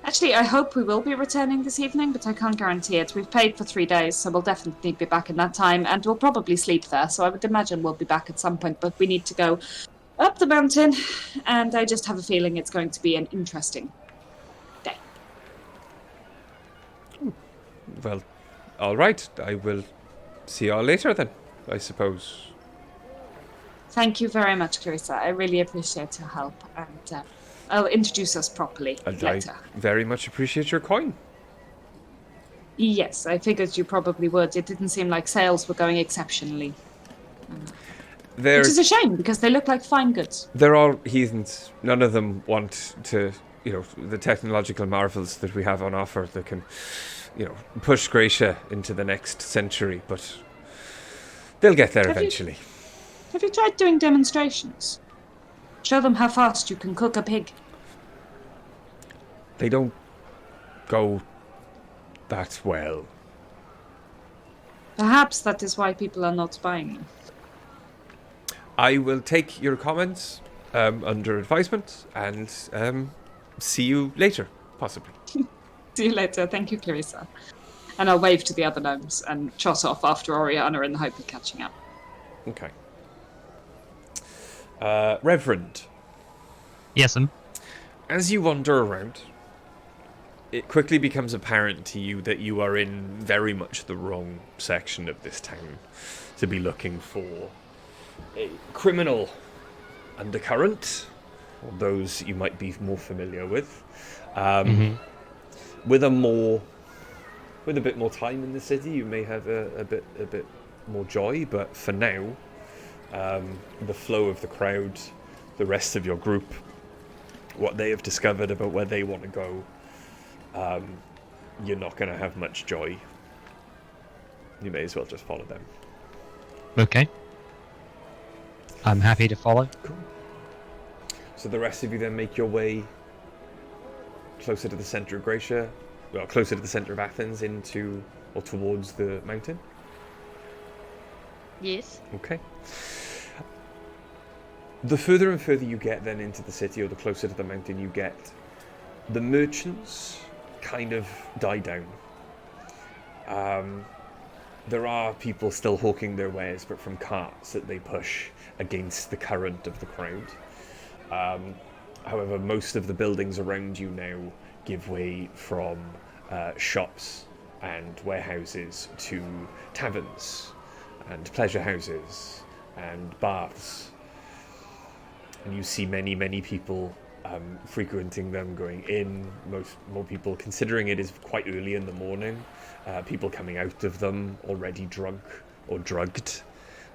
Actually, I hope we will be returning this evening, but I can't guarantee it. We've paid for 3 days, so we'll definitely be back in that time, and we'll probably sleep there, so I would imagine we'll be back at some point, but we need to go up the mountain, and I just have a feeling it's going to be an interesting day. Well, all right. I will see you all later then, I suppose. Thank you very much, Clarissa. I really appreciate your help, and I'll introduce us properly And later. I very much appreciate your coin. Yes, I figured you probably would. It didn't seem like sales were going exceptionally. They're, Which is a shame, because they look like fine goods. they're all heathens. None of them want to, the technological marvels that we have on offer that can, push Grecia into the next century, but they'll get there eventually. Have you tried doing demonstrations? Show them how fast you can cook a pig. They don't go that well. Perhaps that is why people are not buying them. I will take your comments under advisement, and see you later, possibly. See you later. Thank you, Clarissa. And I'll wave to the other gnomes and trot off after Oriana in the hope of catching up. Okay. Reverend, Yes, as you wander around, it quickly becomes apparent to you that you are in very much the wrong section of this town to be looking for a criminal undercurrent, or those you might be more familiar with. With a bit more time in the city, you may have a bit more joy. But for now, the flow of the crowd, the rest of your group, what they have discovered about where they want to go, you're not going to have much joy. You may as well just follow them. Okay. I'm happy to follow. Cool. So the rest of you then make your way closer to the center of Grecia, well, closer to the center of Athens, into or towards the mountain. Yes. Okay. The further and further you get then into the city, or the closer to the mountain you get, the merchants kind of die down. There are people still hawking their wares, but from carts that they push against the current of the crowd. However, most of the buildings around you now give way from shops and warehouses to taverns and pleasure houses and baths. And you see many people frequenting them, going in. More people, considering it is quite early in the morning, people coming out of them already drunk or drugged,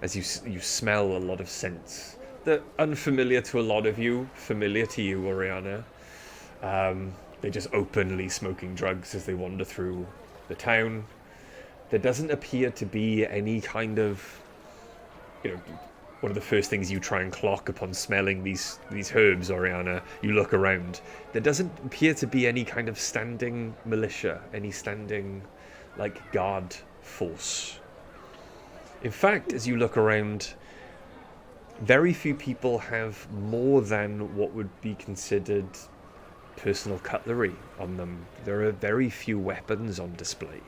as you smell a lot of scents that unfamiliar to a lot of you, familiar to you, Oriana. They're just openly smoking drugs as they wander through the town. There doesn't appear to be any kind of, one of the first things you try and clock upon smelling these herbs, Oriana, you look around. There doesn't appear to be any kind of standing militia, any standing, guard force. In fact, as you look around, very few people have more than what would be considered personal cutlery on them. There are very few weapons on display.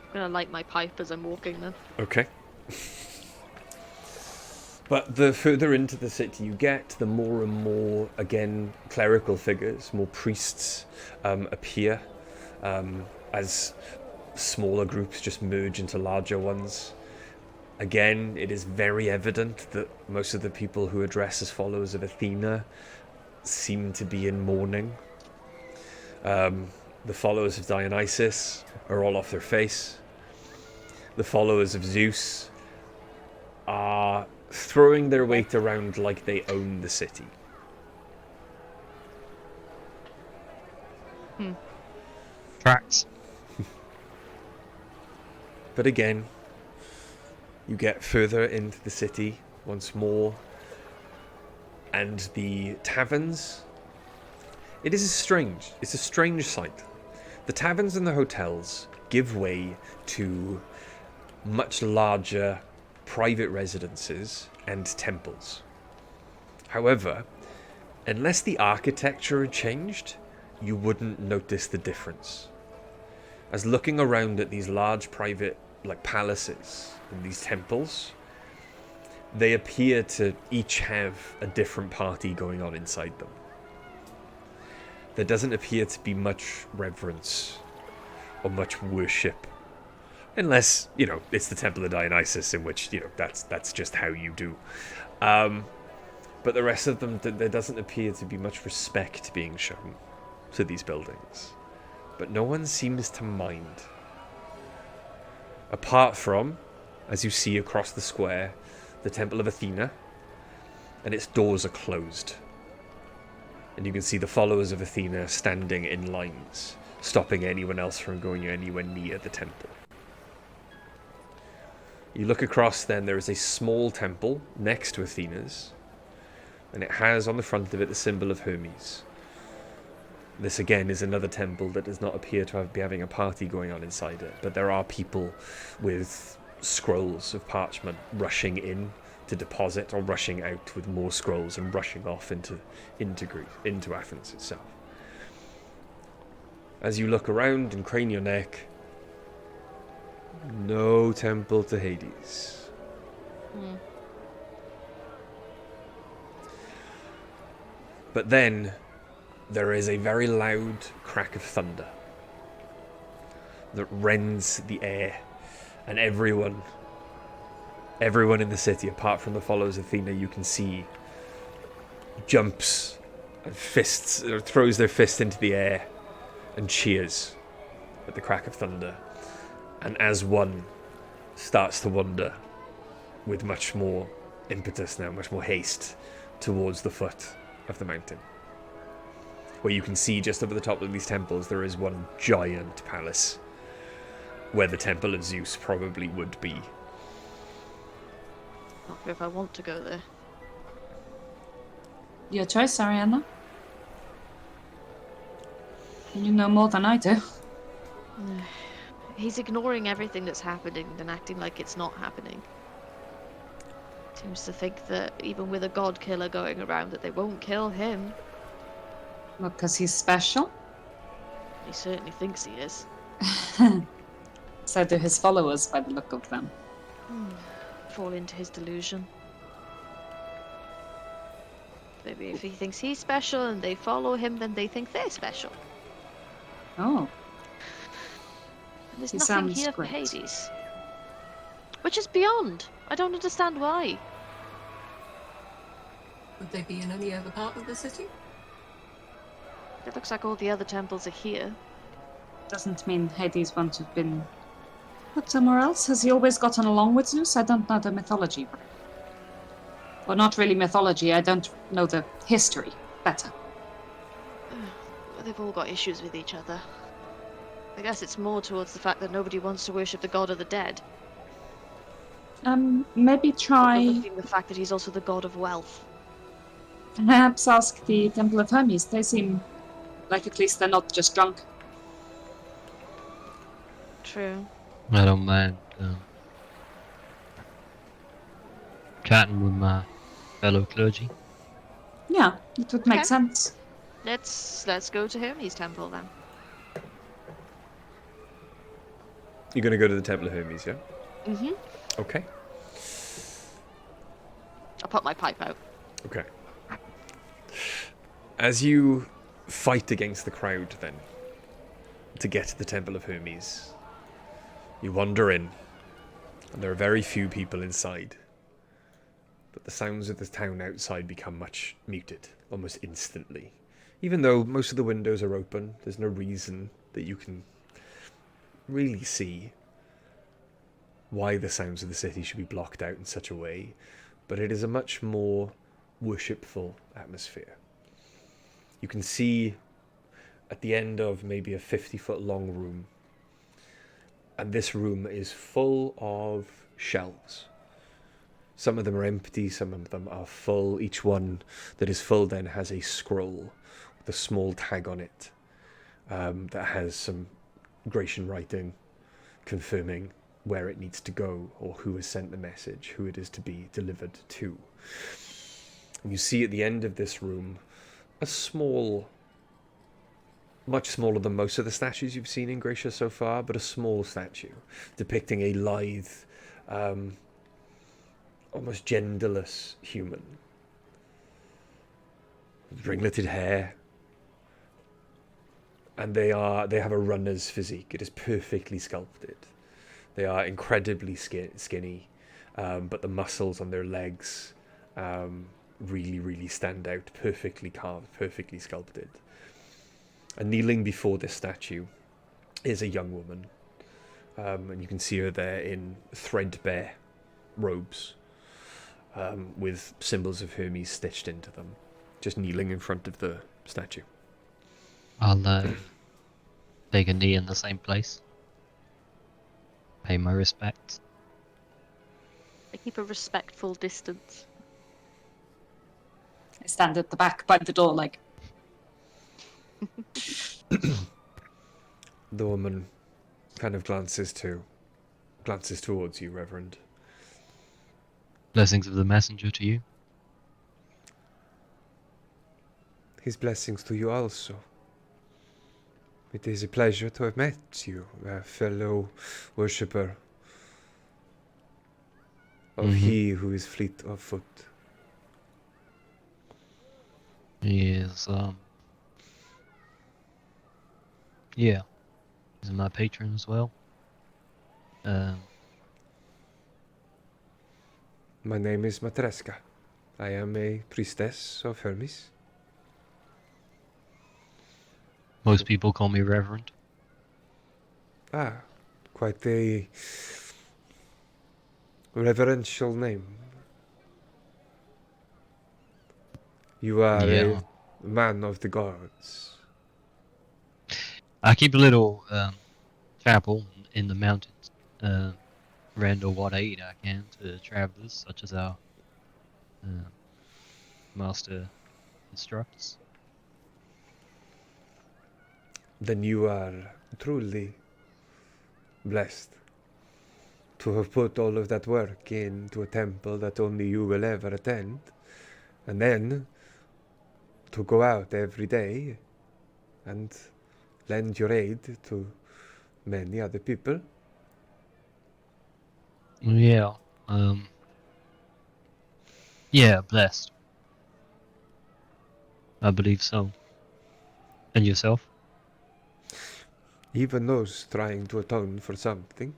I'm gonna light my pipe as I'm walking then. Okay. But the further into the city you get, the more and more, again, clerical figures, more priests appear as smaller groups just merge into larger ones. Again, it is very evident that most of the people who are dressed as followers of Athena seem to be in mourning. The followers of Dionysus are all off their face. The followers of Zeus are throwing their weight around like they own the city. Tracks. But again, you get further into the city once more, and the taverns. It's a strange sight. The taverns and the hotels give way to much larger private residences and temples. However, unless the architecture had changed, you wouldn't notice the difference. As looking around at these large private palaces and these temples, they appear to each have a different party going on inside them. There doesn't appear to be much reverence or much worship, unless it's the Temple of Dionysus, in which that's just how you do. But the rest of them, there doesn't appear to be much respect being shown to these buildings. But no one seems to mind. Apart from, as you see across the square, the Temple of Athena, and its doors are closed. And you can see the followers of Athena standing in lines, stopping anyone else from going anywhere near the temple. You look across, then there is a small temple next to Athena's, and it has on the front of it the symbol of Hermes. This again is another temple that does not appear to be having a party going on inside it, but there are people with scrolls of parchment rushing in to deposit, or rushing out with more scrolls and rushing off into Greece, into Athens itself. As you look around and crane your neck, no temple to Hades. But then there is a very loud crack of thunder that rends the air, and everyone in the city, apart from the followers of Athena, you can see, jumps and fists, or throws their fist into the air and cheers at the crack of thunder. And as one starts to wander with much more impetus now, much more haste, towards the foot of the mountain, where you can see just over the top of these temples there is one giant palace where the temple of Zeus probably would be. Not sure if I want to go there. Your choice, Ariana. You know more than I do. He's ignoring everything that's happening and acting like it's not happening. Seems to think that even with a god killer going around that they won't kill him. Well, because he's special. He certainly thinks he is. So do his followers, by the look of them. Fall into his delusion. Maybe if he thinks he's special and they follow him, then they think they're special. Oh. And there's He nothing sounds here for great. Hades. Which is beyond. I don't understand why. Would they be in any other part of the city? It looks like all the other temples are here. Doesn't mean Hades won't have been put somewhere else. Has he always gotten along with Zeus? I don't know the mythology. Well, not really mythology. I don't know the history better. They've all got issues with each other. I guess it's more towards the fact that nobody wants to worship the god of the dead. Maybe try... Overlooking the fact that he's also the god of wealth. Perhaps ask the Temple of Hermes. They seem like at least they're not just drunk. True. I don't mind chatting with my fellow clergy. Yeah, it would make Okay. sense. Let's go to Hermes' temple then. You're going to go to the Temple of Hermes, yeah? Mm-hmm. Okay. I'll put my pipe out. Okay. As you fight against the crowd, then, to get to the Temple of Hermes, you wander in, and there are very few people inside. But the sounds of the town outside become much muted, almost instantly. Even though most of the windows are open, there's no reason that you can really see why the sounds of the city should be blocked out in such a way, but it is a much more worshipful atmosphere. You can see at the end of maybe a 50-foot long room, and this room is full of shelves. Some of them are empty, some of them are full. Each one that is full then has a scroll with a small tag on it that has some Grecian writing confirming where it needs to go or who has sent the message, who it is to be delivered to. And you see at the end of this room a small, much smaller than most of the statues you've seen in Grecia so far, but a small statue depicting a lithe, almost genderless human. Ringleted hair. And they have a runner's physique. It is perfectly sculpted. They are incredibly skinny, but the muscles on their legs really, really stand out. Perfectly carved, perfectly sculpted. And kneeling before this statue is a young woman. And you can see her there in threadbare robes with symbols of Hermes stitched into them, just kneeling in front of the statue. I'll take a knee in the same place. Pay my respects. I keep a respectful distance. I stand at the back by the door like... The woman kind of glances towards you, Reverend. Blessings of the messenger to you. His blessings to you also. It is a pleasure to have met you, a fellow worshipper of he who is fleet of foot. He is, yeah, he's my patron as well. My name is Matreska. I am a priestess of Hermes. Most people call me Reverend. Ah, quite a reverential name. You are Yeah. a man of the gods. I keep a little chapel in the mountains. Render what aid I can to travelers such as our master instructs. Then you are truly blessed to have put all of that work into a temple that only you will ever attend, and then to go out every day and lend your aid to many other people. Yeah. Yeah, blessed. I believe so. And yourself? Even those trying to atone for something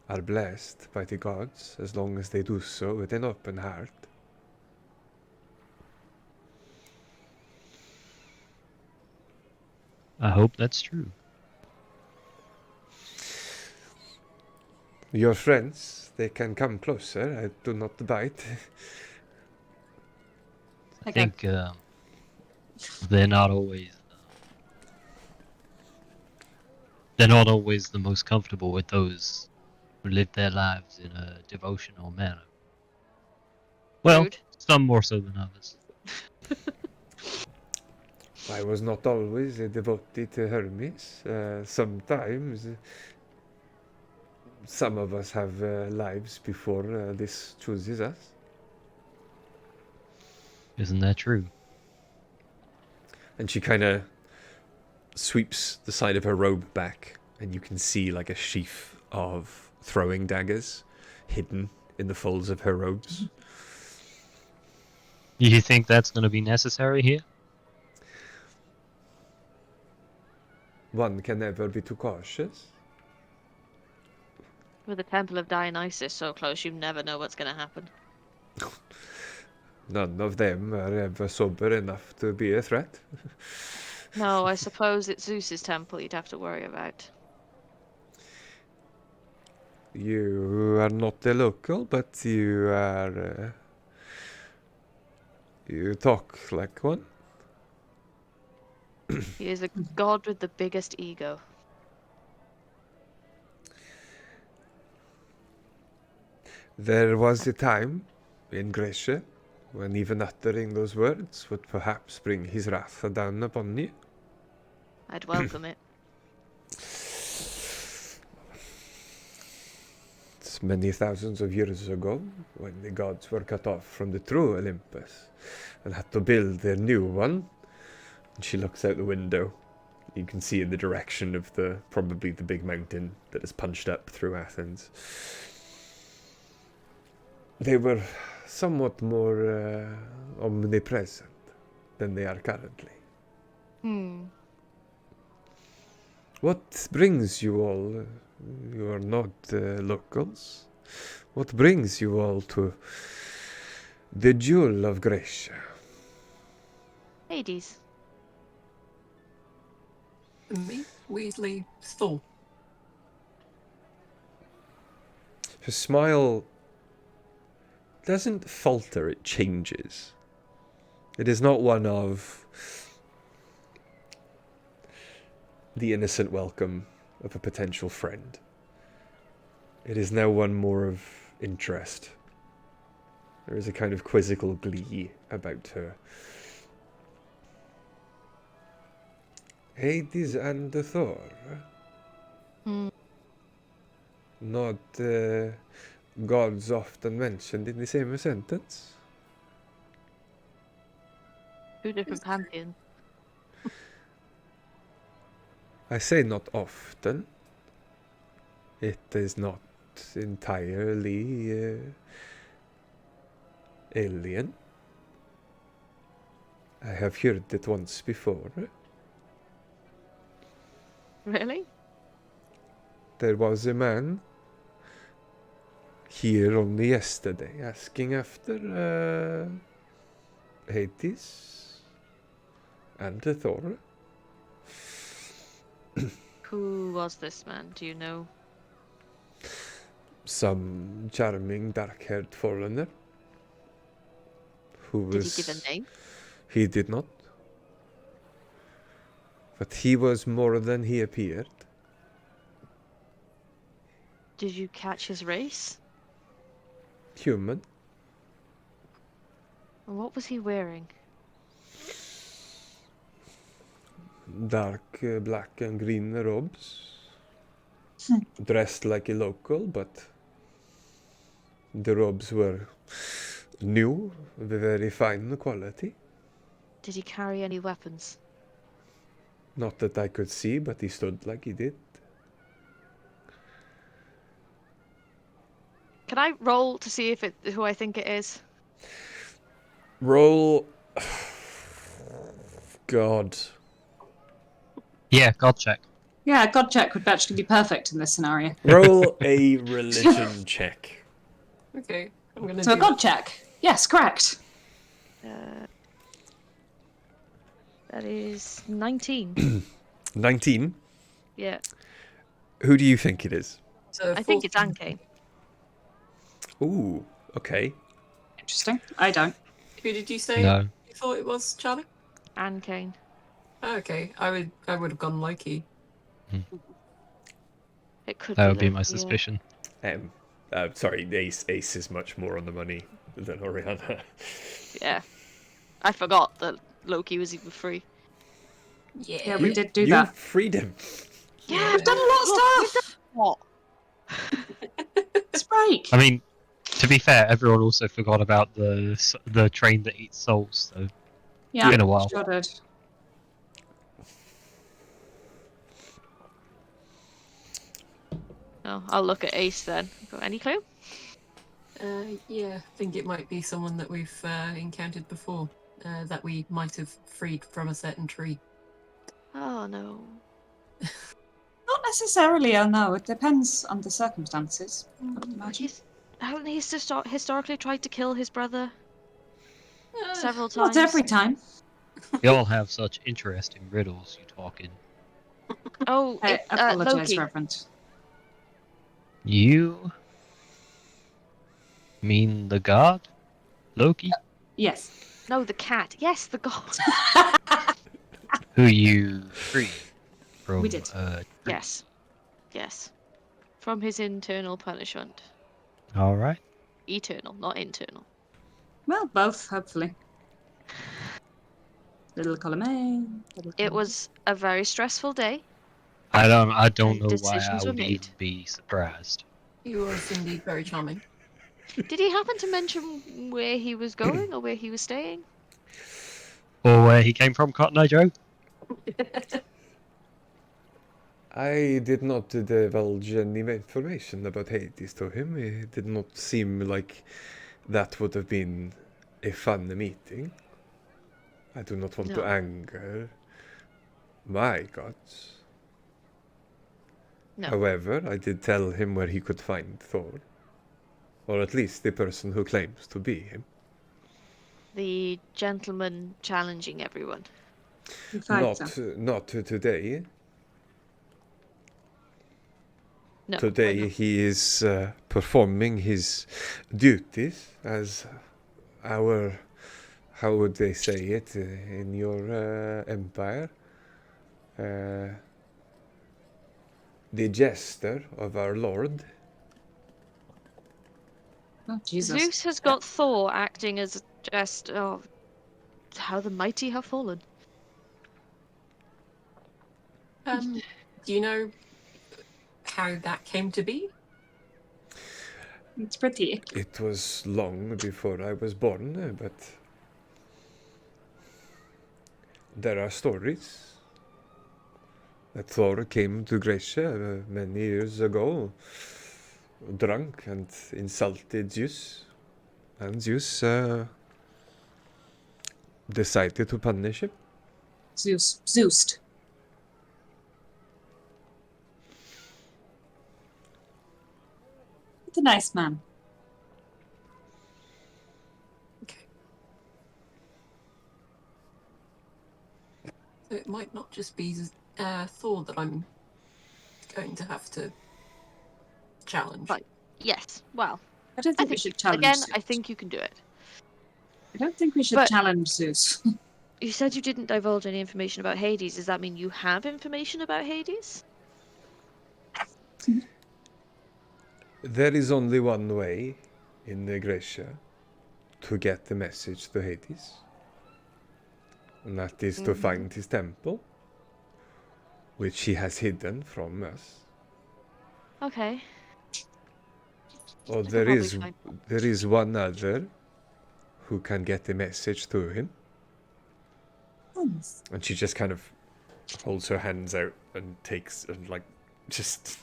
are blessed by the gods as long as they do so with an open heart. I hope that's true. Your friends, they can come closer. I do not bite. I think they're not always they're not always the most comfortable with those who live their lives in a devotional manner. Well, Rude. some more so than others. I was not always a devotee to Hermes. Sometimes some of us have lives before this chooses us. Isn't that true? And she kind of sweeps the side of her robe back, and you can see like a sheath of throwing daggers hidden in the folds of her robes. You think that's going to be necessary here? One can never be too cautious. With the Temple of Dionysus so close, you never know what's going to happen. None of them are ever sober enough to be a threat. No, I suppose it's Zeus's temple you'd have to worry about. You are not a local, but you are. You talk like one. He is a god with the biggest ego. There was a time in Grecia when even uttering those words would perhaps bring his wrath down upon you. I'd welcome it. It's many thousands of years ago, when the gods were cut off from the true Olympus and had to build their new one. And she looks out the window. You can see in the direction of probably the big mountain that is punched up through Athens. They were somewhat more omnipresent than they are currently. What brings you all? You are not locals. What brings you all to the jewel of Grecia? Hades. Me, Weasley, Thor. Her smile doesn't falter, it changes. It is not one of the innocent welcome of a potential friend. It is now one more of interest. There is a kind of quizzical glee about her. Hades and Thor. Not gods often mentioned in the same sentence? Two different pantheons. I say not often. It is not entirely alien. I have heard it once before. Really? There was a man here only yesterday asking after Hades and Thor. Who was this man? Do you know? Some charming dark-haired foreigner who Did was... he give a name? He did not. But he was more than he appeared. Did you catch his race? Human. And what was he wearing? Dark black and green robes. Dressed like a local, but the robes were new, very fine quality. Did he carry any weapons? Not that I could see, but he stood like he did. Can I roll to see if who I think it is? Roll. God. Yeah, God check. Yeah, God check would actually be perfect in this scenario. Roll a religion check. Okay, I'm gonna So a do God check. Yes, correct. That is 19. 19. Yeah, Who do you think it is? so I think it's 14. Ankane. Ooh, okay. Interesting. I don't. Who did you say No. you thought it was, Charlie? Ankane. Oh, okay, I would have gone Loki. It could That be would be Loki, my yeah. suspicion. Sorry, Ace is much more on the money than Oriana. Yeah. I forgot that Loki was even free. Yeah, we did do You that. freed him. Yeah, We've done a lot of stuff. What? It's break. I mean, to be fair, everyone also forgot about the train that eats souls. So Yeah, been a while. sure did. No, I'll look at Ace then. Got any clue? Yeah, I think it might be someone that we've encountered before, that we might have freed from a certain tree. Oh no. Not necessarily, oh no. It depends on the circumstances, I would imagine. Haven't he historically tried to kill his brother several Not times? every time. We all have such interesting riddles you talk in. Oh, I apologise, Loki. Reverend. You mean the god? Loki? Yes. No, the cat. Yes, the god. Who you freed from We did. Yes. Yes. From his internal punishment. Alright. Eternal, not internal. Well, both, hopefully. Little column A. Little It column was a very stressful day. I don't And know why I decisions were would made. even be surprised. He was indeed very charming. Did he happen to mention where he was going or where he was staying? Or where he came from, Cotton Eye Joe? I did not divulge any information about Hades to him. It did not seem like that would have been a fun meeting. I do not want to No. anger my gods. No. However, I did tell him where he could find Thor. Or at least the person who claims to be him. The gentleman challenging everyone. In fact, Not today. No. Today why not? he is performing his duties as our, how would they say it in your empire? The jester of our lord. oh, Jesus. Zeus has got Thor acting as just how the mighty have fallen. Do you know how that came to be? It's pretty. It was long before I was born, but there are stories that Thor came to Grecia many years ago, drunk and insulted Zeus, and Zeus decided to punish him. Zeused. What a nice man. Okay. So it might not just be Thor that I'm going to have to challenge. Right. Yes. Well, I don't I think we think should challenge again, Zeus. I think you can do it. I don't think we should But- challenge Zeus. You said you didn't divulge any information about Hades. Does that mean you have information about Hades? There is only one way in Grecia to get the message to Hades, and that is to find his temple, which he has hidden from us. Okay. Or I could there probably is find- one other who can get the message to him. Yes. And she just kind of holds her hands out and takes and like just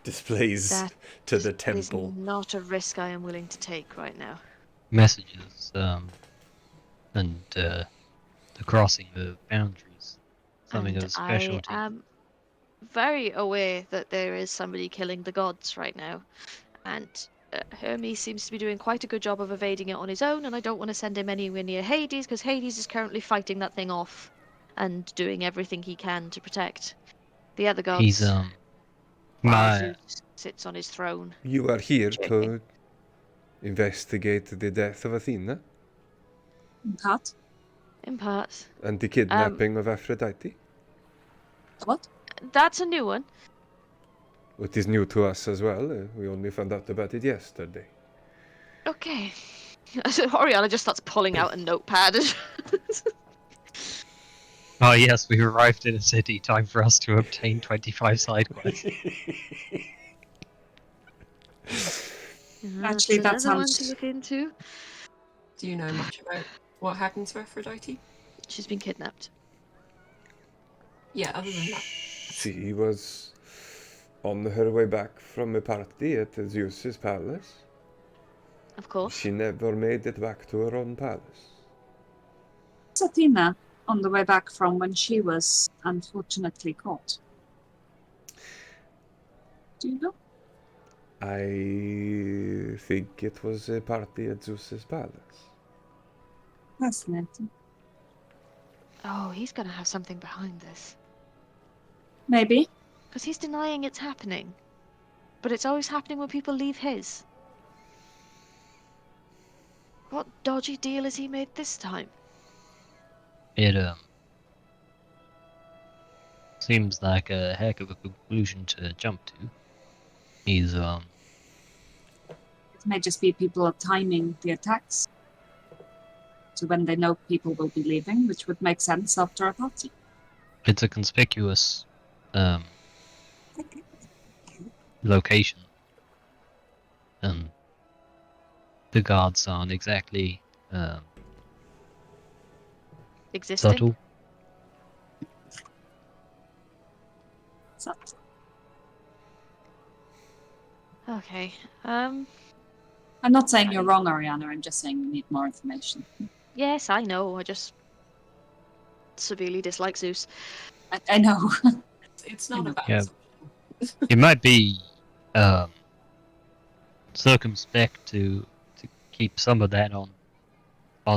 displays That to the is temple. not a risk I am willing to take right now. Messages, and the crossing of boundaries. Something And of specialty. I am very aware that there is somebody killing the gods right now, and Hermes seems to be doing quite a good job of evading it on his own, and I don't want to send him anywhere near Hades because Hades is currently fighting that thing off and doing everything he can to protect the other gods. He's while my Zeus sits on his throne. You are here Joking. to investigate the death of Athena Cut. In part, and the kidnapping of Aphrodite. What? that's a new one. It is new to us as well. We only found out about it yesterday. Okay. Oriana just starts pulling out a notepad. Oh yes, we arrived in a city. Time for us to obtain 25 side quests. Actually, that another one to sounds- look into. Do you know much about what happened to Aphrodite? She's been kidnapped. Yeah, other than that. She was on her way back from a party at Zeus's palace. Of course. She never made it back to her own palace. Was Athena on the way back from when she was unfortunately caught? Do you know? I think it was a party at Zeus's palace. Fascinating. Oh, he's gonna have something behind this. Maybe. Because he's denying it's happening. But it's always happening when people leave his. What dodgy deal has he made this time? It seems like a heck of a conclusion to jump to. He's It may just be people are timing the attacks. So when they know people will be leaving, which would make sense after a party. it's a conspicuous location, and the guards aren't exactly Existing? subtle. So, Okay. I'm not saying you're wrong, Ariana. I'm just saying we need more information. Yes, I know. I just severely dislike Zeus. I know. It's not a bad Yeah. assumption. It might be circumspect to keep some of that on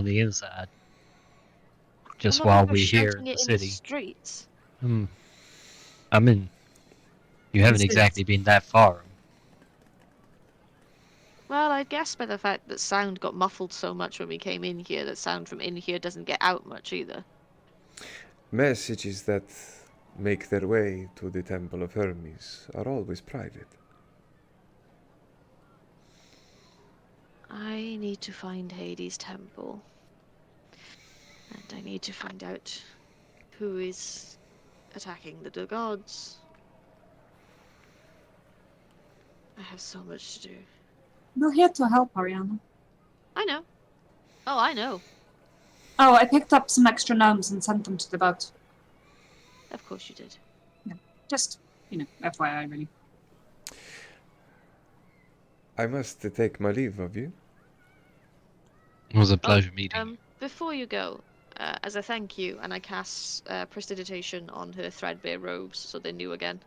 the inside, just I'm not while gonna go we're here shouting in the it city. streets. I mean, you haven't This is- exactly been that far. Well, I guess by the fact that sound got muffled so much when we came in here, that sound from in here doesn't get out much either. Messages that make their way to the Temple of Hermes are always private. I need to find Hades' temple. And I need to find out who is attacking the gods. I have so much to do. We're here to help, Ariana. I know. Oh, I know. Oh, I picked up some extra gnomes and sent them to the boat. Of course you did. Just, FYI, really. I must take my leave of you. It was a pleasure meeting you. Before you go, as a thank you, and I cast prestidigitation on her threadbare robes so they're new again.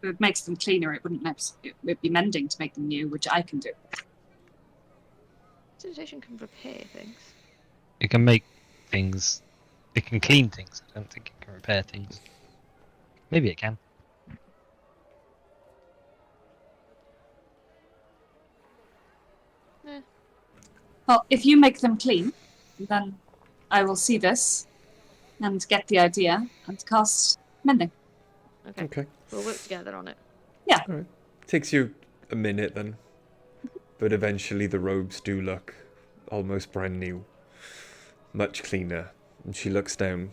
It makes them cleaner. It would be mending to make them new, which I can do. Prestidigitation can repair things. It can make things. It can clean things. I don't think it can repair things. Maybe it can. Well, if you make them clean, then I will see this and get the idea and cast mending. Okay. We'll work together on it. Yeah. All right. Takes you a minute then, but eventually the robes do look almost brand new, much cleaner. And she looks down.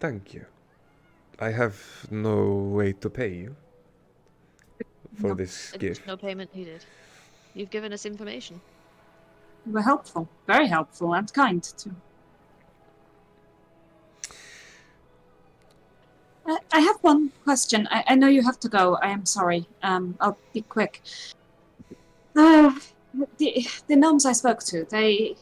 Thank you. I have no way to pay you for No. this gift. No payment needed. You've given us information. You were helpful, very helpful, and kind too. I have one question. I know you have to go. I am sorry. I'll be quick. The gnomes I spoke to, they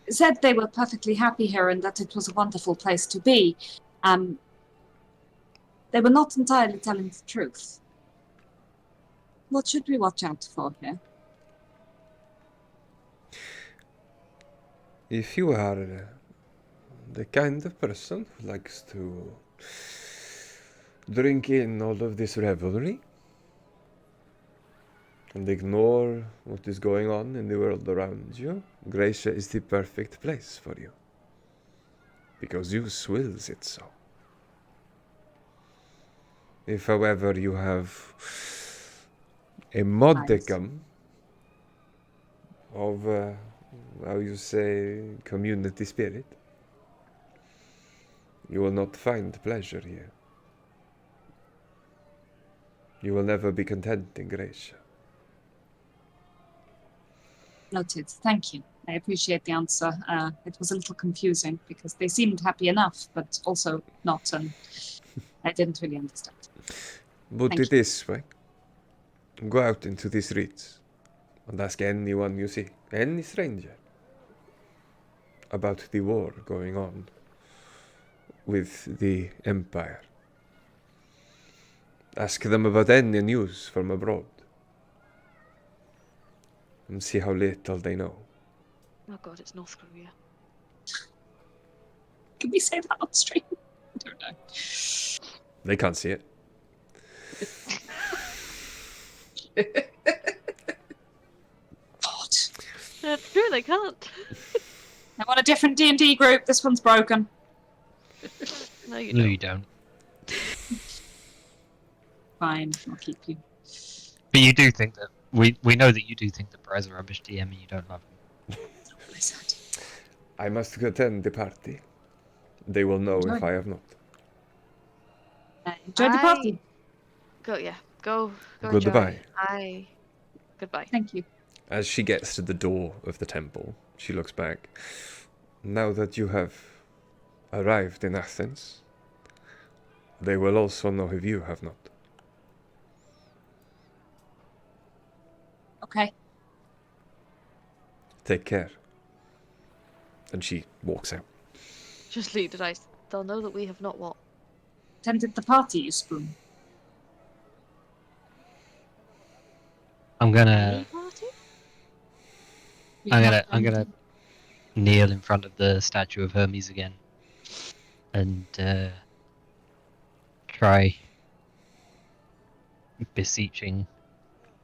said they were perfectly happy here and that it was a wonderful place to be. They were not entirely telling the truth. What should we watch out for here? If you are the kind of person who likes to drink in all of this revelry and ignore what is going on in the world around you, Grecia is the perfect place for you. Because Zeus wills it so. If, however, you have a modicum of, how you say, community spirit, you will not find pleasure here. You will never be content in Grecia. Noted. Thank you. I appreciate the answer. It was a little confusing because they seemed happy enough, but also not, and I didn't really understand. Put it this way. Go out into the streets and ask anyone you see, any stranger, about the war going on with the Empire. Ask them about any news from abroad and see how little they know. Oh god, it's North Korea. Can we say that on stream? I don't know. They can't see it. God. That's true, they can't. I want a different D&D group. This one's broken. No, you No, don't. you don't. Fine, I'll keep you. But you do think that we know that you do think that Perez a rubbish DM and you don't love him. What I said. I must attend the party. They will know if I have not. Enjoy the party. Go, yeah. Go Goodbye. enjoy. Goodbye. Thank you. As she gets to the door of the temple, she looks back. Now that you have arrived in Athens, they will also know if you have not. Okay. Take care. And she walks out. Just lead it, I. They'll know that we have not what. Attended the party, you spoon. I'm gonna Party? I'm gonna kneel in front of the statue of Hermes again and try beseeching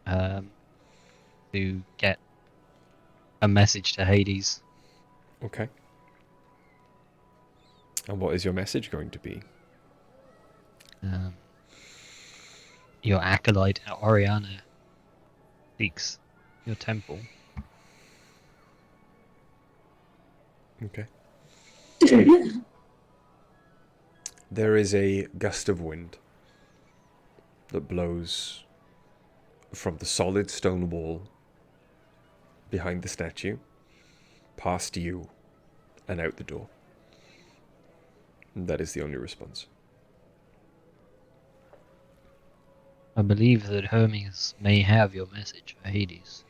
to get a message to Hades. Okay. And what is your message going to be? Your acolyte Oriana seeks your temple. Okay. There is a gust of wind that blows from the solid stone wall behind the statue, past you, and out the door. And that is the only response. I believe that Hermes may have your message for Hades.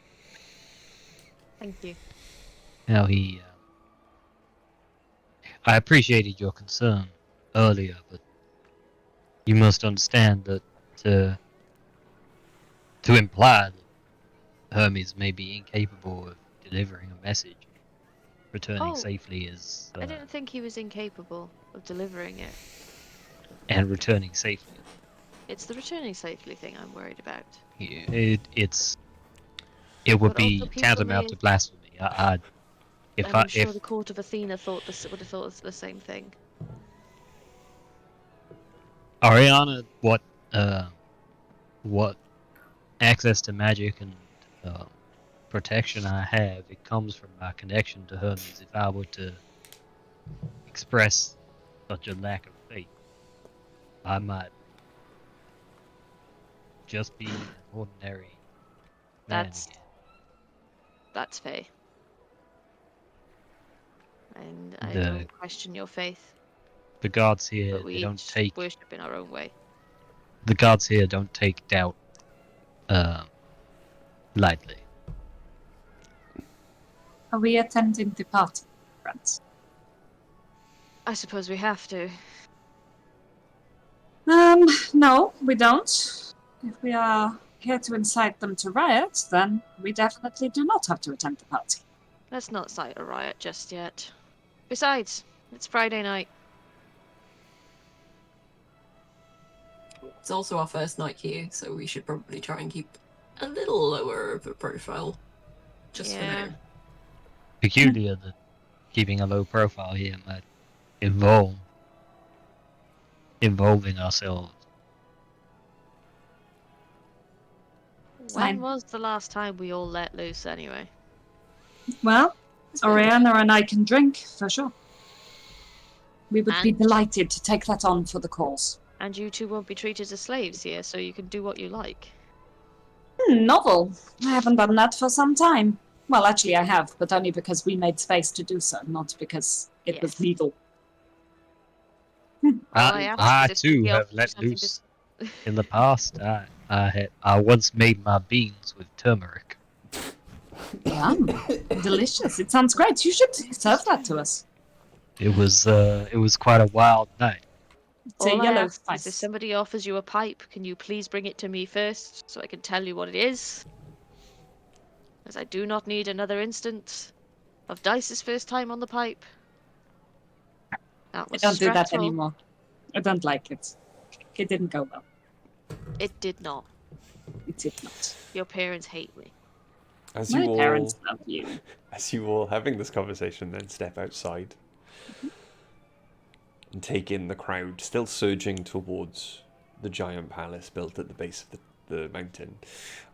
Thank you. How he... I appreciated your concern earlier, but you must understand that to imply that Hermes may be incapable of delivering a message, returning Oh. safely is... I didn't think he was incapable of delivering it. and returning safely. It's the returning safely thing I'm worried about. It would But also be people tantamount may- to blasphemy. And I'm sure the court of Athena would have thought the same thing. Ariana, what access to magic and protection I have, it comes from my connection to Hermes. If I were to express such a lack of faith, I might just be an ordinary man That's again. that's fair. And I The- don't question your faith, The gods here, but we they don't each take worship in our own way. the gods here don't take doubt lightly. Are we attending the party, friends? I suppose we have to. No, we don't. If we are here to incite them to riot, then we definitely do not have to attend the party. Let's not cite a riot just yet. Besides, it's Friday night. It's also our first night here, so we should probably try and keep a little lower of a profile. Just for Yeah. now. Peculiar that keeping a low profile here might involving ourselves. Fine. When was the last time we all let loose anyway? Well, It's been- Oriana and I can drink, for sure. We would be And- delighted to take that on for the cause. And you two won't be treated as slaves here, so you can do what you like. Novel. I haven't done that for some time. Well, actually, I have, but only because we made space to do so, not because it was Yes. legal. All I ask I is if too we have offer you let something loose in the past. I once made my beans with turmeric. Yum. Delicious. It sounds great. You should serve that to us. It was quite a wild night. It's a All I yellow ask is if spice. somebody offers you a pipe, can you please bring it to me first so I can tell you what it is? As I do not need another instance of Dice's first time on the pipe. That I was don't do that stressful. anymore. I don't like it. It didn't go well. It did not. It did not. Your parents hate me. As My you all, parents love you. as you all having this conversation, then step outside and take in the crowd still surging towards the giant palace built at the base of the mountain.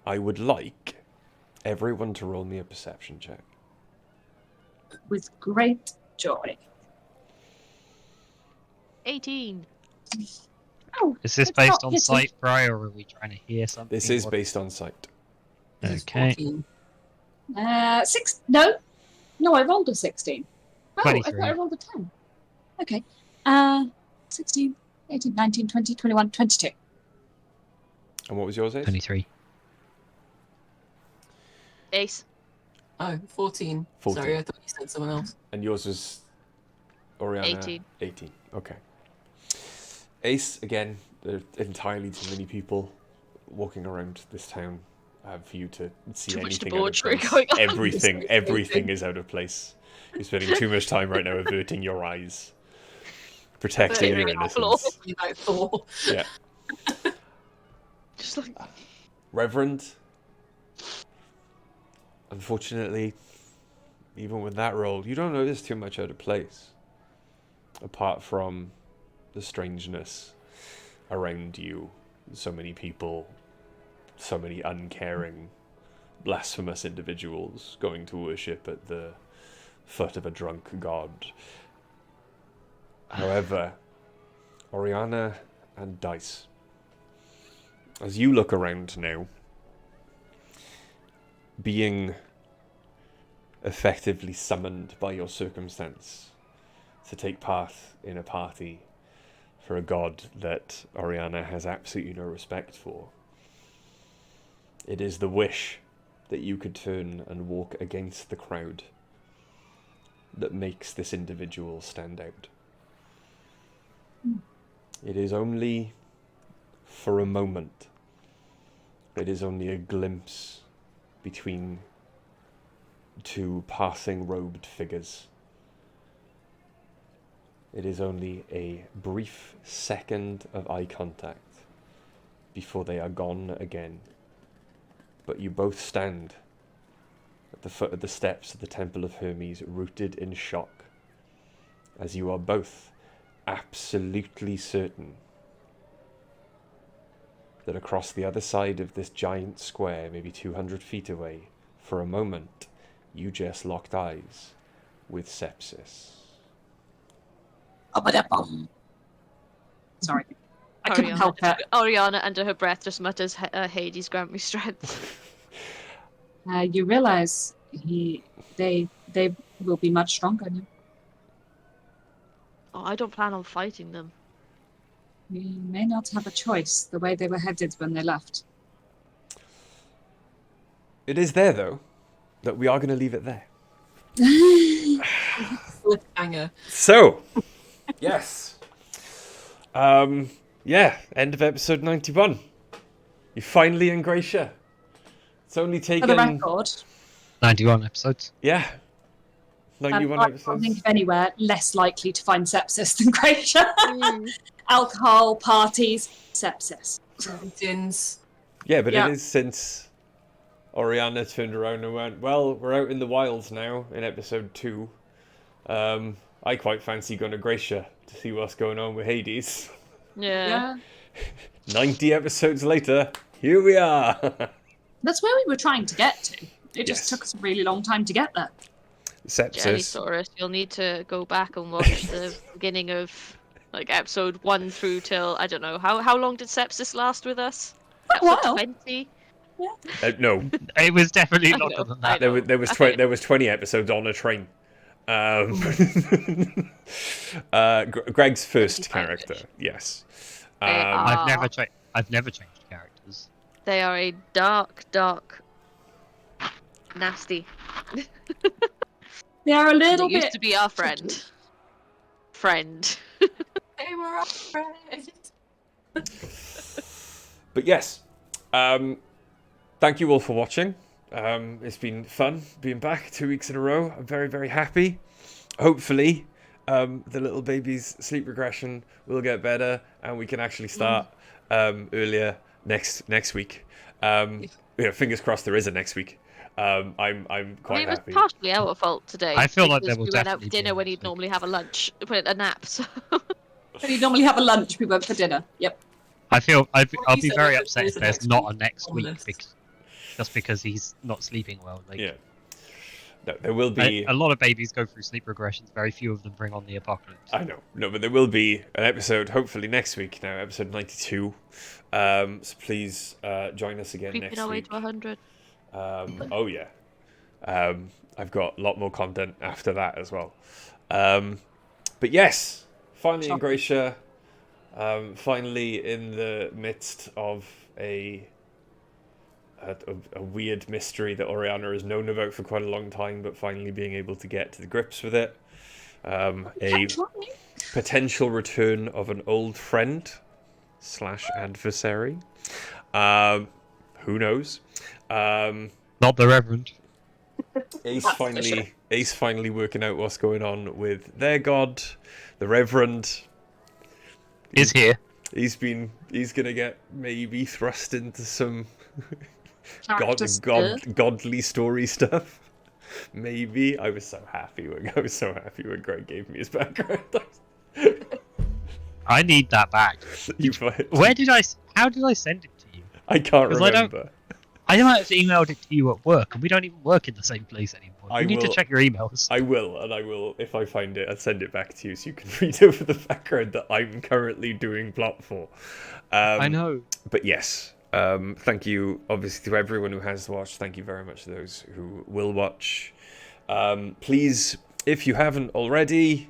I would like everyone to roll me a perception check. With great joy. 18. Oh, Is this it's based not on hitting. sight, Bri, or are we trying to hear something? This is What- based on sight. This is Okay. 14. 6. No, I rolled a 16. Oh, I 23. thought I rolled a 10. Okay. 16, 18, 19, 20, 21, 22. And what was yours, Ace? 23. Ace. Oh, 14. 14. Sorry, I thought you said someone else. And yours was Oriana? 18. 18. Okay. Ace, again, there are entirely too many people walking around this town for you to see Too much anything out of debauchery place. going on. Everything is out of place. You're spending too much time right now averting your eyes, protecting your Averting our floor. innocence. You know, Thor. Yeah. Just like Reverend, unfortunately, even with that role, you don't notice too much out of place. Apart from the strangeness around you, so many people, so many uncaring, blasphemous individuals going to worship at the foot of a drunk god. However, Oriana and Dice, as you look around now, being effectively summoned by your circumstance to take part in a party for a god that Oriana has absolutely no respect for. It is the wish that you could turn and walk against the crowd that makes this individual stand out. It is only for a moment. It is only a glimpse between two passing robed figures. It is only a brief second of eye contact before they are gone again. But you both stand at the foot of the steps of the Temple of Hermes, rooted in shock, as you are both absolutely certain that across the other side of this giant square, maybe 200 feet away, for a moment, you just locked eyes with Sepsis. Sorry. I couldn't help it. Oriana, under her breath, just mutters, Hades, grant me strength. You realize they will be much stronger now. Oh, I don't plan on fighting them. We may not have a choice the way they were headed when they left. It is there, though, that we are going to leave it there. Cliffhanger. So, yes. Yeah, end of episode 91. You're finally in Grecia. It's only For taken... the record, 91 episodes. Yeah. 91 I episodes. can't think of anywhere less likely to find sepsis than Grecia. Alcohol, parties, sepsis. Gins. Yeah, but Yeah. it is since Oriana turned around and went, well, we're out in the wilds now in episode 2. I quite fancy going to Grecia to see what's going on with Hades. Yeah. 90 episodes later, here we are. That's where we were trying to get to. It Yes. just took us a really long time to get there. Sepsis. Jellysaurus, you'll need to go back and watch the beginning of like episode 1 through till, I don't know, how long did Sepsis last with us? A Episode while. 20? No, It was definitely I longer know, than I that. know. there was 20 episodes on a train. Greg's first 25-ish. character, yes. They are- I've never changed characters. They are a dark, nasty. They are a They little used bit. to be our friend. Friend. They were our friends. But yes, thank you all for watching. It's been fun being back 2 weeks in a row. I'm very, very happy. Hopefully, the little baby's sleep regression will get better and we can actually start earlier next week. Fingers crossed there is a next week. I'm quite It was happy. partially our fault today. I feel like because there will we went out definitely for be dinner a when next he'd week. normally have a lunch, a nap. So When you normally have a lunch, we went for dinner. Yep. I'll What be you said very was upset there's if a there's next not week a next on week this. just because he's not sleeping well. Like, Yeah. No, there will be. a lot of babies go through sleep regressions. Very few of them bring on the apocalypse. I know, no, but there will be an episode hopefully next week. Now, episode 92. So please join us again creeping next our way week. to 100. Oh yeah. I've got a lot more content after that as well. But yes, finally in Gracia. Finally in the midst of a weird mystery that Oriana has known about for quite a long time, but finally being able to get to the grips with it. A potential return of an old friend / adversary. Who knows? Not the Reverend. Ace finally working out what's going on with their god, the Reverend. Is here. He's gonna get maybe thrust into some Character godly story stuff. Maybe. I was so happy when Greg gave me his background. I need that back. How did I send it to you? I can't 'Cause remember. I might have emailed it to you at work, and we don't even work in the same place anymore. You need to check your emails. I will. If I find it, I'll send it back to you so you can read over the background that I'm currently doing plot for. I know. But yes, Thank you, obviously, to everyone who has watched. Thank you very much to those who will watch. Please, if you haven't already,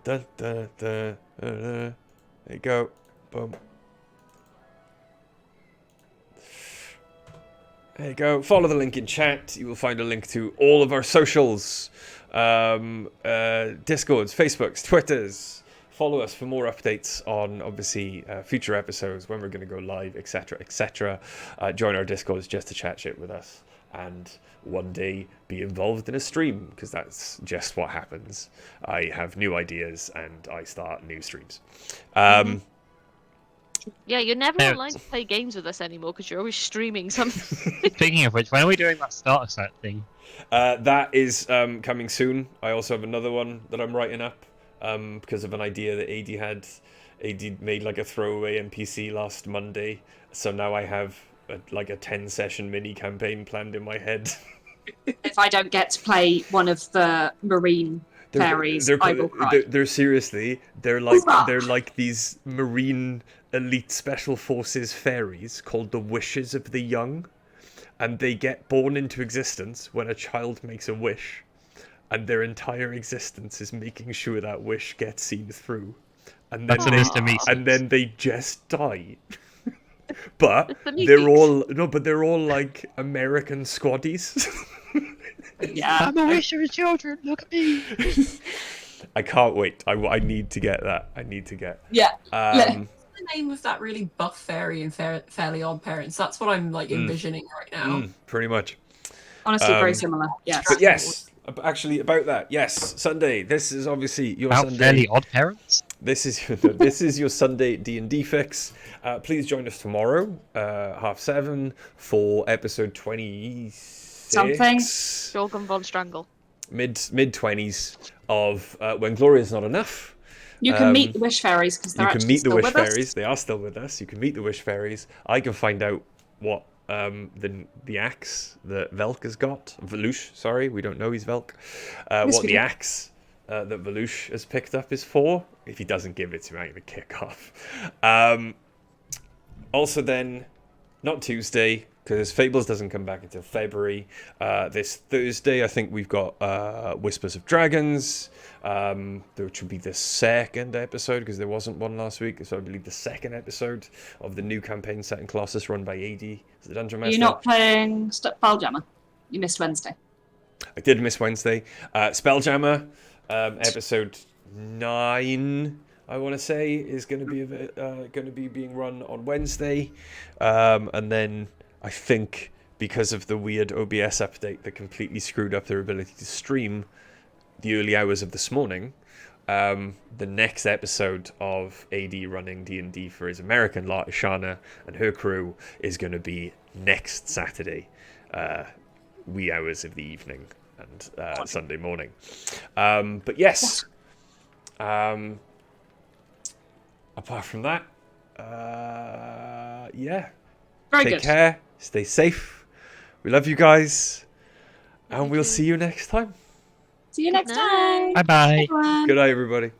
there you go. Boom. There you go. Follow the link in chat. You will find a link to all of our socials, Discords, Facebooks, Twitters. Follow us for more updates on, obviously, future episodes, when we're going to go live, etc., etc. Join our Discords just to chat shit with us. And one day be involved in a stream, because that's just what happens. I have new ideas and I start new streams. Yeah, you're never Yeah. allowed to play games with us anymore because you're always streaming something. Speaking of which, when are we doing that starter set thing? That is coming soon. I also have another one that I'm writing up because of an idea that AD had. AD made like a throwaway NPC last Monday, so now I have a 10-session mini campaign planned in my head. If I don't get to play one of the marine fairies, I will cry. They're seriously, they're like these marine elite special forces fairies called the Wishes of the Young, and they get born into existence when a child makes a wish, and their entire existence is making sure that wish gets seen through, and then That's an Mr. Meeseeks. and then they just die. But It's the they're all like American squaddies. Yeah. I'm a wish of his children. Look at me. I can't wait. I need to get that. I need to get. Yeah. The name of that really buff fairy in Fairly Odd Parents. That's what I'm like envisioning right now. Pretty much. Honestly, very similar. Yes. But yes, actually about that. Yes, Sunday. This is obviously your About Sunday. Fairly Odd Parents? This is your Sunday D&D fix. Please join us tomorrow, 7:30, for episode 26. Something. Jorgen von Strangle. Mid 20s of When Glory Is Not Enough. You can meet the wish fairies because they're You can actually meet the still wish with us. fairies. They are still with us. You can meet the wish fairies. I can find out what the axe that Velk has got. Velush, sorry, we don't know he's Velk. What we the do. axe that Velush has picked up is for. If he doesn't give it to me, I'm gonna kick off. Also, then, not Tuesday, because Fables doesn't come back until February. This Thursday, I think we've got Whispers of Dragons, which will be the second episode, because there wasn't one last week. So I believe the second episode of the new campaign set in Colossus, run by AD, as the Dungeon Master. You're not playing Spelljammer. You missed Wednesday. I did miss Wednesday. Spelljammer, episode 9, I want to say, is going to be being run on Wednesday, and then I think because of the weird OBS update that completely screwed up their ability to stream the early hours of this morning, the next episode of AD running D&D for his American lot, Ishana, and her crew is going to be next Saturday, wee hours of the evening and Sunday morning. But yes, apart from that, yeah. Very Take good. care. Stay safe. We love you guys. And we'll see you next time. See you next Good night. time. Bye-bye. Everyone. Good night, everybody.